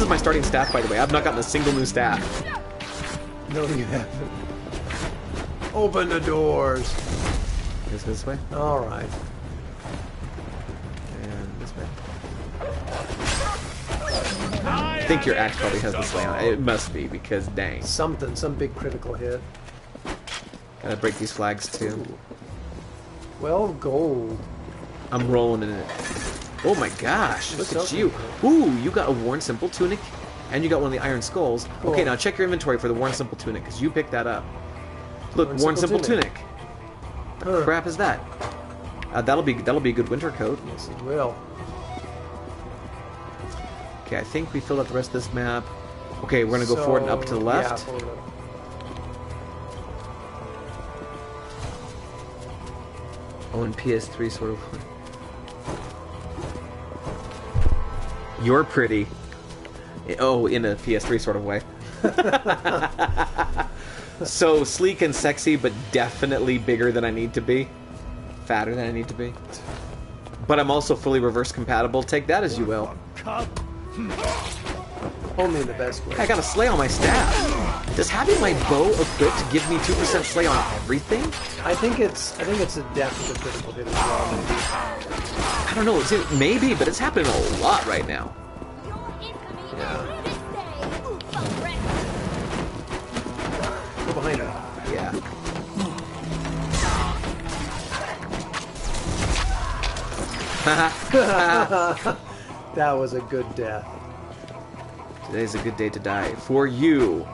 my starting staff, by the way. I've not gotten a single new staff. No, you haven't. Open the doors. Goes this way All right. and this way. I think your axe probably has the sleigh on it. It must be, because dang. Some big critical hit. Gotta break these flags too. 12 gold. I'm rolling in it. Oh my gosh, look Yourself at you. Ooh, you got a Worn Simple Tunic, and you got one of the Iron Skulls. Cool. Okay, now check your inventory for the Worn Simple Tunic, because you picked that up. Look, Worn Simple Tunic. What Huh. crap is that? That'll be a good winter coat. Yes, it will. Okay, I think we filled out the rest of this map. Okay, we're gonna go forward and up to the left. Yeah, forward up. Oh, and PS3 sort of. You're pretty. Oh, in a PS3 sort of way. So sleek and sexy, but definitely bigger than I need to be. Fatter than I need to be. But I'm also fully reverse compatible. Take that as you will. Only in the best way. I got a sleigh on my staff. Does having my bow equipped give me 2% sleigh on everything? I think it's a death with a critical hit as well. Maybe. I don't know. Maybe, but it's happening a lot right now. Yeah. Go behind her. Yeah. That was a good death. Today's a good day to die. For you.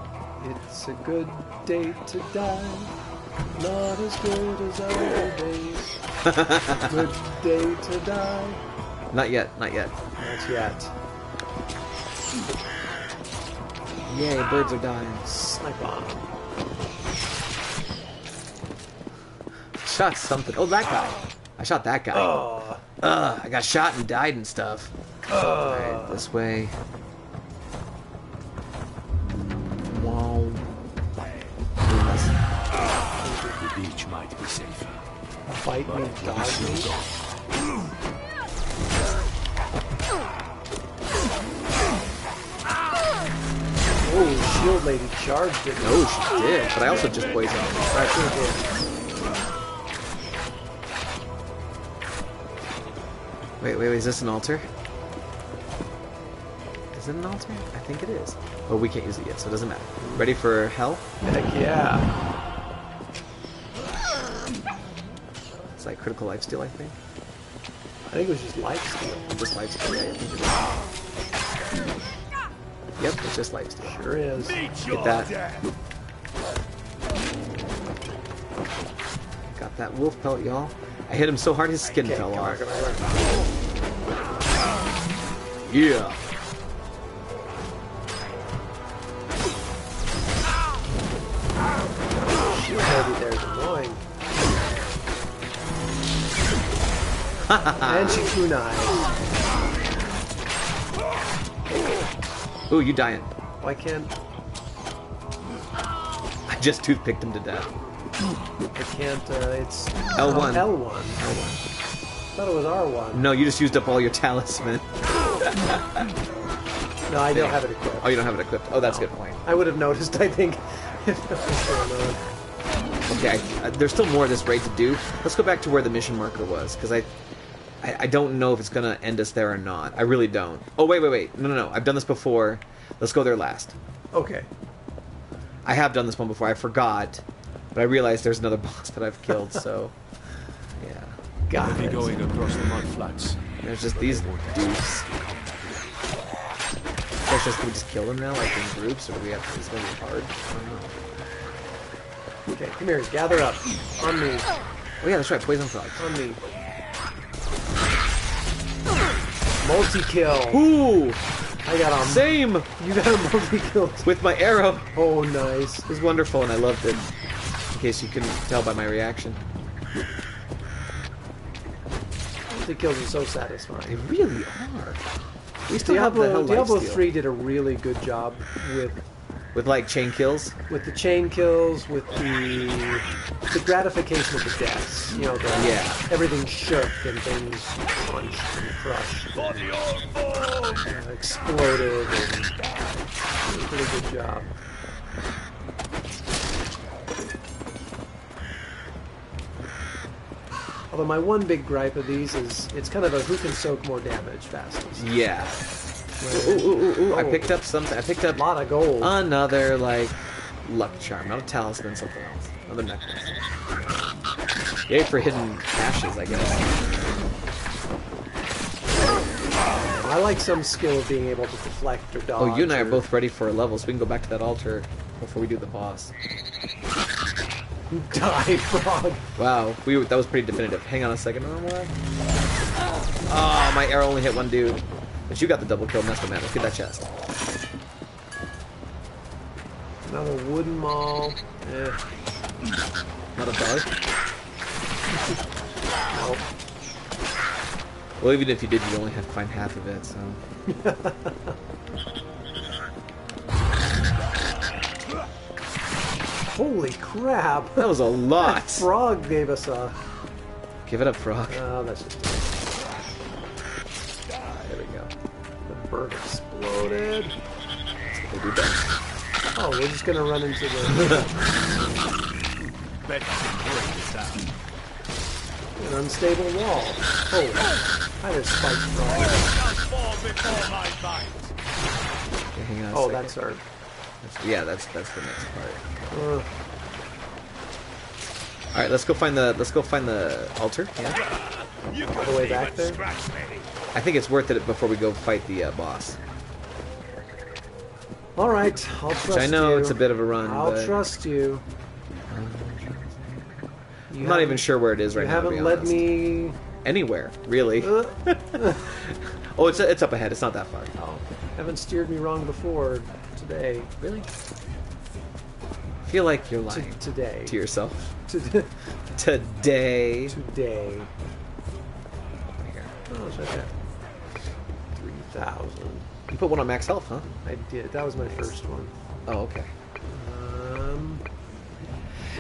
It's a good day to die. Not as good as other days. Good day to die. Not yet, not yet. Not yet. Yay, birds are dying. Snipe on. Shot something. Oh, that guy. I shot that guy. Oh. I got shot and died and stuff. Alright, this way. Wow. The beach might be safer. Bite me, dog me. Oh, shield lady charged it. No, she did. But I also just poisoned her. I should have Wait, is this an altar? Is it an altar? I think it is. Oh, we can't use it yet, so it doesn't matter. Ready for hell? did. Heck yeah. It's like critical lifesteal, I think. I think it was just lifesteal. Just lifesteal, yeah, I think it is. Yep, it's just lifesteal. Sure is. Get that. Got that wolf pelt, y'all. I hit him so hard his skin Okay, fell come on, off. come on, come on. Yeah. Shield lady there's annoying. And she kunai. Ooh, you dying. Why can't... I just toothpicked him to death. I can't. It's L1. L1. L1. Thought it was R1. No, you just used up all your talisman. No, I don't have it equipped. Oh, you don't have it equipped. Oh, that's a good point. I would have noticed, I think, if that was going on. Okay, there's still more of this raid to do. Let's go back to where the mission marker was, because I don't know if it's going to end us there or not. I really don't. Oh, wait. No. I've done this before. Let's go there last. Okay. I have done this one before. I forgot, but I realized there's another boss that I've killed, so... Yeah. Got We'll be it. going across the mud flats. There's just these dudes. Can we just kill them now, like in groups, or do we have to... It's going to be hard? I don't know. Okay, come here. Gather up. On me. Oh yeah, that's right. Poison frogs. On me. Multi-kill. Ooh! I got a... Same! You got a multi-kill. With my arrow. Oh, nice. It was wonderful, and I loved it. In case you couldn't tell by my reaction. Multi-kills are so satisfying. They really are. We still have the hell Diablo lifesteal. 3 did a really good job With like chain kills. with the chain kills, with the gratification of the deaths. You know, everything shook and things punched and crushed, and, exploded, and did a pretty good job. Although my one big gripe of these is it's kind of a who can soak more damage fastest. Yeah. Where- Ooh. I Oh. picked up something. I picked up A lot of gold. another, like, luck charm. Not a talisman, something else. Another necklace. Yay for hidden caches, I guess. I like some skill of being able to deflect or dodge. Oh, you and I are or- both ready for a level, so we can go back to that altar before we do the boss. Die, frog. Wow, that was pretty definitive. Hang on a second. Oh, my arrow only hit one dude. But you got the double kill, and that's what matters. Get that chest. Another wooden maul. Not a bug? Nope. Well, even if you did, you'd only have to find half of it, so... Holy crap. That was a lot! That frog gave us a... Give it up, frog. Oh, that's just... There we go. The bird exploded. We'll do that. Oh, we're just gonna run into the... Bet you can break it down. an unstable wall. Oh, I just spiked frog. Okay, hang on a Oh, second. that's our... Yeah, that's the next part. All right, let's go find the altar. Yeah. all the way back there. I think it's worth it before we go fight the boss. All right, I'll trust you. Which I know it's a bit of a run. I'll but trust you. I'm not even sure where it is right You now. to be haven't led honest. me. Anywhere, really. Oh, it's up ahead. It's not that far. Oh, haven't steered me wrong before today. Really? I feel like you're lying Today. to yourself. Today. Today. Today. Here. Oh, it's right there. 3,000. You put one on max health, huh? I did. That was my first one. Oh, okay. Um,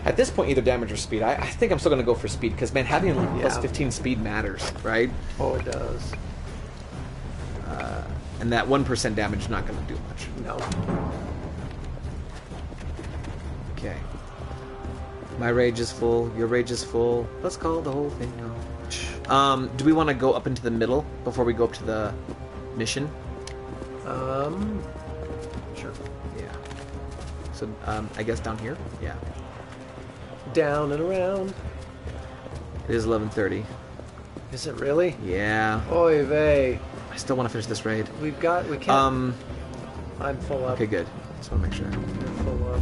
At this point, either damage or speed. I think I'm still going to go for speed, because, man, having plus Yeah. 15 speed matters, right? oh, it does. And that 1% damage is not going to do much. No. Okay. My rage is full. Your rage is full. Let's call the whole thing out. Do we want to go up into the middle before we go up to the mission? Sure. Yeah. So, I guess down here? Yeah. Down and around. It is 11:30. Is it really? Yeah. Oy vey. I still want to finish this raid. We can't. I'm full up. Okay, good. Just want to make sure. I'm full up.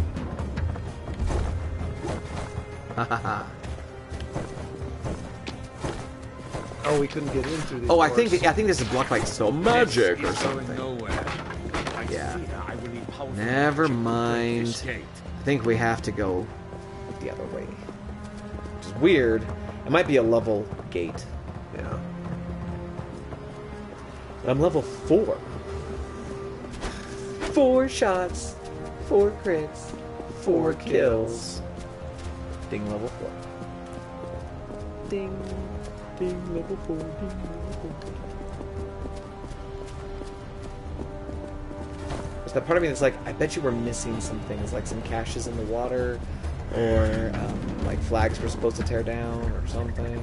Oh, we couldn't get in through these Oh, I doors. think this is blocked by some magic or It's going something. nowhere. I Yeah. fear I will need powerful Never magic to break mind. this gate. I think we have to go the other way. Which is weird. It might be a level gate. Yeah. But I'm level 4. 4 shots, 4 crits, 4 kills. Ding level 4. Ding. Ding level 4. Ding level 4. There's that part of me that's like, I bet you we're missing some things, like some caches in the water, or like flags we're supposed to tear down, or something.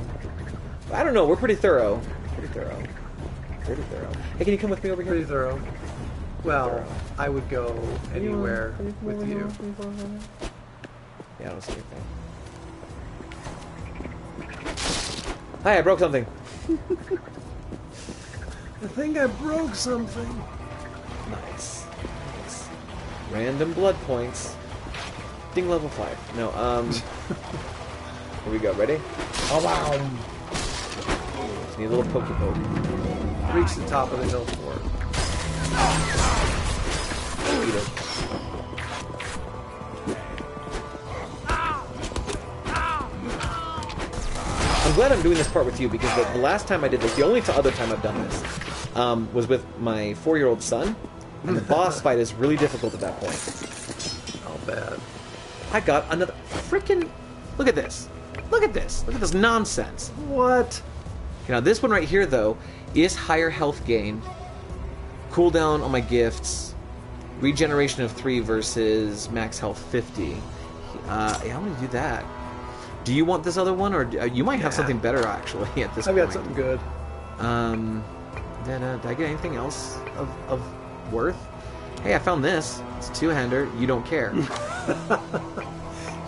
But I don't know. We're pretty thorough. Pretty thorough. Pretty thorough. Hey, can you come with me over here? Pretty thorough. Well, I would go anywhere with you. Yeah, I don't see anything. Hi, I broke something. I think I broke something. Nice. Nice. Random blood points. Ding level 5. No, here we go. Ready? Oh, wow. Just need a little pokey poke. Reach the top of the hill for it. Eat it. I'm glad I'm doing this part with you because the last time I did this, the only other time I've done this, was with my 4-year-old son, and the boss fight is really difficult at that point. Oh, bad. I got another freaking... Look at this. Look at this. Look at this nonsense. What? Okay, now this one right here, though, is higher health gain, cooldown on my gifts, regeneration of 3 versus max health 50. Yeah, I'm going to do that. Do you want this other one, or you might have something better, actually, at this point. I've got something good. Did I get anything else of worth? Hey, I found this. It's a 2-hander. You don't care.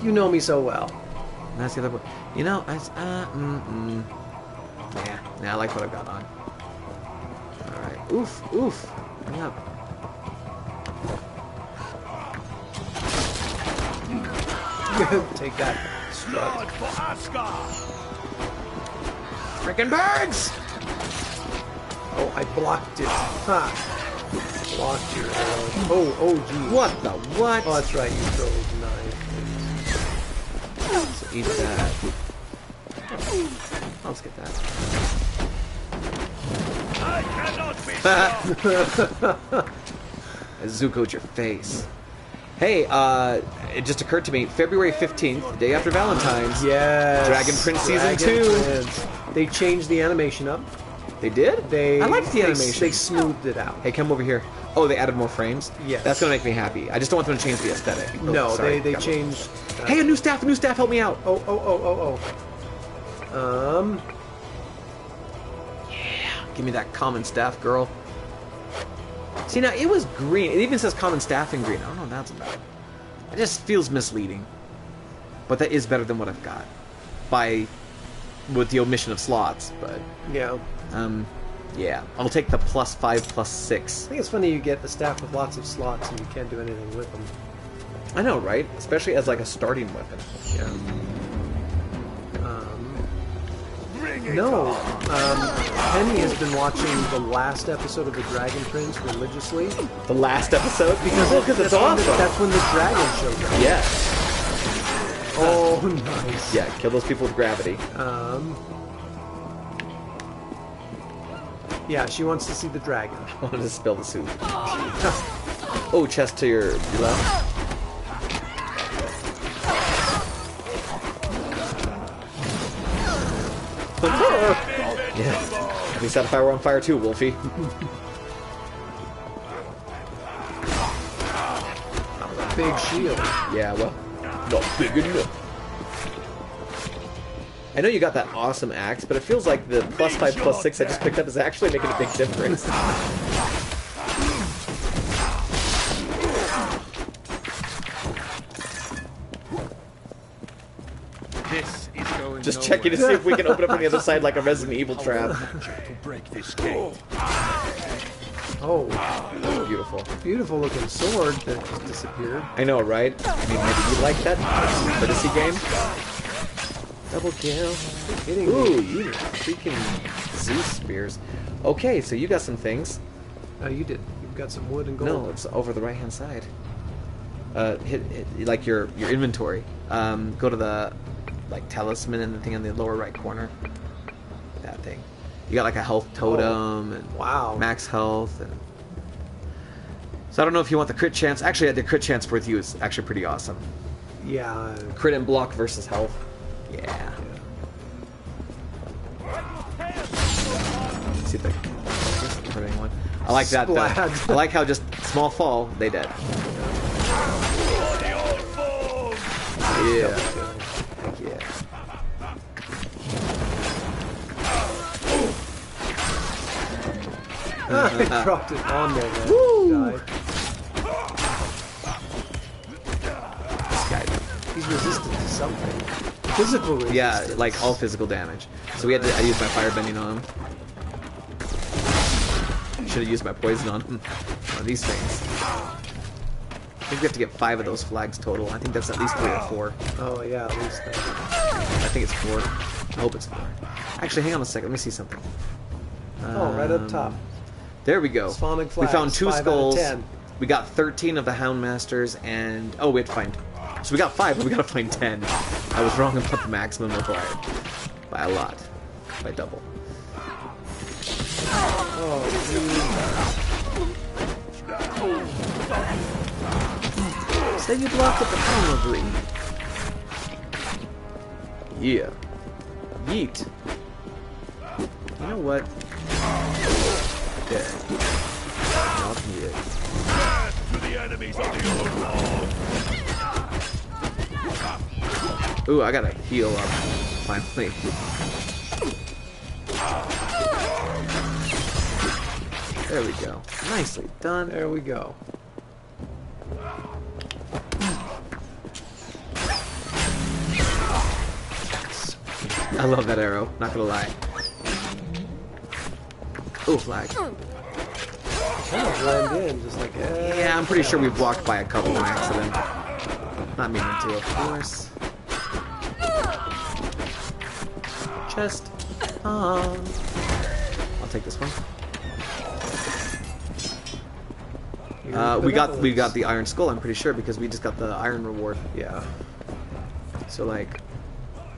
You know me so well. And that's the other one. You know, yeah, I like what I've got on. Alright. Oof, oof. Hurry up. Take that. Blood for Asgard! Frickin' birds! Oh, I blocked it. Ha! Blocked your arrow. Oh, gee. What the what? Oh, that's right. You throw a knife. So eat that. Let's get that. I cannot be stopped! I Zuko'd your face. Hey, it just occurred to me, February 15th, the day after Valentine's. Yes. Dragon Prince Season 2. Prince. They changed the animation up. They did? I liked the animation. They smoothed it out. Hey, come over here. Oh, they added more frames? Yes. That's going to make me happy. I just don't want them to change the aesthetic. Oh, No, sorry. they changed... Hey, a new staff, help me out. Oh. Yeah, give me that common staff, girl. See, now, it was green. It even says common staff in green. I don't know what that's about. It just feels misleading. But that is better than what I've got. With the omission of slots, but... Yeah. Yeah. I'll take the +5, +6. I think it's funny you get the staff with lots of slots and you can't do anything with them. I know, right? Especially as, like, a starting weapon. Yeah. No. Penny has been watching the last episode of The Dragon Prince religiously. The last episode? Because it's awesome. That's when the dragon shows up. Yeah. Oh, nice. Yeah, kill those people with gravity. Yeah, she wants to see the dragon. I wanted to spill the soup. Oh, chest to your left. Yeah. At least that fire on fire too, Wolfie. Big shield. Yeah, well, not big enough. I know you got that awesome axe, but it feels like the +5, +6 I just picked up is actually making a big difference. This is going Just checking to see if we can open up on the other side like a Resident Evil trap. to break this game. Oh, Beautiful. beautiful looking sword that just disappeared. I know, right? I mean, maybe you like that courtesy game? Double kill. You're kidding Ooh, me. you freaking Zeus spears. Okay, so you got some things. Oh, you did. You've got some wood and gold. No, it's over the right-hand side. Hit like your inventory. Go to the talisman and the thing on the lower right corner. That thing. You got like a health totem and Wow. max health and. So I don't know if you want the crit chance. Actually, the crit chance with you is actually pretty awesome. Yeah. Crit and block versus health. Yeah. See if they can hurt anyone. I like that. Splat. I like how just small fall, they dead. Yeah. Heck yeah. I dropped it on there. Man. Woo! Died. This guy. He's resistant to something. Physical resistance. Yeah, like all physical damage. So I used my fire bending on him. Should have used my poison on him. On these things. I think we have to get 5 of those flags total. I think that's at least 3 or 4. Oh yeah, at least that. I think it's 4. I hope it's 4. Actually, hang on a second. Let me see something. Oh, right up top. There we go. Sonic We flags, found 2 5 out of skulls. 10. We got 13 of the Houndmasters, and we have to find. So we got 5, but we gotta find 10. I was wrong about the maximum required by a lot, by double. Oh, Say you blocked up the houndry. Yeah. Yeet. You know what? Yeah. Not yet. To the enemies of the old wall. Ooh, I gotta heal up. Finally. There we go. Nicely done. there we go. I love that arrow, not gonna lie. Ooh, flag. Kind of blend in, just like. Yeah, I'm pretty sure we've walked by a couple on accident. Not meaning to, of course. Chest. I'll take this one. We got the iron skull. I'm pretty sure because we just got the iron reward. Yeah. So like,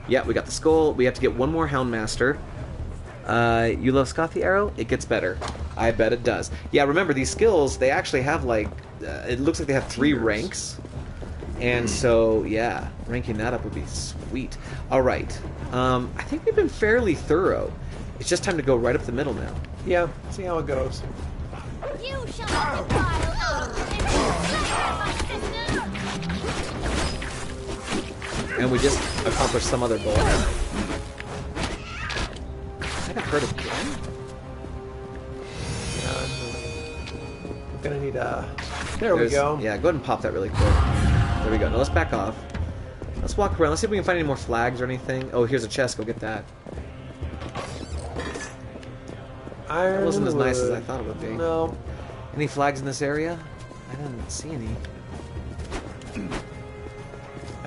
yeah, we got the skull. We have to get one more Houndmaster. You love Scott the arrow? It gets better. I bet it does. Yeah, remember these skills? They actually have like, it looks like they have 3 ranks. And so, yeah, ranking that up would be sweet. All right. I think we've been fairly thorough. It's just time to go right up the middle now. Yeah. See how it goes. You shall not defile my sister! And we just accomplished some other goal. I got hurt again? I'm gonna need a. There we go. Yeah, go ahead and pop that really quick. There we go. Now let's back off. Let's walk around. Let's see if we can find any more flags or anything. Oh, here's a chest. Go get that. That wasn't as nice as I thought it would be. No. Any flags in this area? I didn't see any.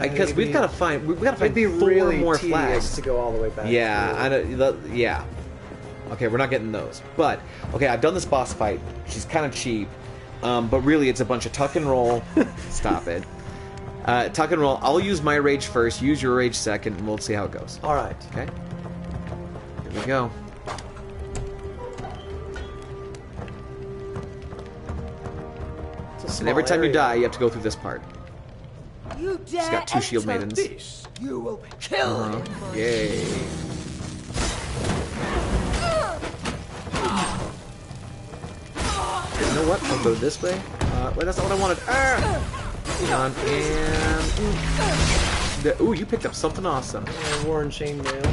Because we've got to find. We've got to find It'd be 4 really more tedious flags to go all the way back. Yeah, I know. Yeah. Okay, we're not getting those. But okay, I've done this boss fight. She's kind of cheap, but really it's a bunch of tuck and roll. Stop it. Tuck and roll. I'll use my rage first. Use your rage second, and we'll see how it goes. All right. Okay. Here we go. And every time you die, you have to go through this part. You dare She's got 2 shield enter maidens. this, you will be killed. Yay. You know what? I'll go this way. Wait, that's not what I wanted. Hang on, and... Ooh, you picked up something awesome. Worn chainmail.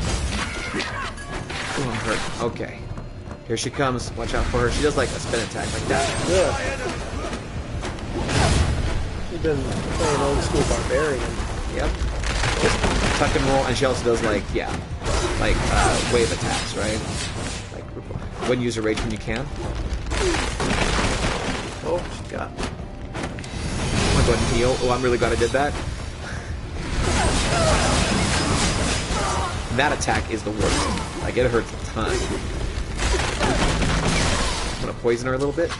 Ooh, I'm hurt. Okay. Here she comes. Watch out for her. She does like a spin attack like that. Yeah. You've been playing old school barbarian. Yep. Just tuck and roll, and she also does like, yeah, like wave attacks, right? Like when you use a rage when you can. Oh, she got. I'm gonna go ahead and heal. Oh, I'm really glad I did that. That attack is the worst. Like, it hurts a ton. I'm gonna poison her a little bit.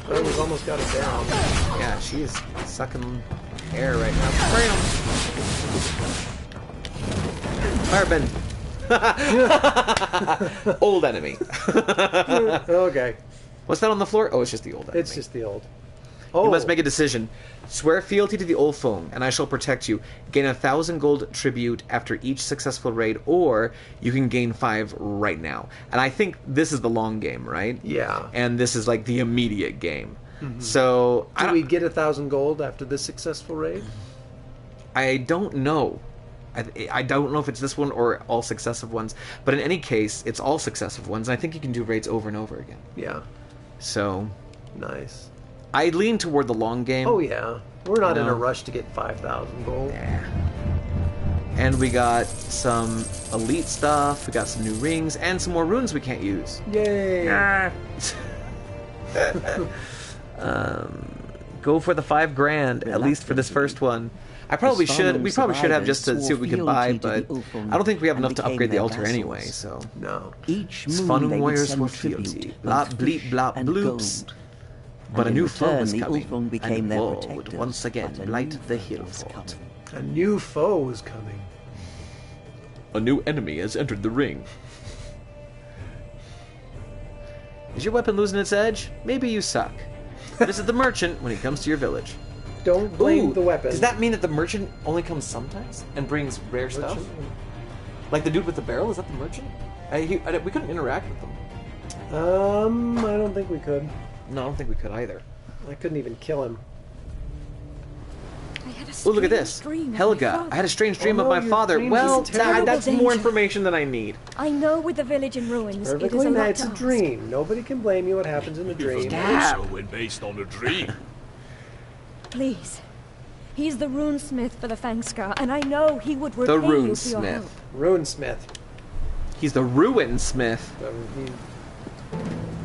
Oh, we've almost got it down. Yeah, she is sucking air right now. Firebend. Old enemy. Okay. What's that on the floor? Oh, it's just the old enemy. It's just the old. Oh. You must make a decision. Swear fealty to the Ulfone, and I shall protect you. Gain 1,000 gold tribute after each successful raid, or you can gain 5 right now. And I think this is the long game, right? Yeah. And this is like the immediate game. So Do we get 1,000 gold after this successful raid? I don't know. I don't know if it's this one or all successive ones. But in any case, it's all successive ones. And I think you can do raids over and over again. Yeah. So Nice. I lean toward the long game. Oh, yeah. We're not in a No. rush to get 5,000 gold. Yeah. And we got some elite stuff. We got some new rings and some more runes we can't use. Yay! Go for the 5 grand at least for this first one. I probably should. We probably should have just to see what we could buy, but I don't think we have enough to upgrade the altar anyway. So No. Each Svanum moon they would warriors send were tribute, fealty. both Blop, bleep, fish blop, and bloops. gold. But a And new in foe return, was the coming, Ulfone became and their war protectors, would once again but a blight new the foe hill was fort. coming. A new foe is coming. A new enemy has entered the ring. Is your weapon losing its edge? Maybe you suck. This is the merchant when he comes to your village. Don't blame Ooh, the weapon. Does that mean that the merchant only comes sometimes and brings rare stuff? Like the dude with the barrel? Is that the merchant? We couldn't interact with them. I don't think we could. No, I don't think we could either. I couldn't even kill him. I had a Oh, look at this. strange dream of my Helga, father. I had a strange dream Oh, of no, my your father. dreams Well, is terrible. that's more Danger. information than I need. I know with the village in ruins, it is Perfectly a lot nice. It's to a ask. dream. Nobody can blame you what happens in a dream. Dad. So when based on a dream. Please. He's the runesmith for the Fangskar, and I know he would repay The you for your runesmith. help. Runesmith. He's the ruin smith.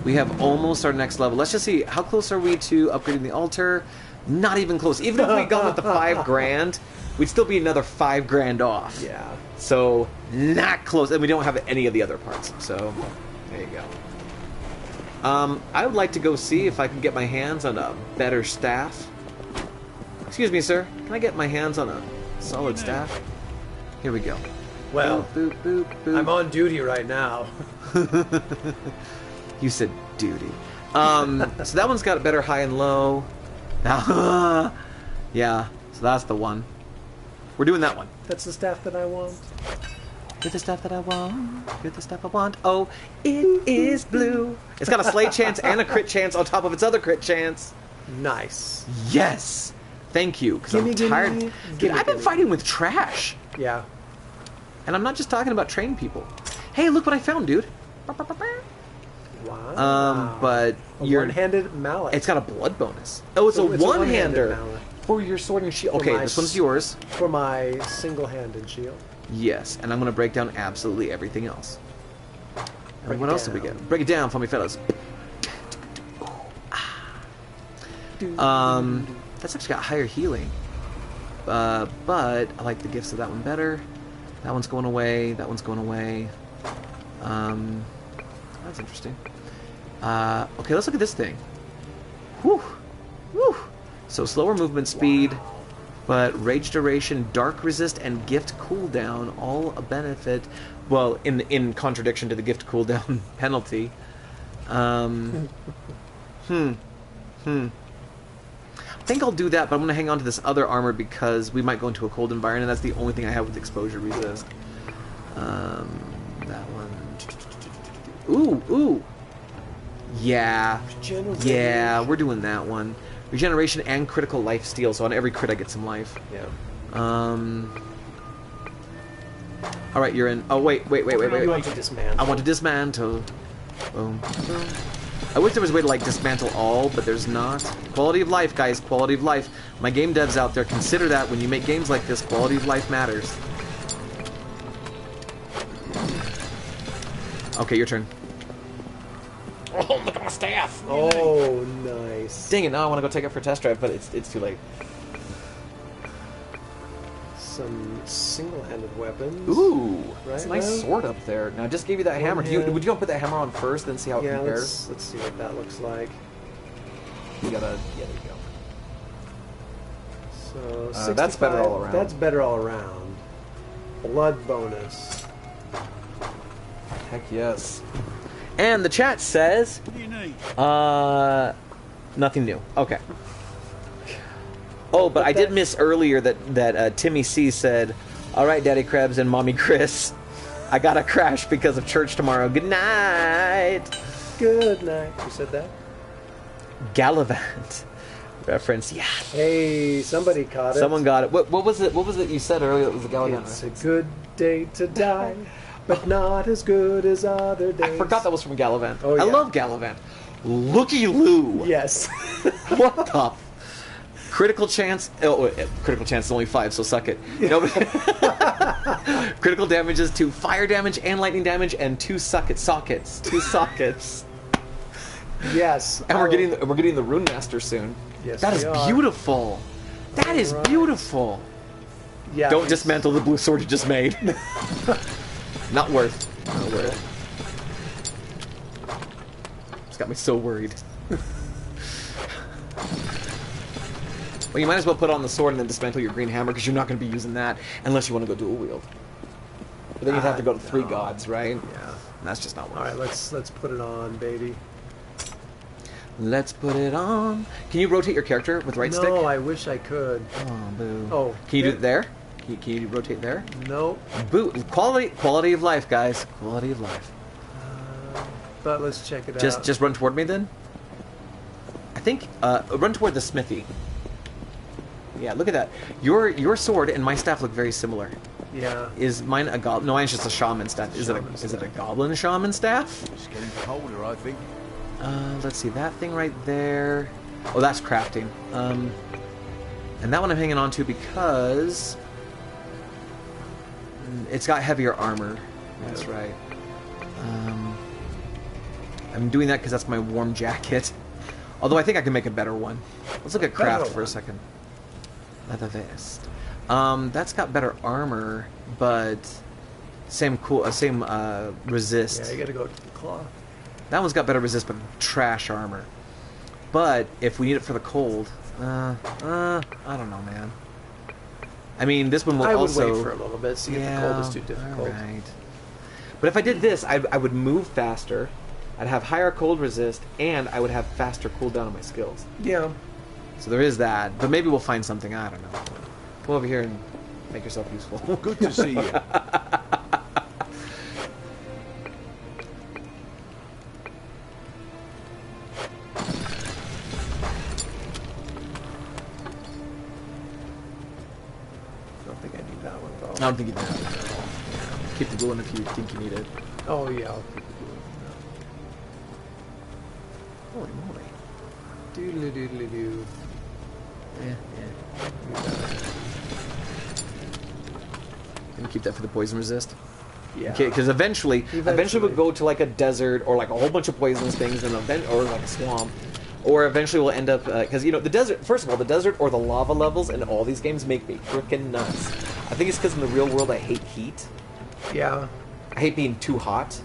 We have almost our next level. Let's just see. How close are we to upgrading the altar? Not even close. Even if we got with the 5 grand, we'd still be another 5 grand off. Yeah. So, not close. And we don't have any of the other parts. So, there you go. I would like to go see if I can get my hands on a better staff. Excuse me, sir. Can I get my hands on a solid staff? Here we go. Well, Boop, boop, boop, boop. I'm on duty right now. You said duty. So that one's got better high and low. Yeah, so that's the one. We're doing that one. That's the staff that I want. Get the stuff that I want. Get the stuff I want. Oh, it is blue. It's got a slay chance and a crit chance on top of its other crit chance. Nice. Yes. Thank you, because I'm Gimme, gimme, tired. gimme, Dude, I've been gimme. fighting with trash. Yeah. And I'm not just talking about trained people. Hey, look what I found, dude. Wow. But A you're... one-handed mallet. It's got a blood bonus. Oh, it's So a it's a one-hander. one-handed mallet. For your sword and shield. For Okay, my this one's yours. for my single-handed shield. Yes, and I'm going to break down absolutely everything else. And Break what it else did we down. get? Break it down for me, fellas. That's actually got higher healing. But I like the gifts of that one better. That one's going away. That one's going away. That's interesting. Okay, let's look at this thing. Whew. Whew. So slower movement speed, but rage duration, dark resist, and gift cooldown, all a benefit. Well, in contradiction to the gift cooldown penalty. I think I'll do that, but I'm going to hang on to this other armor because we might go into a cold environment, and that's the only thing I have with exposure resist. That one. Ooh. Yeah. Yeah, we're doing that one. Regeneration and critical life steal, so on every crit I get some life. Yeah. Alright, you're in. Oh, wait. You want to dismantle. I want to dismantle. Boom. Boom. I wish there was a way to, like, dismantle all, but there's not. Quality of life, guys. Quality of life. My game devs out there, consider that when you make games like this, quality of life matters. Okay, your turn. Oh, look at my staff! Oh, nice. Dang it, now I want to go take it for a test drive, but it's too late. Some single-handed weapons. Ooh, that's a Right, nice well. sword up there. Now just give you that hammer. hand. Would you want to put that hammer on first, then see how it Yeah, compares? let's see what that looks like. You gotta, yeah, there you go. So that's better 65 all around. That's better all around. Blood bonus. Heck yes. And the chat says, What do you need? nothing new. Okay. Oh, but I did miss earlier that Timmy C said, "All right, Daddy Krebs and Mommy Chris, I gotta crash because of church tomorrow. Good night." Good night. Who said that? Gallivant reference. Yeah. Hey, somebody caught it. Someone got it. What was it? What was it you said earlier? It was a Gallivant It's reference. a good day to die, but not as good as other days. I forgot that was from Gallivant. Oh, I yeah. love Gallivant. Looky Lou. Yes. What the? Critical chance. Oh, critical chance is only 5, so suck it. No, critical damage is 2 fire damage and lightning damage, and 2 sockets. 2 sockets. Yes. And we're getting the Rune Master soon. Yes, That is we are. beautiful. That is Right. beautiful. Yeah. Don't dismantle the blue sword you just made. Not worth. Not worth. It's got me so worried. Well, you might as well put on the sword and then dismantle your green hammer, because you're not going to be using that unless you want to go dual wield. But then you'd have to go to 3 gods, right? Yeah. And that's just not worth All right, it. let's put it on, baby. Let's put it on. Can you rotate your character with right stick? No, I wish I could. Oh, boo. Oh, Can you do there- it there? Can you rotate there? No, Boo. Quality of life, guys. Quality of life. but let's check it out. Just run toward me then. I think run toward the smithy. Yeah, look at that. Your sword and my staff look very similar. Yeah. Is mine a goblin? No, mine's just a shaman staff. Is it a goblin shaman staff? It's getting colder, I think. Let's see, that thing right there. Oh, that's crafting. And that one I'm hanging on to because it's got heavier armor. That's right. I'm doing that because that's my warm jacket. Although I think I can make a better one. Let's look at craft for a second. Leather vest. That's got better armor, but same resist. Yeah, you gotta go to the cloth. That one's got better resist, but trash armor. But if we need it for the cold, I don't know, man. I mean, this one will I would also wait for a little bit, see if the cold is too difficult. Alright. But if I did this, I would move faster. I'd have higher cold resist, and I would have faster cooldown on my skills. Yeah. So there is that. But maybe we'll find something. I don't know. Come over here and make yourself useful. Good to see you. I don't think I need that one I though. don't think you do that at all. Yeah. Keep the glue in if you think you need it. Oh yeah, I'll keep it Holy moly. doodly doodly doo. Yeah. And keep that for the poison resist. Yeah. Okay, because eventually we'll go to like a desert or like a whole bunch of poisonous things, and or like a swamp, or eventually we'll end up because the desert. First of all, the desert or the lava levels in all these games make me freaking nuts. I think it's because in the real world I hate heat. Yeah. I hate being too hot.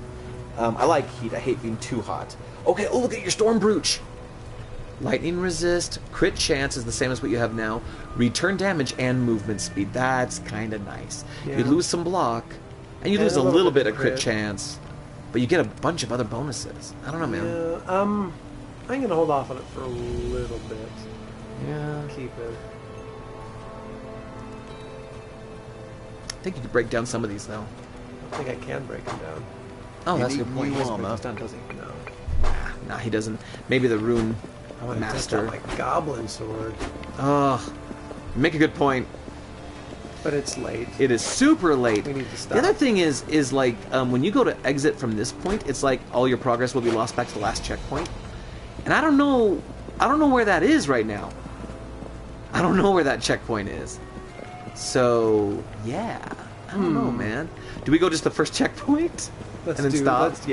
I like heat. I hate being too hot. Okay. Oh, look at your storm brooch. Lightning resist, crit chance is the same as what you have now. Return damage and movement speed. That's kind of nice. Yeah. You lose some block, and you And lose a a little little bit bit of of crit crit. chance, but you get a bunch of other bonuses. I don't know, man. Yeah. I'm gonna hold off on it for a little bit. Yeah. Keep it. I think you could break down some of these though. I think I can break them down. Oh, You that's a need good point. new He doesn't armor. break those down, does he? No. Nah, he doesn't. Maybe the rune I want to test master. out my goblin sword, Oh, make a good point. but it's late. It is super late. We need to stop. The other thing is like when you go to exit from this point, it's like all your progress will be lost back to the last checkpoint, and I don't know where that is right now. I don't know where that checkpoint is. So yeah, I don't know, man. Do we go just the first checkpoint Let's and then do. stop? Let's do that.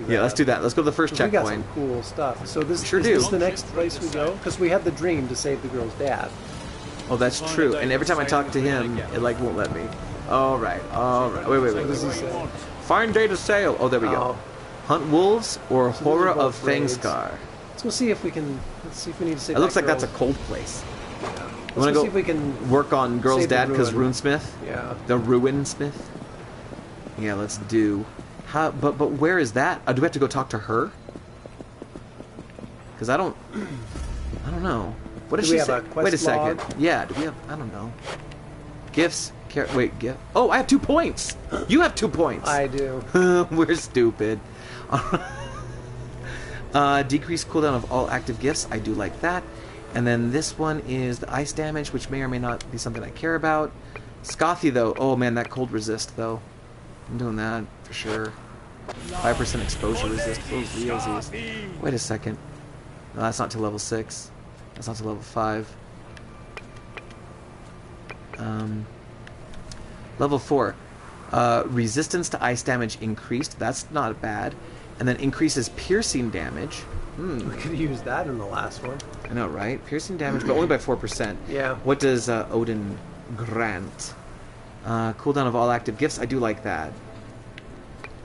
Yeah, let's do that. Let's go to the first 'Cause we got checkpoint. some cool stuff. So this Sure is do. this the next place we go? Because we had the dream to save the girl's dad. Oh, that's true. And every time I talk to him, it like won't let me. All right. Wait. What does he say? Find day to sail. Oh, there we go. Oh. Hunt wolves or So these horror are of both raids. Fangscar. Let's go see if we can. Let's see if we need to save. It looks that like that's a girl. cold place. Yeah. You Let's want to go go see if we can. work on girl's save the dad because ruin. Runesmith? Yeah. The Ruinsmith? Yeah, let's do. How? But where is that? Do we have to go talk to her? Because I don't know. What did Do she we have say? a quest Wait a second. log? Yeah, do we have... I don't know. Gifts. Wait, gift. Oh, I have 2 points. You have 2 points. I do. We're stupid. Decrease cooldown of all active gifts. I do like that. And then this one is the ice damage, which may or may not be something I care about. Scothy, though. Oh, man, that cold resist, though. I'm doing that for sure. 5% exposure resist. Those realsies. Wait a second. No, that's not to level 6. That's not to level 5. Level 4. Resistance to ice damage increased. That's not bad. And then increases piercing damage. We could use that in the last one. I know, right? Piercing damage, but only by 4%. Yeah. What does Odin grant? Cooldown of all active gifts. I do like that.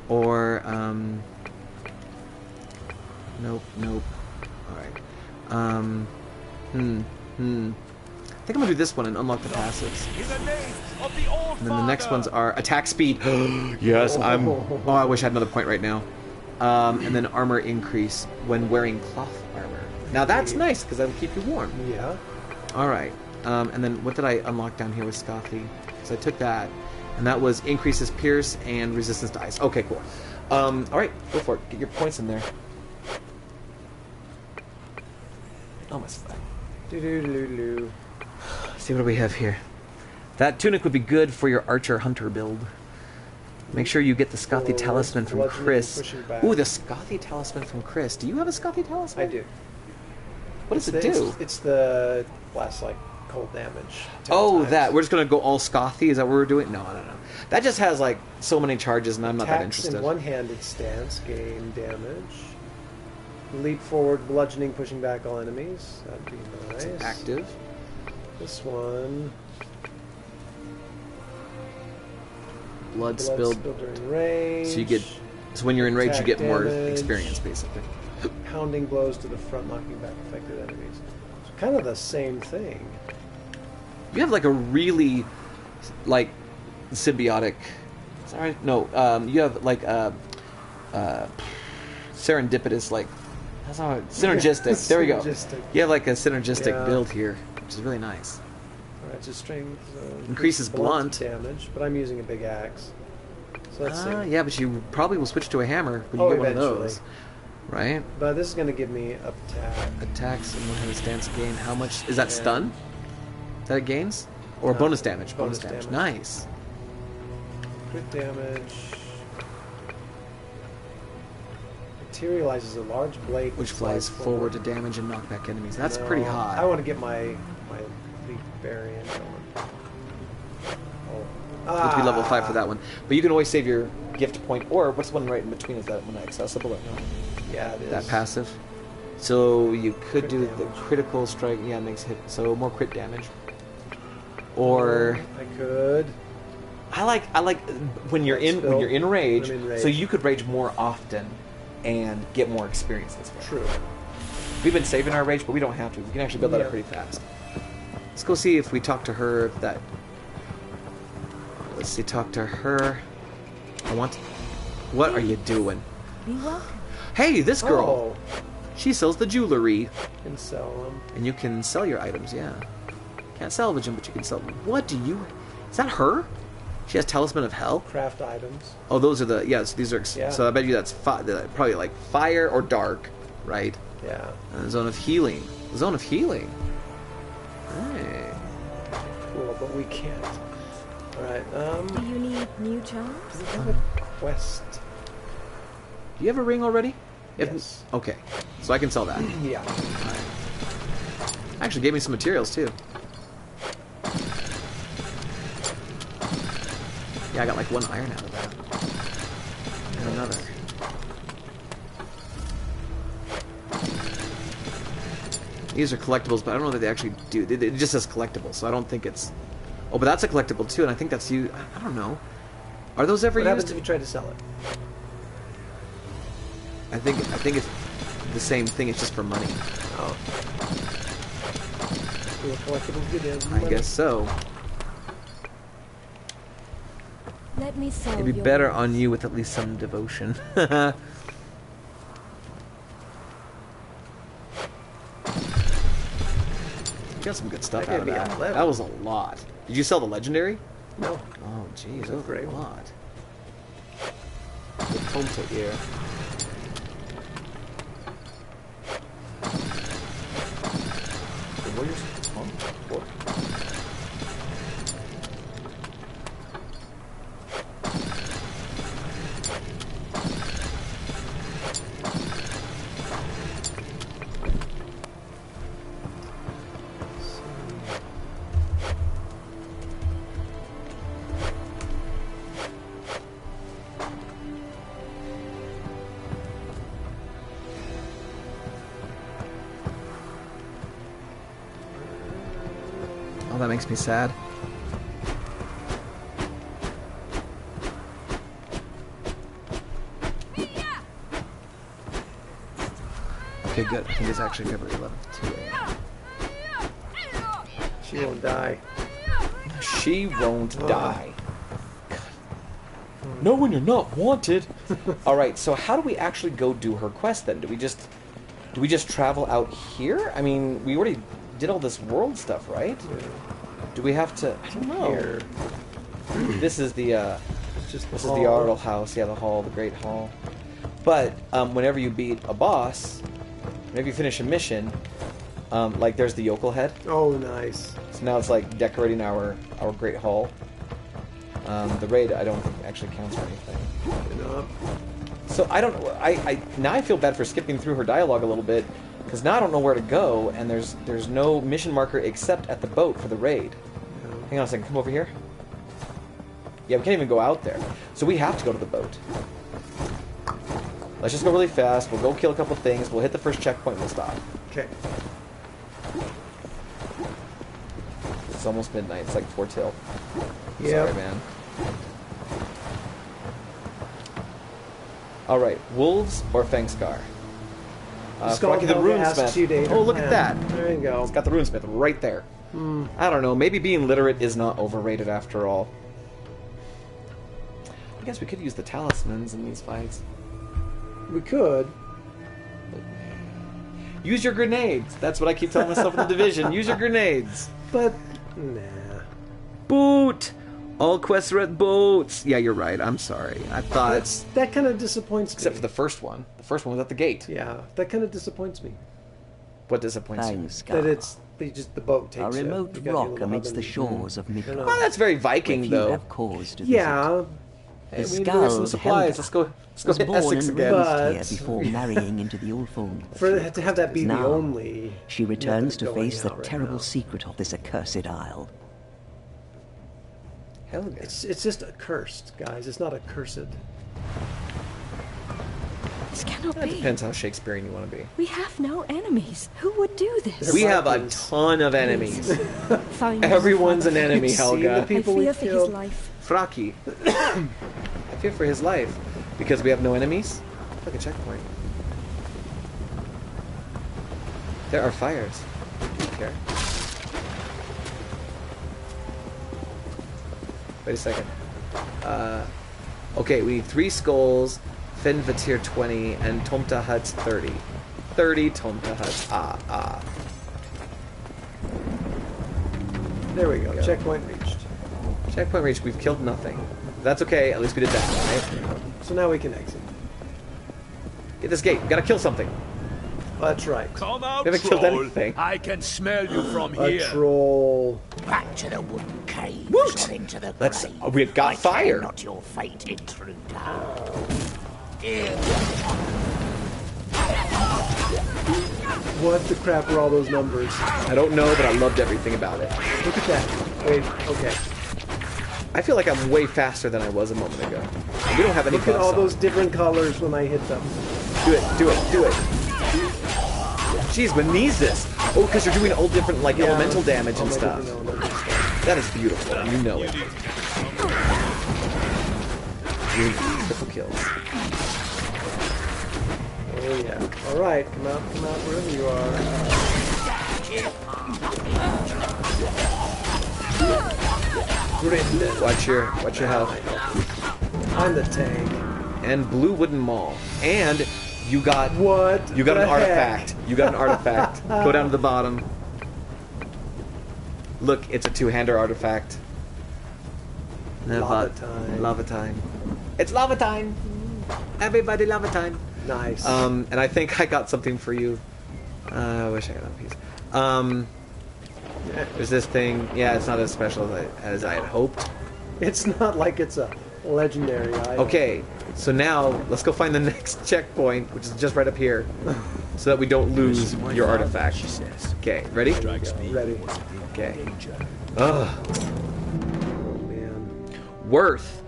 Or, nope. Alright. I think I'm gonna do this one and unlock the passives. And then the next ones are attack speed. Yes, Oh, I wish I had another point right now. And then armor increase when wearing cloth armor. Now that's nice because that'll keep you warm. Yeah. All right. And then what did I unlock down here with Scothy? So I took that, and that was increases pierce and resistance to ice. Okay, cool. All right, go for it. Get your points in there. Almost fine. Do. See what do we have here. That tunic would be good for your archer hunter build. Make sure you get the Scothy talisman from Chris. Ooh, the Scothy talisman from Chris. Do you have a Scothy talisman? I do. What does it do? It's the blast like cold damage. 10 Oh, times. that. We're just going to go all Scothy? Is that what we're doing? No. That just has, like, so many charges, and I'm not that Attacks interested. in one-handed stance gain damage. Leap forward, bludgeoning, pushing back all enemies. That'd be nice. It's active. This one. Blood spilled. during range. So you get... So when you're in rage, you Attack get more damage. experience, basically. Pounding blows to the front, knocking back affected enemies. It's kind of the same thing. You have, like, a really, like, symbiotic... Sorry, no. You have, like, serendipitous, like... That's how synergistic. There we go. Synergistic. You have, like, a synergistic Yeah. build here, which is really nice. Alright, just strength. Increases blunt. damage, but I'm using a big axe. So let's see. Yeah, but you probably will switch to a hammer when Oh, you get one of eventually. those. Right? But this is going to give me up attack. Attacks and one-handed stance gain. How much? Is that Yeah. stun? That it gains? Or bonus damage? bonus damage. damage. Nice. Crit damage. Materializes a large blade Which flies forward to damage and knock back enemies. That's No, pretty high. I want to get my leaf variant going. You have to be level 5 for that one. But you can always save your gift point. Or what's the one right in between? Is that one accessible or no? Yeah, it is. That passive. So you could Crit do the damage. critical strike. Yeah, it makes hit. So more crit damage. Or I could. I like when you're Blood spill. when you're in rage, I'm in rage. so you could rage more often and get more experience this way. True. We've been saving our rage, but we don't have to. We can actually build that up Yeah. pretty fast. Let's go see if we talk to her. If that. Let's see. Talk to her. I want. What are you doing? Be welcome. Hey, this girl. Oh, She sells the jewelry, can sell them. and you can sell your items. Yeah. Can't salvage them, but you can sell them. What do you? Is that her? She has Talisman of Hell. Craft items. Oh, those are the yes. These are Yeah. so. I bet you that's probably like fire or dark, right? Yeah. Zone of healing. Zone of healing. Hey. Cool, but we can't. Alright, Do you need new charms? do we have a quest? Do you have a ring already? Yes. Okay, so I can sell that. Yeah. Actually, gave me some materials too. Yeah, I got like 1 iron out of that. And another. These are collectibles, but I don't know that they actually do. It just says collectibles, so I don't think it's... Oh, but that's a collectible too, and I think that's you. I don't know. Are those ever What happens used? if you try to sell it? I think it's the same thing. It's just for money. Oh. Cool, collectibles get in. I guess so. Let me sell It'd be your better wares. on you with at least some devotion. You got some good stuff That out of gave me that. 11. That was a lot. Did you sell the legendary? No. Oh, jeez, That's that was great. a lot. Good Tomta here. The warriors? Huh? What? Oh, that makes me sad. Okay, good. I think it's actually February 11th, too. She won't die. She won't die. No, when you're not wanted. All right, so how do we actually go do her quest then? Do we just travel out here? I mean, we already did all this world stuff, right? Do we have to? I don't know. Here. This is the Just this is the Ardle house. Yeah, the hall, the Great Hall. But whenever you beat a boss, whenever you finish a mission, like there's the yokel head. Oh, nice. So now it's like decorating our Great Hall. The raid I don't think actually counts for anything. You know, So I don't. I now I feel bad for skipping through her dialogue a little bit because now I don't know where to go, and there's no mission marker except at the boat for the raid. Hang on a second. Come over here. Yeah, we can't even go out there, so we have to go to the boat. Let's just go really fast. We'll go kill a couple things. We'll hit the first checkpoint. We'll stop. Okay. It's almost midnight. It's like 4 till. Yeah. Sorry, man. All right, wolves or Fengscar? Froggy the Runesmith. Oh, look at that. There you go. It's got the Runesmith right there. I don't know. Maybe being literate is not overrated after all. I guess we could use the talismans in these fights. We could. Use your grenades. That's what I keep telling myself in the Division. Use your grenades. But, nah. Boot! All quests are at boats. Yeah, you're right. I'm sorry. I thought... That kind of disappoints me. Except for the first one. The first one was at the gate. Yeah, that kind of disappoints me. What disappoints you? Thanks, That God. it's the boat takes A you. remote You got your rock little amidst hub the and- shores of Midgard. Oh, that's very Where Viking, few though. have cause to Yeah, Hey, The we need to go get some skull supplies. Helga Let's was go hit born Essex and again. raised But- here before marrying into the Ulfund. to have that be the Now, only. She returns to method going face the out right terrible now. secret of this accursed isle. Helga. It's just accursed, guys. It's not accursed. This cannot That be. depends how Shakespearean you want to be. We have no enemies. Who would do this? We have a Vikings. ton of enemies. Find Everyone's an Father. enemy, See the Helga. I people we fear for his killed. life. Fraki. I fear for his life. Because we have no enemies? Look, a checkpoint. There are fires. I don't care. Wait a second. Okay, we need 3 skulls, Fenvatir 20, and Tomta Huts 30. 30 Tomta Huts. There we go. Yeah. Checkpoint reached. Checkpoint reached. We've killed nothing. That's okay. At least we did that, right? So now we can exit. Get this gate. We gotta kill something. That's right. Come out, We haven't killed troll. anything. I can smell you from A here. troll. Back to the wooden cage Woot! or into the Let's. grave. We've got I fire. care not your fate, intruder. What the crap were all those numbers? I don't know, but I loved everything about it. Look at that. Wait, okay. I feel like I'm way faster than I was a moment ago. And we don't have any Look at buffs all on. those different colors when I hit them. Do it, do it, do it. Jeez, what needs this? Oh, because you're doing all different, like, Yeah. elemental damage All and my stuff. different elemental stuff. That is beautiful. You know it. Triple kills. Oh yeah. Alright, come out wherever you are. Grid. Watch your health. I'm the tank. And blue wooden maul. And you got What? you got the an heck? artifact. You got an artifact. Go down to the bottom. Look, it's a two-hander artifact. Lava time. Lava time. It's lava time. Everybody lava time. Nice. And I think I got something for you. I wish I got a piece. There's this thing. Yeah, it's not as special as I had hoped. It's not like it's a legendary item. Okay, so now let's go find the next checkpoint, which is just right up here, so that we don't lose your artifact. She says. Okay, ready? Ready. Okay. Ugh. Oh, man. Worth.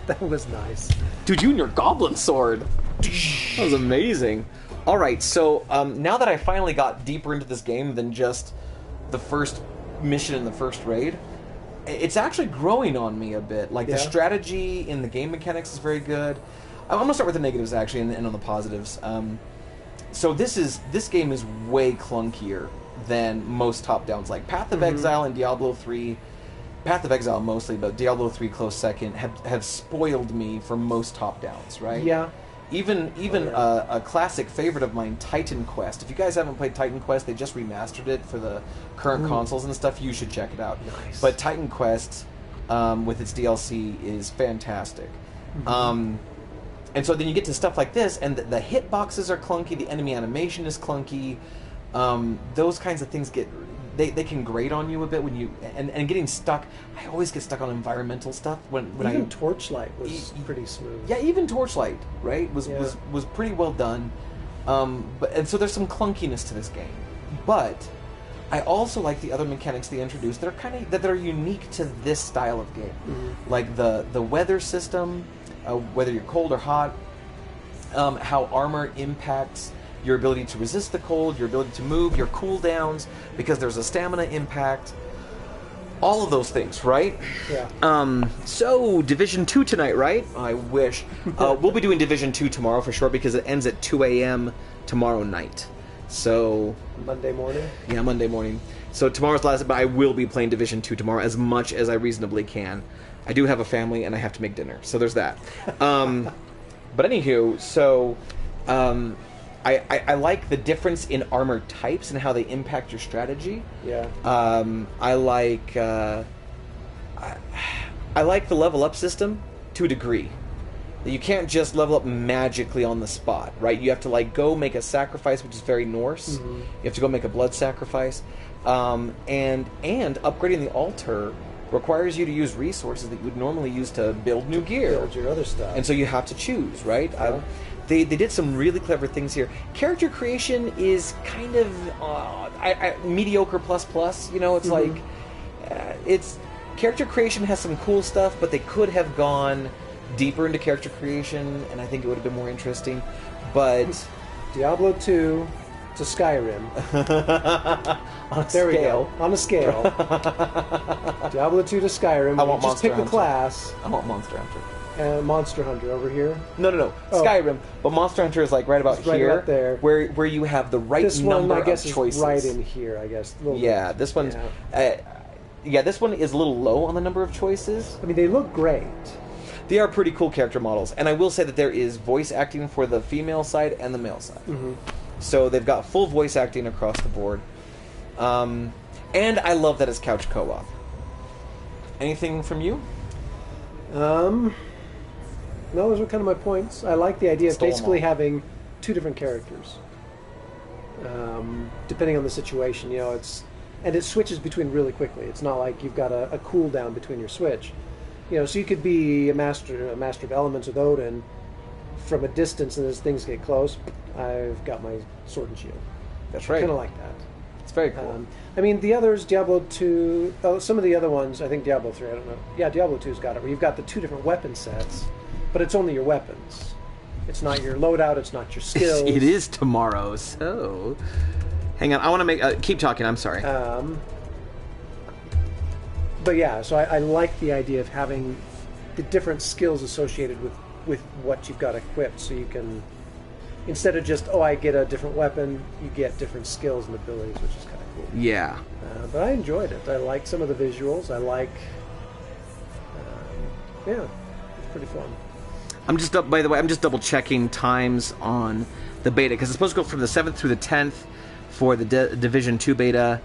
That was nice. Dude, you and your goblin sword. That was amazing. All right, so now that I finally got deeper into this game than just the first mission in the first raid, it's actually growing on me a bit. Like, the strategy in the game mechanics is very good. I'm going to start with the negatives, actually, and on the positives. So this game is way clunkier than most top-downs. Like, Path of Exile and Diablo 3... Path of Exile mostly, but Diablo 3 close second, have spoiled me for most top-downs, right? Yeah. Even a classic favorite of mine, Titan Quest. If you guys haven't played Titan Quest, they just remastered it for the current consoles and stuff. You should check it out. Nice. But Titan Quest, with its DLC, is fantastic. And so then you get to stuff like this, and the hitboxes are clunky, the enemy animation is clunky. Those kinds of things get... They can grate on you a bit when you... And getting stuck... I always get stuck on environmental stuff when even Torchlight was pretty smooth. Yeah, even Torchlight, right, was pretty well done. And so there's some clunkiness to this game. But I also like the other mechanics they introduced that are that are unique to this style of game. Like the weather system, whether you're cold or hot, how armor impacts your ability to resist the cold, your ability to move, your cooldowns, because there's a stamina impact. All of those things, right? Yeah. So, Division 2 tonight, right? I wish. We'll be doing Division 2 tomorrow for sure, because it ends at 2 a.m. tomorrow night. So... Monday morning? Yeah, Monday morning. So tomorrow's the last, but I will be playing Division 2 tomorrow as much as I reasonably can. I do have a family, and I have to make dinner, so there's that. But anywho, so... I like the difference in armor types and how they impact your strategy. Yeah. I like the level up system to a degree. You can't just level up magically on the spot, right? You have to go make a sacrifice, which is very Norse. You have to go make a blood sacrifice, and upgrading the altar requires you to use resources that you would normally use to build new gear, Build your other stuff, and so you have to choose, right? Yeah. They did some really clever things here. Character creation is kind of mediocre plus. You know, it's it's character creation has some cool stuff, but they could have gone deeper into character creation, and I think it would have been more interesting. But Diablo 2 to Skyrim on a scale. Diablo 2 to Skyrim. I want just Monster pick the Hunter. class. I want Monster Hunter. Monster Hunter over here. No. Oh. Skyrim. But Monster Hunter is right about It's right here, about there. where you have the right This number one, I guess, of choices. is right in here. I guess. Yeah, this one's. This one is a little low on the number of choices. I mean, they look great. They are pretty cool character models, and I will say that there is voice acting for the female side and the male side. So they've got full voice acting across the board, and I love that it's couch co-op. Anything from you? No, those are kind of my points. I like the idea of Stole 'em basically all. having two different characters, depending on the situation. You know, and it switches between really quickly. It's not like you've got a cooldown between your switch. You know, so you could be a master of elements with Odin from a distance, and as things get close, I've got my sword and shield. That's right. Kind of like that. It's very cool. I mean, the others, Diablo 2, some of the other ones, I think Diablo 3, I don't know. Yeah, Diablo 2's got it, where you've got the two different weapon sets, but it's only your weapons. It's not your loadout, it's not your skills. It is tomorrow, so... Hang on, I want to make... keep talking, I'm sorry. But yeah, so I like the idea of having the different skills associated with what you've got equipped, so you can... Instead of just, I get a different weapon, you get different skills and abilities, which is kind of cool. Yeah. But I enjoyed it. I liked some of the visuals. I like... yeah, it's pretty fun. By the way, I'm just double checking times on the beta, because it's supposed to go from the 7th through the 10th for the Division 2 beta,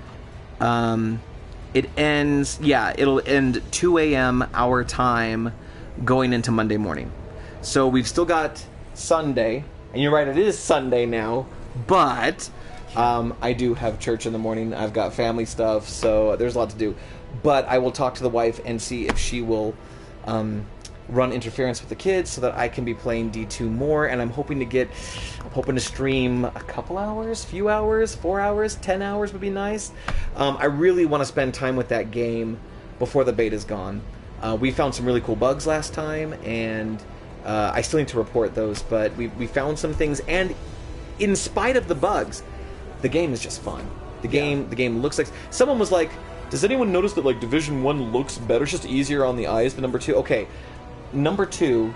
It ends, it'll end 2 a.m. our time going into Monday morning. So we've still got Sunday, and you're right, it is Sunday now, but I do have church in the morning. I've got family stuff, so there's a lot to do. But I will talk to the wife and see if she will run interference with the kids so that I can be playing D2 more, and I'm hoping to stream a couple hours, few hours, 4 hours, 10 hours would be nice. I really want to spend time with that game before the beta's gone. We found some really cool bugs last time, and I still need to report those, but we found some things, and in spite of the bugs, the game is just fun. The game looks like... Someone was like, does anyone notice that like Division 1 looks better? It's just easier on the eyes than number 2. Okay, number 2,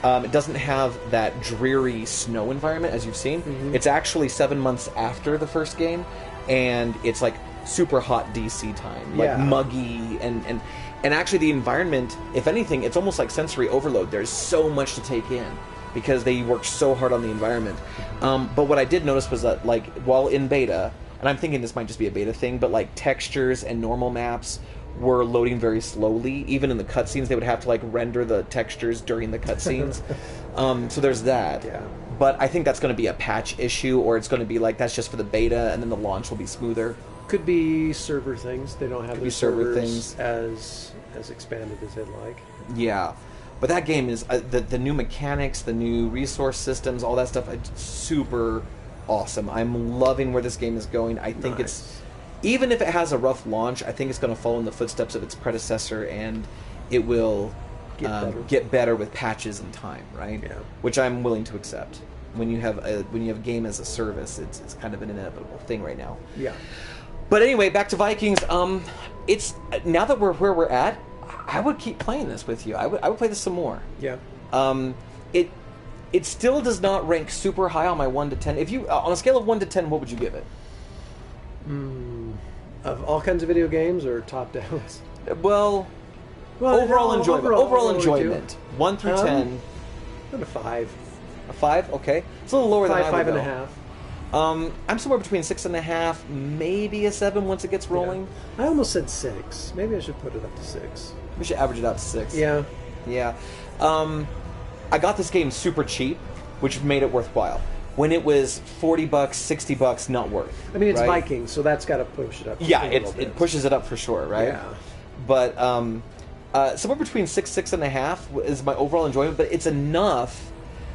it doesn't have that dreary snow environment as you've seen. Mm-hmm. It's actually 7 months after the first game, and it's like super hot DC time, like muggy, and actually the environment, if anything, it's almost like sensory overload. There's so much to take in because they worked so hard on the environment. But what I did notice was that, like, while in beta, and I'm thinking this might just be a beta thing, but like textures and normal maps were loading very slowly. Even in the cutscenes, they would have to like render the textures during the cutscenes. So there's that. Yeah. But I think that's going to be a patch issue, or it's going to be like that's just for the beta, and then the launch will be smoother. Could be server things. They don't have their server servers as expanded as they'd like. Yeah. But that game is the new mechanics, the new resource systems, all that stuff. It's super awesome. I'm loving where this game is going. I think it's, even if it has a rough launch, I think it's going to follow in the footsteps of its predecessor, and it will get better with patches and time, right? Yeah. Which I'm willing to accept. When you have a game as a service, it's kind of an inevitable thing right now. Yeah. But anyway, back to Vikings. It's now that we're where we're at, I would keep playing this with you. I would play this some more. Yeah. It still does not rank super high on my 1 to 10. If you on a scale of 1 to 10, what would you give it? Of all kinds of video games or top downs? Well, overall enjoyment. Overall enjoyment. 1 through 10. About a 5. A 5? Okay. It's a little lower than I would go. 5.5. I'm somewhere between 6.5, maybe a 7 once it gets rolling. Yeah. I almost said 6. Maybe I should put it up to 6. We should average it out to 6. Yeah. Yeah. I got this game super cheap, which made it worthwhile. When it was $40, $60, not worth. I mean, it's Vikings, so that's got to push it up. Yeah, it pushes it up for sure, right? Yeah. But somewhere between 6.5 is my overall enjoyment, but it's enough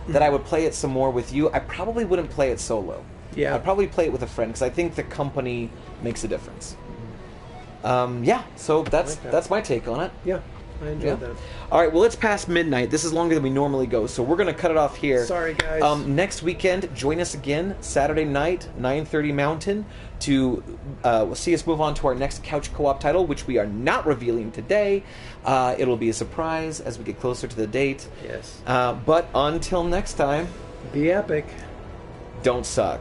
that I would play it some more with you. I probably wouldn't play it solo. Yeah. I'd probably play it with a friend, because I think the company makes a difference. So that's my take on it. Yeah. I enjoyed that. All right, well, it's past midnight. This is longer than we normally go, so we're going to cut it off here. Sorry, guys. Next weekend, join us again, Saturday night, 9:30 Mountain, to see us move on to our next couch co-op title, which we are not revealing today. It'll be a surprise as we get closer to the date. Yes. But until next time... Be epic. Don't suck.